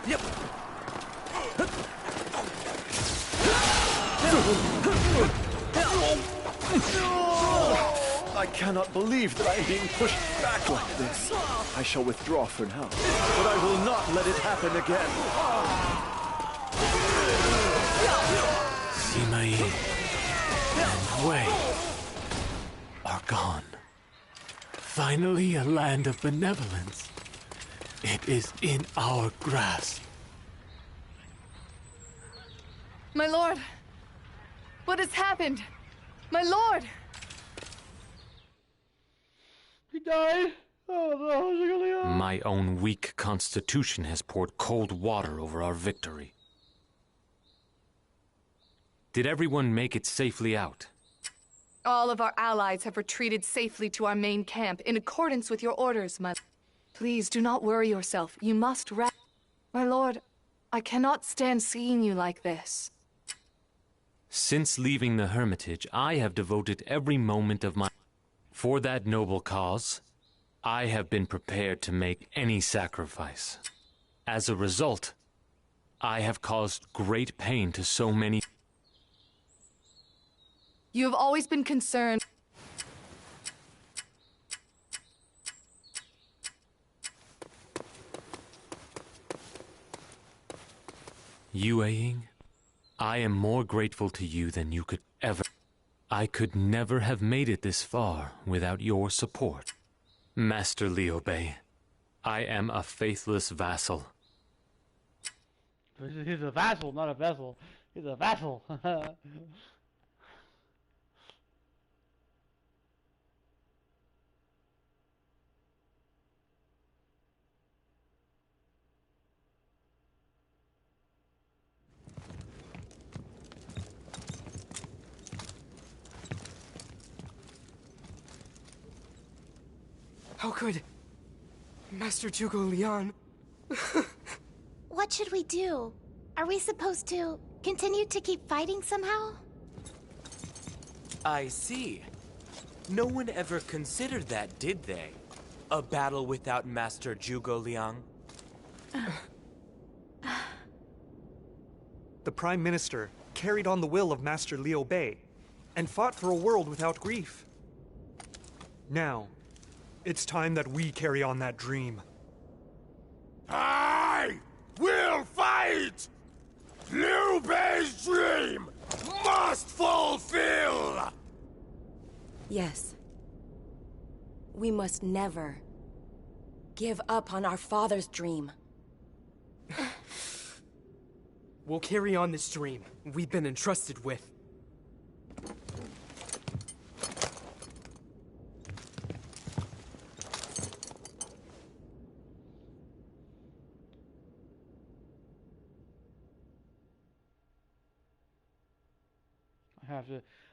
Yep. I cannot believe that I am being pushed back like this. I shall withdraw for now, but I will not let it happen again. Sima Yi and Wei are gone. Finally, a land of benevolence. It is in our grasp. My lord! What has happened? My lord! He died! Oh no, My own weak constitution has poured cold water over our victory. Did everyone make it safely out? All of our allies have retreated safely to our main camp in accordance with your orders, my... Please do not worry yourself. You must rest. My lord, I cannot stand seeing you like this. Since leaving the Hermitage, I have devoted every moment of my... For that noble cause, I have been prepared to make any sacrifice. As a result, I have caused great pain to so many... You have always been concerned... Yue Ying, I am more grateful to you than you could ever... I could never have made it this far without your support. Master Liu Bei, I am a faithless vassal. He's a vassal, not a vessel. He's a vassal. How could Master Zhuge Liang... What should we do? Are we supposed to continue to keep fighting somehow? I see. No one ever considered that, did they? A battle without Master Zhuge Liang? The Prime Minister carried on the will of Master Liu Bei and fought for a world without grief. Now, it's time that we carry on that dream. I will fight! Liu Bei's dream must fulfill! Yes. We must never give up on our father's dream. We'll carry on this dream we've been entrusted with.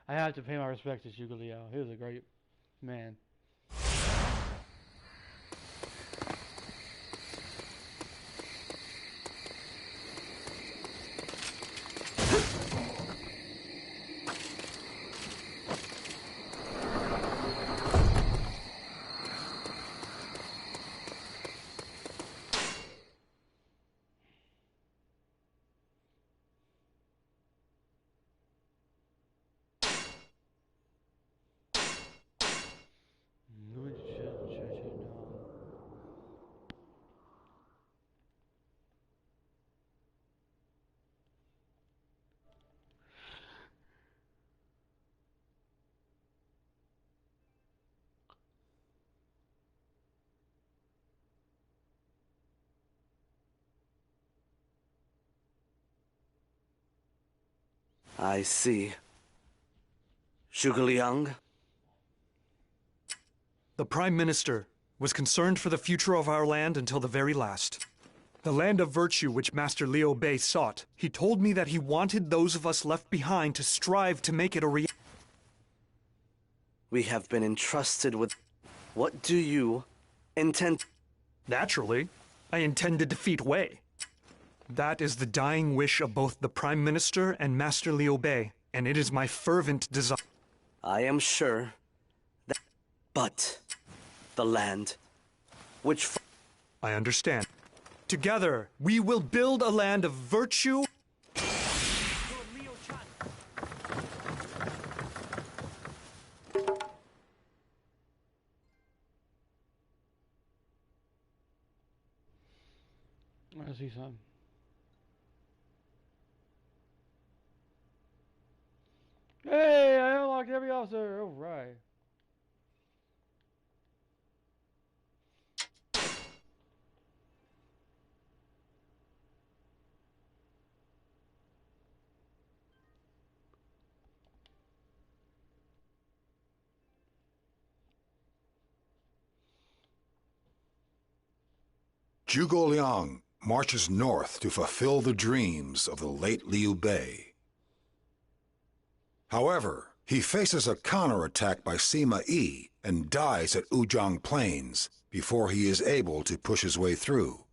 I have to pay my respects to Zhuge Liang. He was a great man. I see. Zhuge Liang? The Prime Minister was concerned for the future of our land until the very last. The land of virtue which Master Liu Bei sought, he told me that he wanted those of us left behind to strive to make it a reality. We have been entrusted with... What do you intend... Naturally, I intend to defeat Wei. That is the dying wish of both the Prime Minister and Master Liu Bei, and it is my fervent desire. I am sure that... But... the land... which... I understand. Together, we will build a land of virtue... I see some. Hey, I unlocked every officer. All right. Zhuge Liang marches north to fulfill the dreams of the late Liu Bei. However, he faces a counterattack by Sima Yi and dies at Wuzhang Plains before he is able to push his way through.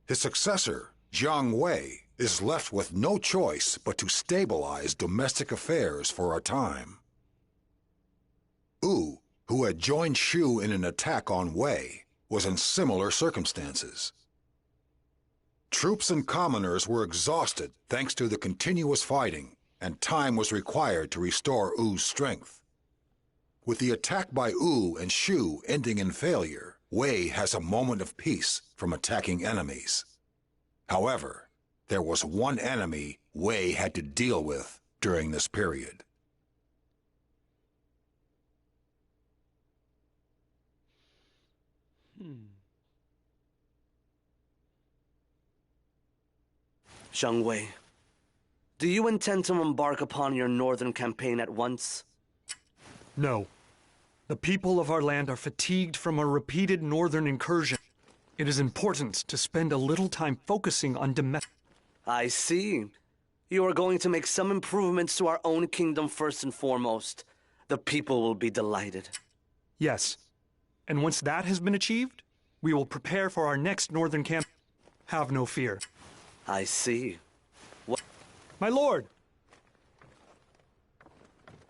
His successor, Jiang Wei, is left with no choice but to stabilize domestic affairs for a time. Wu, who had joined Shu in an attack on Wei, was in similar circumstances. Troops and commoners were exhausted thanks to the continuous fighting, and time was required to restore Wu's strength. With the attack by Wu and Shu ending in failure, Wei has a moment of peace from attacking enemies. However, there was one enemy Wei had to deal with during this period. Zhang Wei, do you intend to embark upon your northern campaign at once? No. The people of our land are fatigued from a repeated northern incursion. It is important to spend a little time focusing on domestic... I see. You are going to make some improvements to our own kingdom first and foremost. The people will be delighted. Yes. And once that has been achieved, we will prepare for our next northern camp. Have no fear. I see. What? My lord!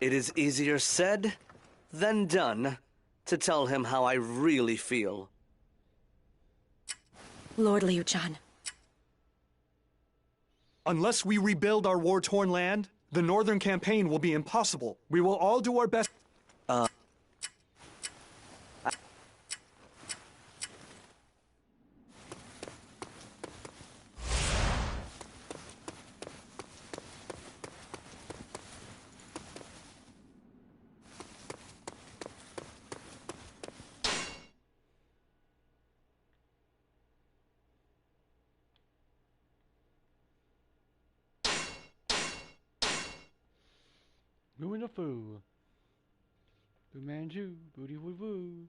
It is easier said than done to tell him how I really feel. Lord Liu Chan. Unless we rebuild our war-torn land, the northern campaign will be impossible. We will all do our best. Moving the foo. Boo Manju, booty woo woo.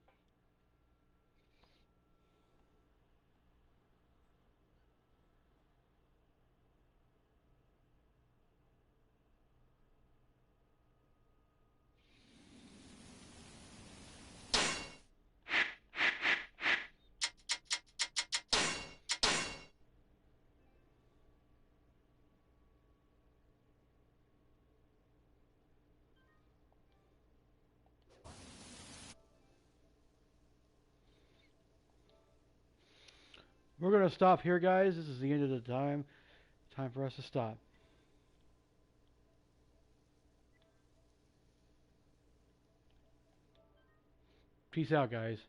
We're going to stop here, guys. This is the end of the time. Time for us to stop. Peace out, guys.